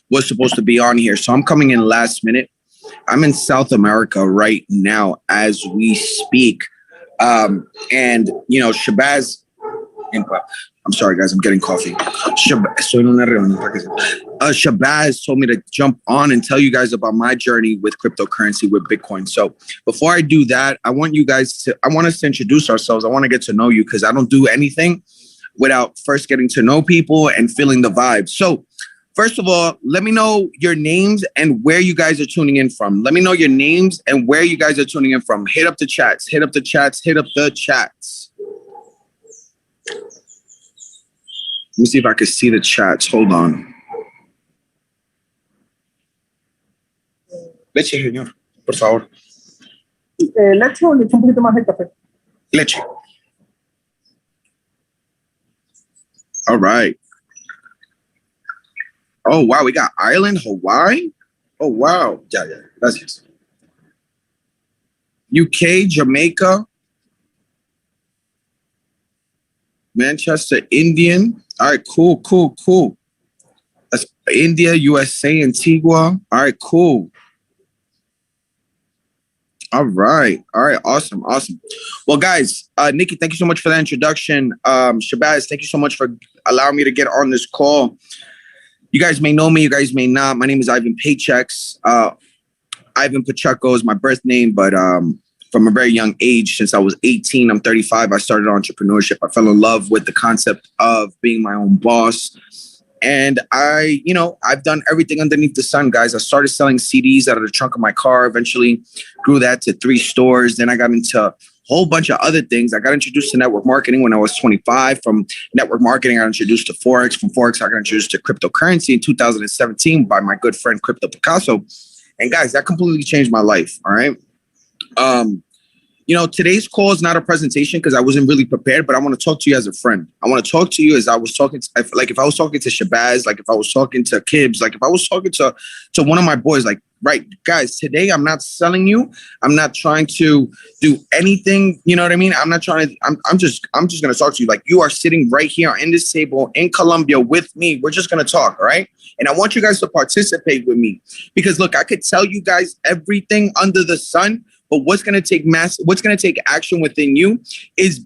was supposed to be on here. So I'm coming in last minute. I'm in South America right now as we speak. And, you know, Shabazz, I'm sorry, guys, I'm getting coffee. Shabazz told me to jump on and tell you guys about my journey with cryptocurrency, with Bitcoin. So before I do that, I want us to introduce ourselves. I want to get to know you because I don't do anything without first getting to know people and feeling the vibe. So first of all, let me know your names and where you guys are tuning in from. Let me know your names and where you guys are tuning in from. Hit up the chats, hit up the chats, hit up the chats. Let me see if I can see the chats. Hold on. Leche, señor, por favor. Leche o le echo un poquito más de café. Leche. All right. Oh, wow. We got Ireland, Hawaii. Oh, wow. Yeah. Gracias. UK, Jamaica, Manchester, Indian. All right, cool. That's India, USA, Antigua. All right, cool. All right, awesome. Well, guys, Nikki, thank you so much for that introduction. Shabazz, thank you so much for allowing me to get on this call. You guys may know me, you guys may not. My name is Ivan Paychecks. Ivan Pacheco is my birth name, but from a very young age, since I was 18, I'm 35, I started entrepreneurship. I fell in love with the concept of being my own boss. And I've done everything underneath the sun, guys. I started selling CDs out of the trunk of my car, eventually grew that to 3 stores. Then I got into a whole bunch of other things. I got introduced to network marketing when I was 25. From network marketing, I got introduced to Forex. From Forex, I got introduced to cryptocurrency in 2017 by my good friend, Crypto Picasso. And guys, that completely changed my life, all right? Today's call is not a presentation because I wasn't really prepared, but I want to talk to you as a friend. I want to talk to you as I was talking to, if I was talking to Shabazz, like if I was talking to Kibbs, like if I was talking to one of my boys, like, right, guys, today I'm not selling you. I'm not trying to do anything. You know what I mean? I'm not trying to, I'm just going to talk to you. Like you are sitting right here in this table in Colombia with me. We're just going to talk. All right. And I want you guys to participate with me because look, I could tell you guys everything under the sun, but what's going to take action within you is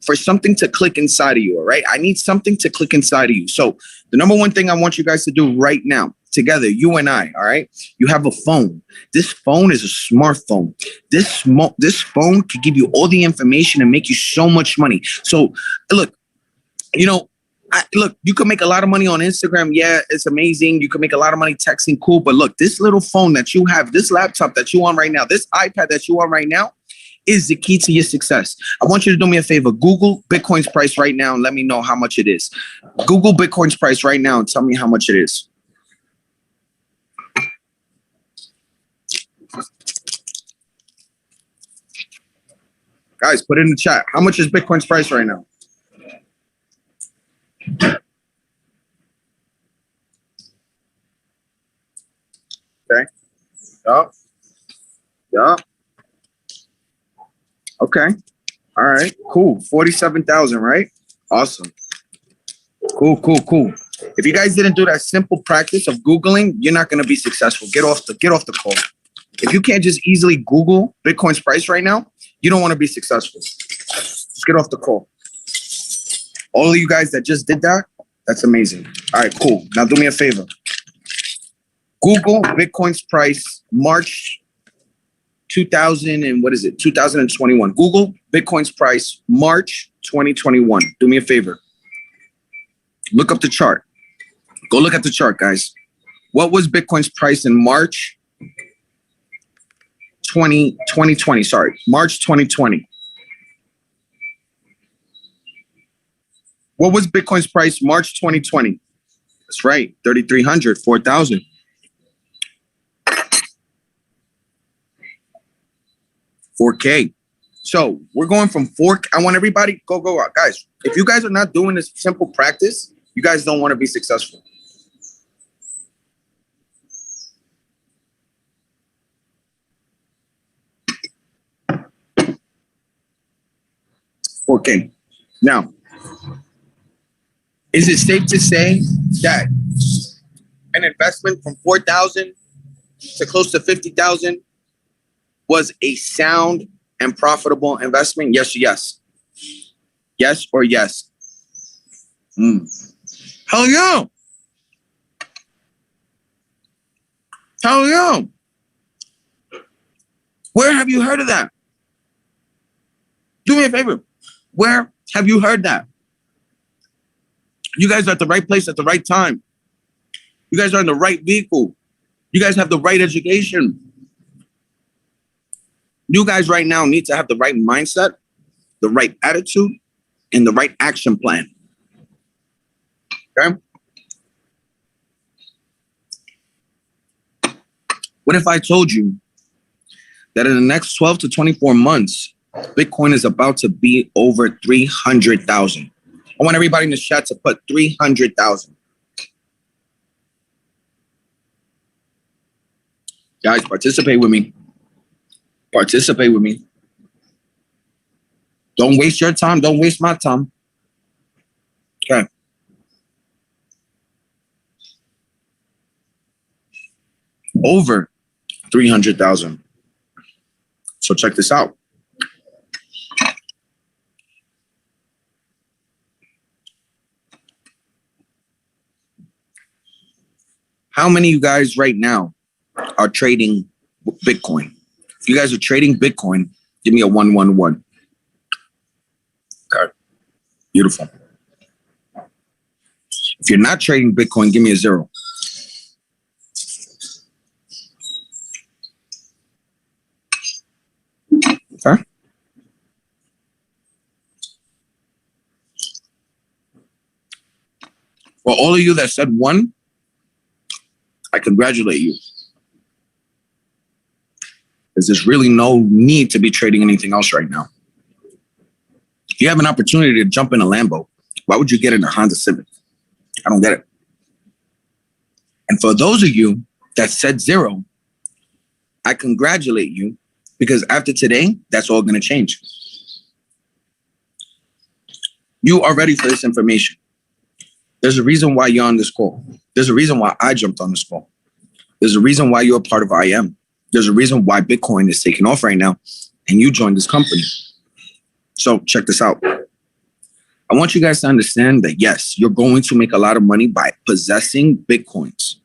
for something to click inside of you. All right. I need something to click inside of you. So the number one thing I want you guys to do right now, together, you and I, all right? You have a phone. This phone is a smartphone. This phone can give you all the information and make you so much money. So look, you can make a lot of money on Instagram. Yeah, it's amazing. You can make a lot of money texting. Cool. But look, this little phone that you have, this laptop that you on right now, this iPad that you on right now is the key to your success. I want you to do me a favor. Google Bitcoin's price right now and let me know how much it is. Google Bitcoin's price right now and tell me how much it is. Guys, put it in the chat. How much is Bitcoin's price right now? Okay. Yeah. Okay. All right. Cool. 47,000, right? Awesome. Cool. If you guys didn't do that simple practice of Googling, you're not going to be successful. Get off the call. If you can't just easily Google Bitcoin's price right now, you don't want to be successful. Just get off the call. All of you guys that just did that, that's amazing. All right, cool. Now do me a favor. Google Bitcoin's price March 2021. Google Bitcoin's price, March 2021. Do me a favor. Look up the chart. Go look at the chart, guys. What was Bitcoin's price in March 2020? Sorry, March 2020. What was Bitcoin's price March 2020? That's right, 3,300, 4,000. $4K. So we're going from 4K. I want everybody go out, guys. If you guys are not doing this simple practice, you guys don't want to be successful. $4K. Now, is it safe to say that an investment from 4,000 to close to 50,000 was a sound and profitable investment? Yes or yes? Yes or yes? Hell yeah. Hell yeah. Where have you heard of that? Do me a favor. Where have you heard that? You guys are at the right place at the right time. You guys are in the right vehicle. You guys have the right education. You guys right now need to have the right mindset, the right attitude, and the right action plan. Okay? What if I told you that in the next 12 to 24 months, Bitcoin is about to be over 300,000? I want everybody in the chat to put 300,000. Guys, participate with me. Participate with me. Don't waste your time. Don't waste my time. Okay. Over 300,000. So check this out. How many of you guys right now are trading Bitcoin? If you guys are trading Bitcoin, give me a 111. Okay. Beautiful. If you're not trading Bitcoin, give me a 0. Okay. For all of you that said 1, I congratulate you. Because there's really no need to be trading anything else right now. If you have an opportunity to jump in a Lambo, why would you get in a Honda Civic? I don't get it. And for those of you that said 0, I congratulate you, because after today, that's all going to change. You are ready for this information. There's a reason why you're on this call. There's a reason why I jumped on this call. There's a reason why you're a part of IM. There's a reason why Bitcoin is taking off right now and you joined this company. So check this out. I want you guys to understand that, yes, you're going to make a lot of money by possessing Bitcoins,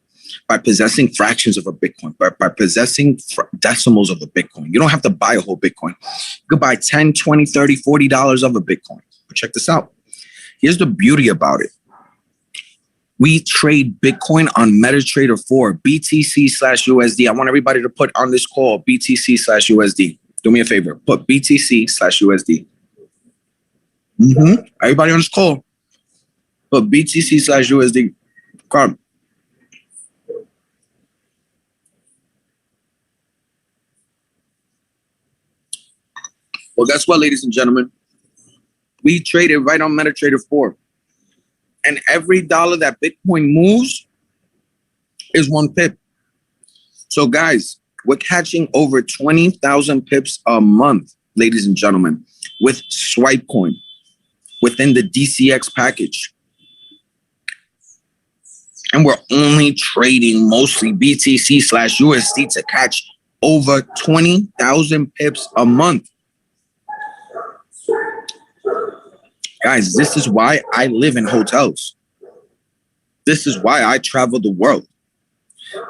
by possessing fractions of a Bitcoin, by possessing decimals of a Bitcoin. You don't have to buy a whole Bitcoin. You could buy $10, $20, $30, $40 of a Bitcoin. But check this out. Here's the beauty about it. We trade Bitcoin on MetaTrader 4, BTC/USD. I want everybody to put on this call BTC/USD. Do me a favor. Put BTC/USD. Everybody on this call, put BTC/USD. Come. Well, guess what, ladies and gentlemen? We traded right on MetaTrader 4. And every dollar that Bitcoin moves is 1 pip. So guys, we're catching over 20,000 pips a month, ladies and gentlemen, with Swipecoin within the DCX package. And we're only trading mostly BTC/USD to catch over 20,000 pips a month. Guys, this is why I live in hotels. This is why I travel the world.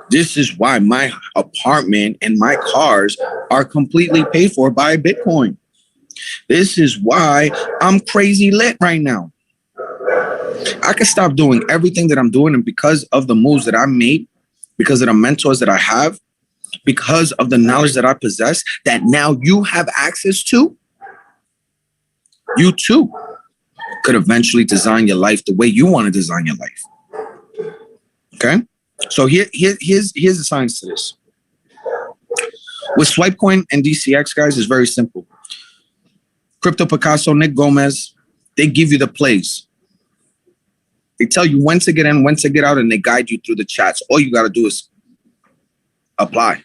This is why my apartment and my cars are completely paid for by Bitcoin. This is why I'm crazy lit right now. I can stop doing everything that I'm doing, and because of the moves that I made, because of the mentors that I have, because of the knowledge that I possess, that now you have access to, you too could eventually design your life the way you want to design your life. Okay? So here's the science to this. With Swipecoin and DCX, guys, it's very simple. Crypto Picasso, Nick Gomez, they give you the plays. They tell you when to get in, when to get out, and they guide you through the chats. All you got to do is apply.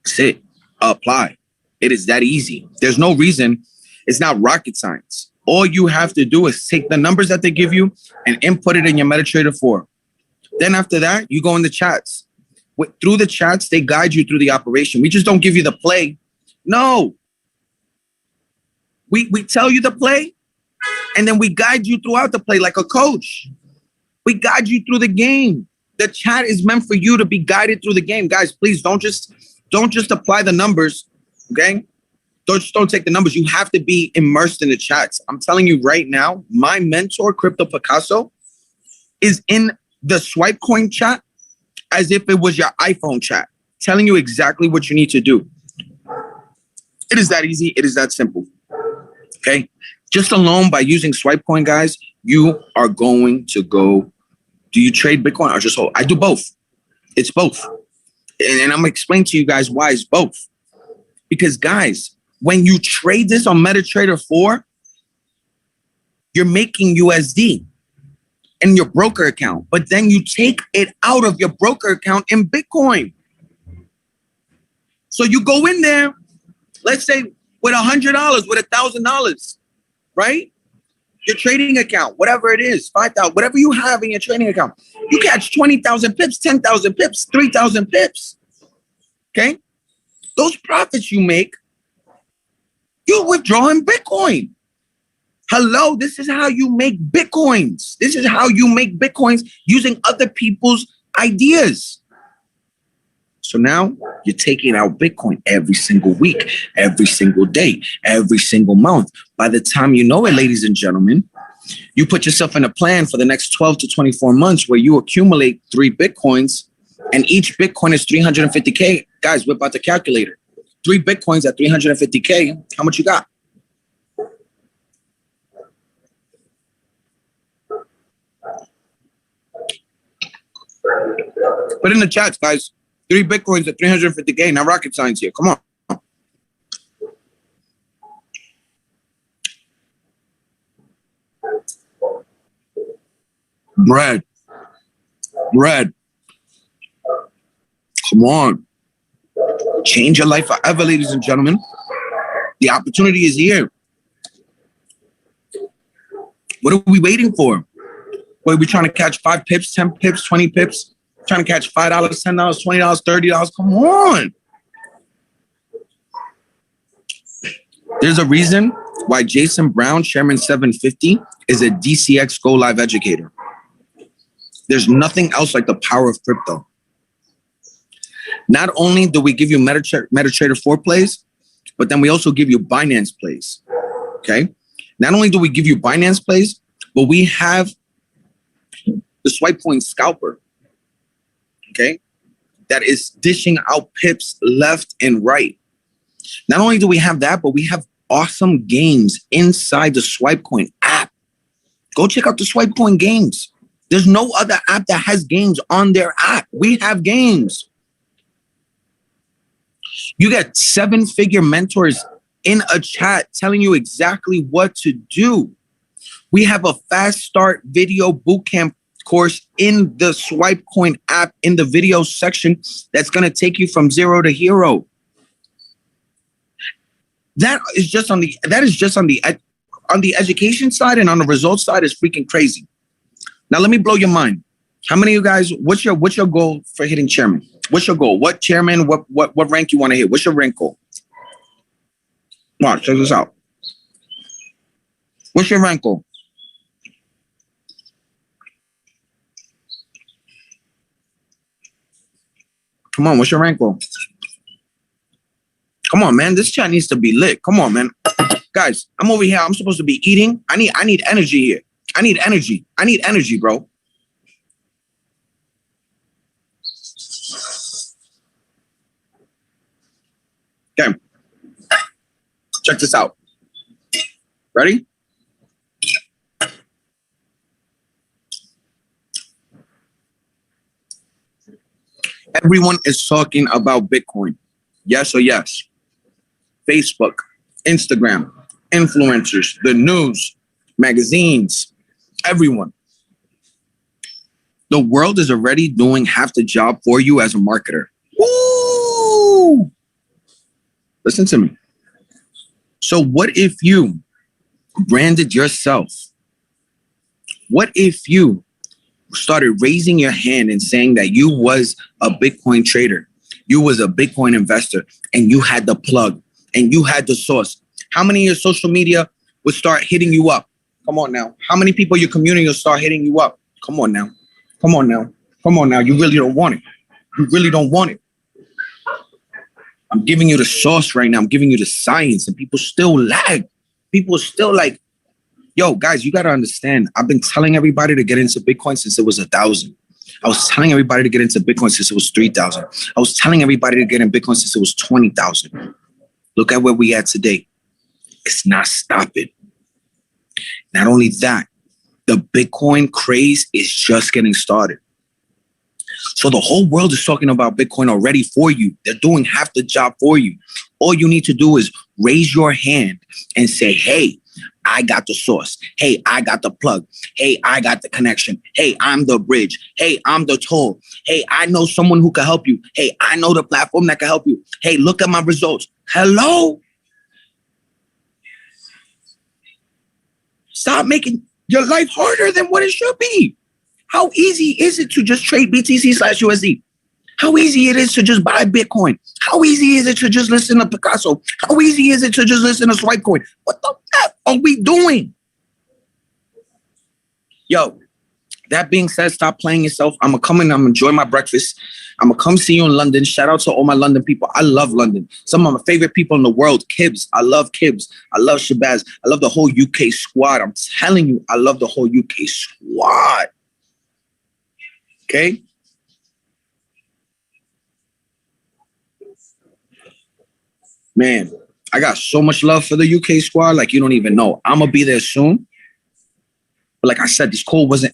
That's it. Apply. It is that easy. There's no reason. It's not rocket science. All you have to do is take the numbers that they give you and input it in your MetaTrader 4. Then after that, you go in the chats. Through the chats, they guide you through the operation. We just don't give you the play. No. We tell you the play, and then we guide you throughout the play like a coach. We guide you through the game. The chat is meant for you to be guided through the game. Guys, please don't just apply the numbers, okay? Don't take the numbers. You have to be immersed in the chats. I'm telling you right now, my mentor, Crypto Picasso, is in the Swipecoin chat as if it was your iPhone chat, telling you exactly what you need to do. It is that easy. It is that simple. Okay? Just alone by using Swipecoin, guys, you are going to go. Do you trade Bitcoin or just hold? I do both. It's both. And I'm going to explain to you guys why it's both. Because, guys, when you trade this on MetaTrader 4, you're making USD in your broker account, but then you take it out of your broker account in Bitcoin. So you go in there, let's say with $100, with $1,000, right? Your trading account, whatever it is, 5,000, whatever you have in your trading account, you catch 20,000 pips, 10,000 pips, 3,000 pips. Okay? Those profits you make, you withdraw in Bitcoin. Hello, this is how you make Bitcoins. This is how you make Bitcoins using other people's ideas. So now you're taking out Bitcoin every single week, every single day, every single month. By the time you know it, ladies and gentlemen, you put yourself in a plan for the next 12 to 24 months where you accumulate 3 Bitcoins, and each Bitcoin is 350K. Guys, whip out the calculator. 3 Bitcoins at 350K. How much you got? Put in the chats, guys. 3 Bitcoins at 350K. Now rocket science here. Come on. Bread. Come on. Change your life forever, ladies and gentlemen. The opportunity is here. What are we waiting for? What are we trying to catch? 5 pips, 10 pips, 20 pips? Trying to catch $5, $10, $20, $30. Come on. There's a reason why Jason Brown, Chairman 750, is a DCX Go Live educator. There's nothing else like the power of crypto. Not only do we give you MetaTrader 4 plays, but then we also give you Binance plays. Okay? Not only do we give you Binance plays, but we have the Swipecoin scalper. Okay, that is dishing out pips left and right. Not only do we have that, but we have awesome games inside the Swipecoin app. Go check out the Swipecoin games. There's no other app that has games on their app. We have games. You get 7-figure mentors in a chat telling you exactly what to do. We have a fast start video bootcamp course in the Swipecoin app in the video section that's going to take you from 0 to hero. That is just on the education side, and on the results side is freaking crazy. Now let me blow your mind. How many of you guys, what's your goal for hitting chairman? What's your goal? What chairman, what rank you want to hit? What's your rank goal? Watch, check this out. What's your rank goal? Come on, what's your rank goal? Come on, man. This chat needs to be lit. Come on, man. Guys, I'm over here. I'm supposed to be eating. I need energy here. I need energy. I need energy, bro. Okay. Check this out. Ready? Everyone is talking about Bitcoin. Yes or yes? Facebook, Instagram, influencers, the news, magazines, everyone. The world is already doing half the job for you as a marketer. Woo! Listen to me. So what if you branded yourself? What if you started raising your hand and saying that you was a Bitcoin trader, you was a Bitcoin investor, and you had the plug and you had the source? How many of your social media would start hitting you up? Come on now. How many people in your community will start hitting you up? Come on now. Come on now. Come on now. You really don't want it. You really don't want it. I'm giving you the sauce right now. I'm giving you the science, and people still lag. People are still like, yo, guys, you got to understand. I've been telling everybody to get into Bitcoin since it was 1,000. I was telling everybody to get into Bitcoin since it was 3,000. I was telling everybody to get in Bitcoin since it was 20,000. Look at where we at today. It's not stopping. Not only that, the Bitcoin craze is just getting started. So the whole world is talking about Bitcoin already for you. They're doing half the job for you. All you need to do is raise your hand and say, hey, I got the source. Hey, I got the plug. Hey, I got the connection. Hey, I'm the bridge. Hey, I'm the tool. Hey, I know someone who can help you. Hey, I know the platform that can help you. Hey, look at my results. Hello? Stop making your life harder than what it should be. How easy is it to just trade BTC/USD? How easy it is to just buy Bitcoin? How easy is it to just listen to Picasso? How easy is it to just listen to Swipecoin? What the fuck are we doing? Yo, that being said, stop playing yourself. I'm going to come in. I'm going to enjoy my breakfast. I'm going to come see you in London. Shout out to all my London people. I love London. Some of my favorite people in the world, Kibbs. I love Kibbs. I love Shabazz. I love the whole UK squad. I'm telling you, I love the whole UK squad. Okay? Man, I got so much love for the UK squad, like you don't even know. I'm gonna be there soon. But like I said, this call was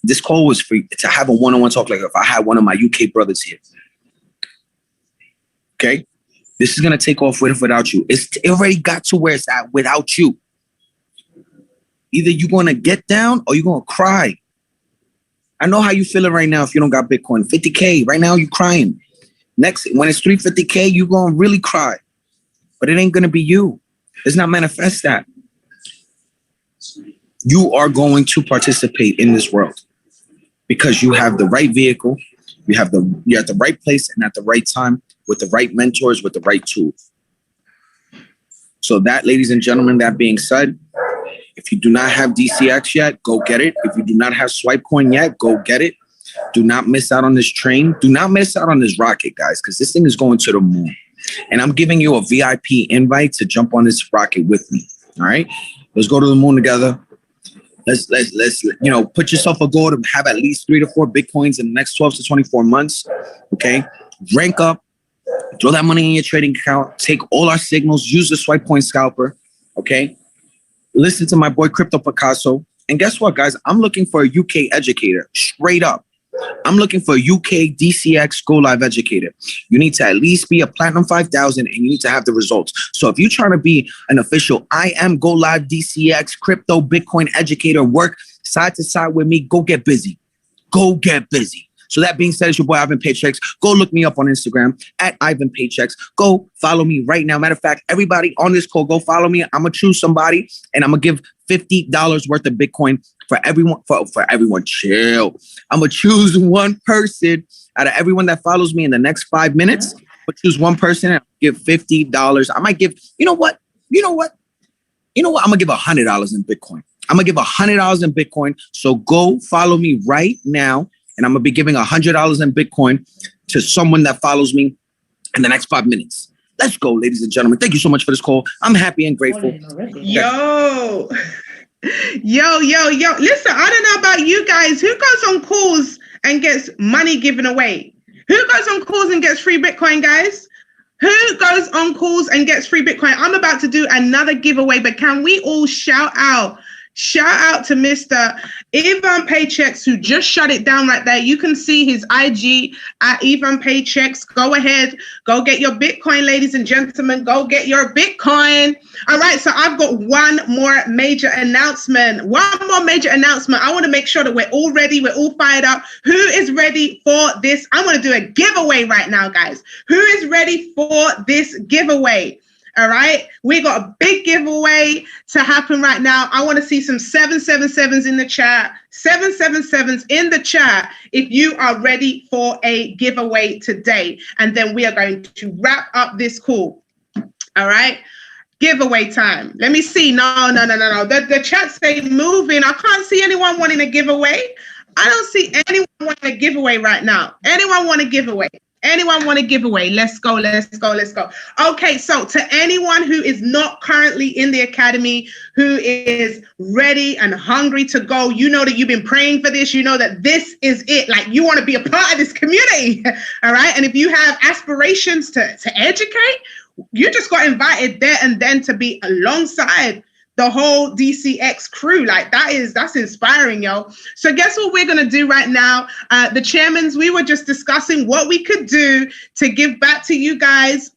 for to have a one-on-one talk, like if I had one of my UK brothers here. Okay? This is gonna take off with or without you. It already got to where it's at without you. Either you're gonna get down or you're gonna cry. I know how you feeling right now if you don't got Bitcoin. 50K, right now you crying. Next, when it's 350K, you're gonna really cry. But it ain't gonna be you. It's not manifest that. You are going to participate in this world because you have the right vehicle, you're at the right place and at the right time with the right mentors, with the right tools. So that, ladies and gentlemen, that being said, if you do not have DCX yet, go get it. If you do not have Swipecoin yet, go get it. Do not miss out on this train. Do not miss out on this rocket, guys, because this thing is going to the moon. And I'm giving you a VIP invite to jump on this rocket with me. All right, let's go to the moon together. Let's put yourself a goal to have at least 3 to 4 Bitcoins in the next 12 to 24 months. Okay, rank up, throw that money in your trading account, take all our signals, use the Swipecoin scalper. Okay, listen to my boy Crypto Picasso. And guess what, guys? I'm looking for a UK educator, straight up. I'm looking for a UK DCX Go Live educator. You need to at least be a Platinum 5000 and you need to have the results. So if you're trying to be an official I am Go Live DCX crypto Bitcoin educator, work side to side with me, go get busy. Go get busy. So that being said, it's your boy Ivan Paychecks. Go look me up on Instagram at Ivan Paychecks. Go follow me right now. Matter of fact, everybody on this call, go follow me. I'm going to choose somebody and I'm going to give $50 worth of Bitcoin for everyone. For everyone, chill. I'm going to choose one person out of everyone that follows me in the next 5 minutes. I'll choose one person and give $50. I might give, you know what? I'm going to give $100 in Bitcoin. I'm going to give $100 in Bitcoin. So go follow me right now. And I'm going to be giving $100 in Bitcoin to someone that follows me in the next 5 minutes. Let's go, ladies and gentlemen. Thank you so much for this call. I'm happy and grateful. Yo. Listen, I don't know about you guys. Who goes on calls and gets money given away? Who goes on calls and gets free Bitcoin, guys? Who goes on calls and gets free Bitcoin? I'm about to do another giveaway, but can we all shout out to Mr. Ivan Paychecks, who just shut it down right there. You can see his IG at Ivan Paychecks. Go ahead, go get your Bitcoin, ladies and gentlemen. Go get your Bitcoin. All right, so I've got one more major announcement. I want to make sure that we're all ready. We're all fired up. Who is ready for this? I'm going to do a giveaway right now, guys. Who is ready for this giveaway? All right, we got a big giveaway to happen right now. I want to see some 777s in the chat. 777s in the chat if you are ready for a giveaway today. And then we are going to wrap up this call. All right, giveaway time. Let me see. No. The chat say moving. I can't see anyone wanting a giveaway. I don't see anyone wanting a giveaway right now. Anyone want a giveaway? Anyone want a giveaway? Let's go. Okay, so to anyone who is not currently in the academy, who is ready and hungry to go, you know that you've been praying for this. You know that this is it. Like, you want to be a part of this community. All right. And if you have aspirations to educate, you just got invited there and then to be alongside the whole DCX crew. Like, that's inspiring, yo. So guess what we're gonna do right now? The chairmans, we were just discussing what we could do to give back to you guys.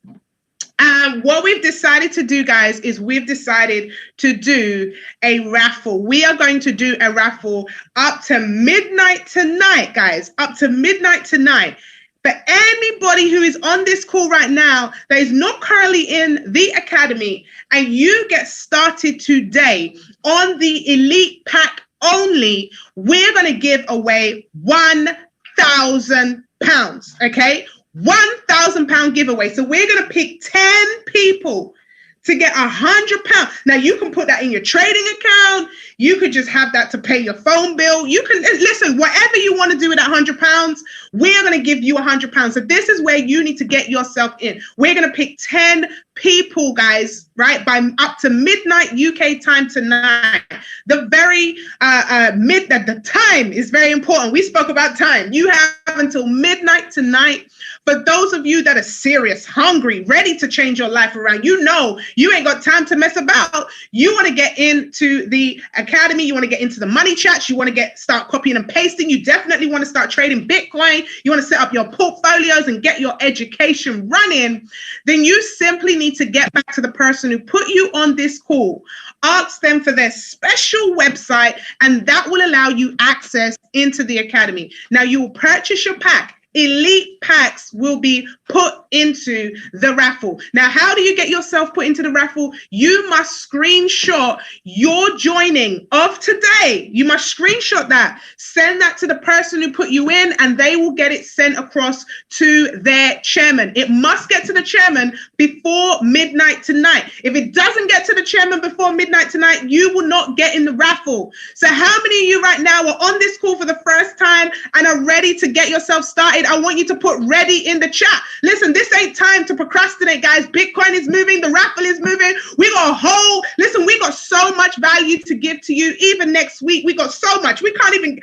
What we've decided to do, guys, is we've decided to do a raffle. We are going to do a raffle up to midnight tonight, guys, up to midnight tonight. For anybody who is on this call right now that is not currently in the academy and you get started today on the Elite Pack only, we're going to give away £1,000, okay? £1,000 giveaway. So we're going to pick 10 people to get £100. Now you can put that in your trading account. You could just have that to pay your phone bill. You can listen, whatever you want to do with that £100, we're going to give you £100. So this is where you need to get yourself in. We're going to pick 10 people, guys, right? By up to midnight UK time tonight. The very the time is very important. We spoke about time. You have until midnight tonight. For those of you that are serious, hungry, ready to change your life around, you know you ain't got time to mess about. You want to get into the academy. You want to get into the money chats. You want to start copying and pasting. You definitely want to start trading Bitcoin. You want to set up your portfolios and get your education running. Then you simply need to get back to the person who put you on this call. Ask them for their special website, and that will allow you access into the academy. Now you will purchase your pack. Elite packs will be put into the raffle. Now, how do you get yourself put into the raffle? You must screenshot your joining of today. You must screenshot that. Send that to the person who put you in, and they will get it sent across to their chairman. It must get to the chairman before midnight tonight. If it doesn't get to the chairman before midnight tonight, you will not get in the raffle. So how many of you right now are on this call for the first time and are ready to get yourself started? I want you to put ready in the chat. Listen, this ain't time to procrastinate, guys. Bitcoin is moving. The raffle is moving. We got we got so much value to give to you. Even next week, we got so much. We can't even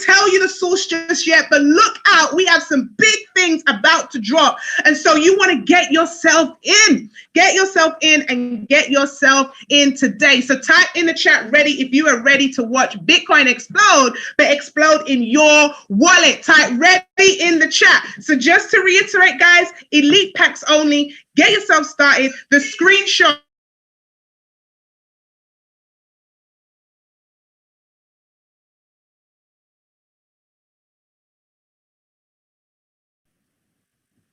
tell you the source just yet, but look out. We have some big things about to drop. And so you want to get yourself in. Get yourself in and get yourself in today. So type in the chat ready if you are ready to watch Bitcoin explode, but explode in your wallet. Type ready in the chat. So just to reiterate, guys, elite packs only. Get yourself started. The screenshot.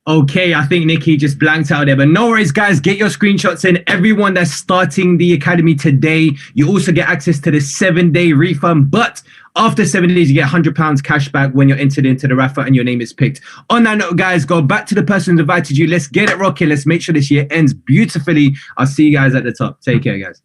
Okay, I think Nikki just blanked out there, but no worries, guys. Get your screenshots in. Everyone that's starting the academy today, you also get access to the 7-day refund, but after 7 days, you get £100 cash back when you're entered into the raffle and your name is picked. On that note, guys, go back to the person who invited you. Let's get it rocking. Let's make sure this year ends beautifully. I'll see you guys at the top. Take care, guys.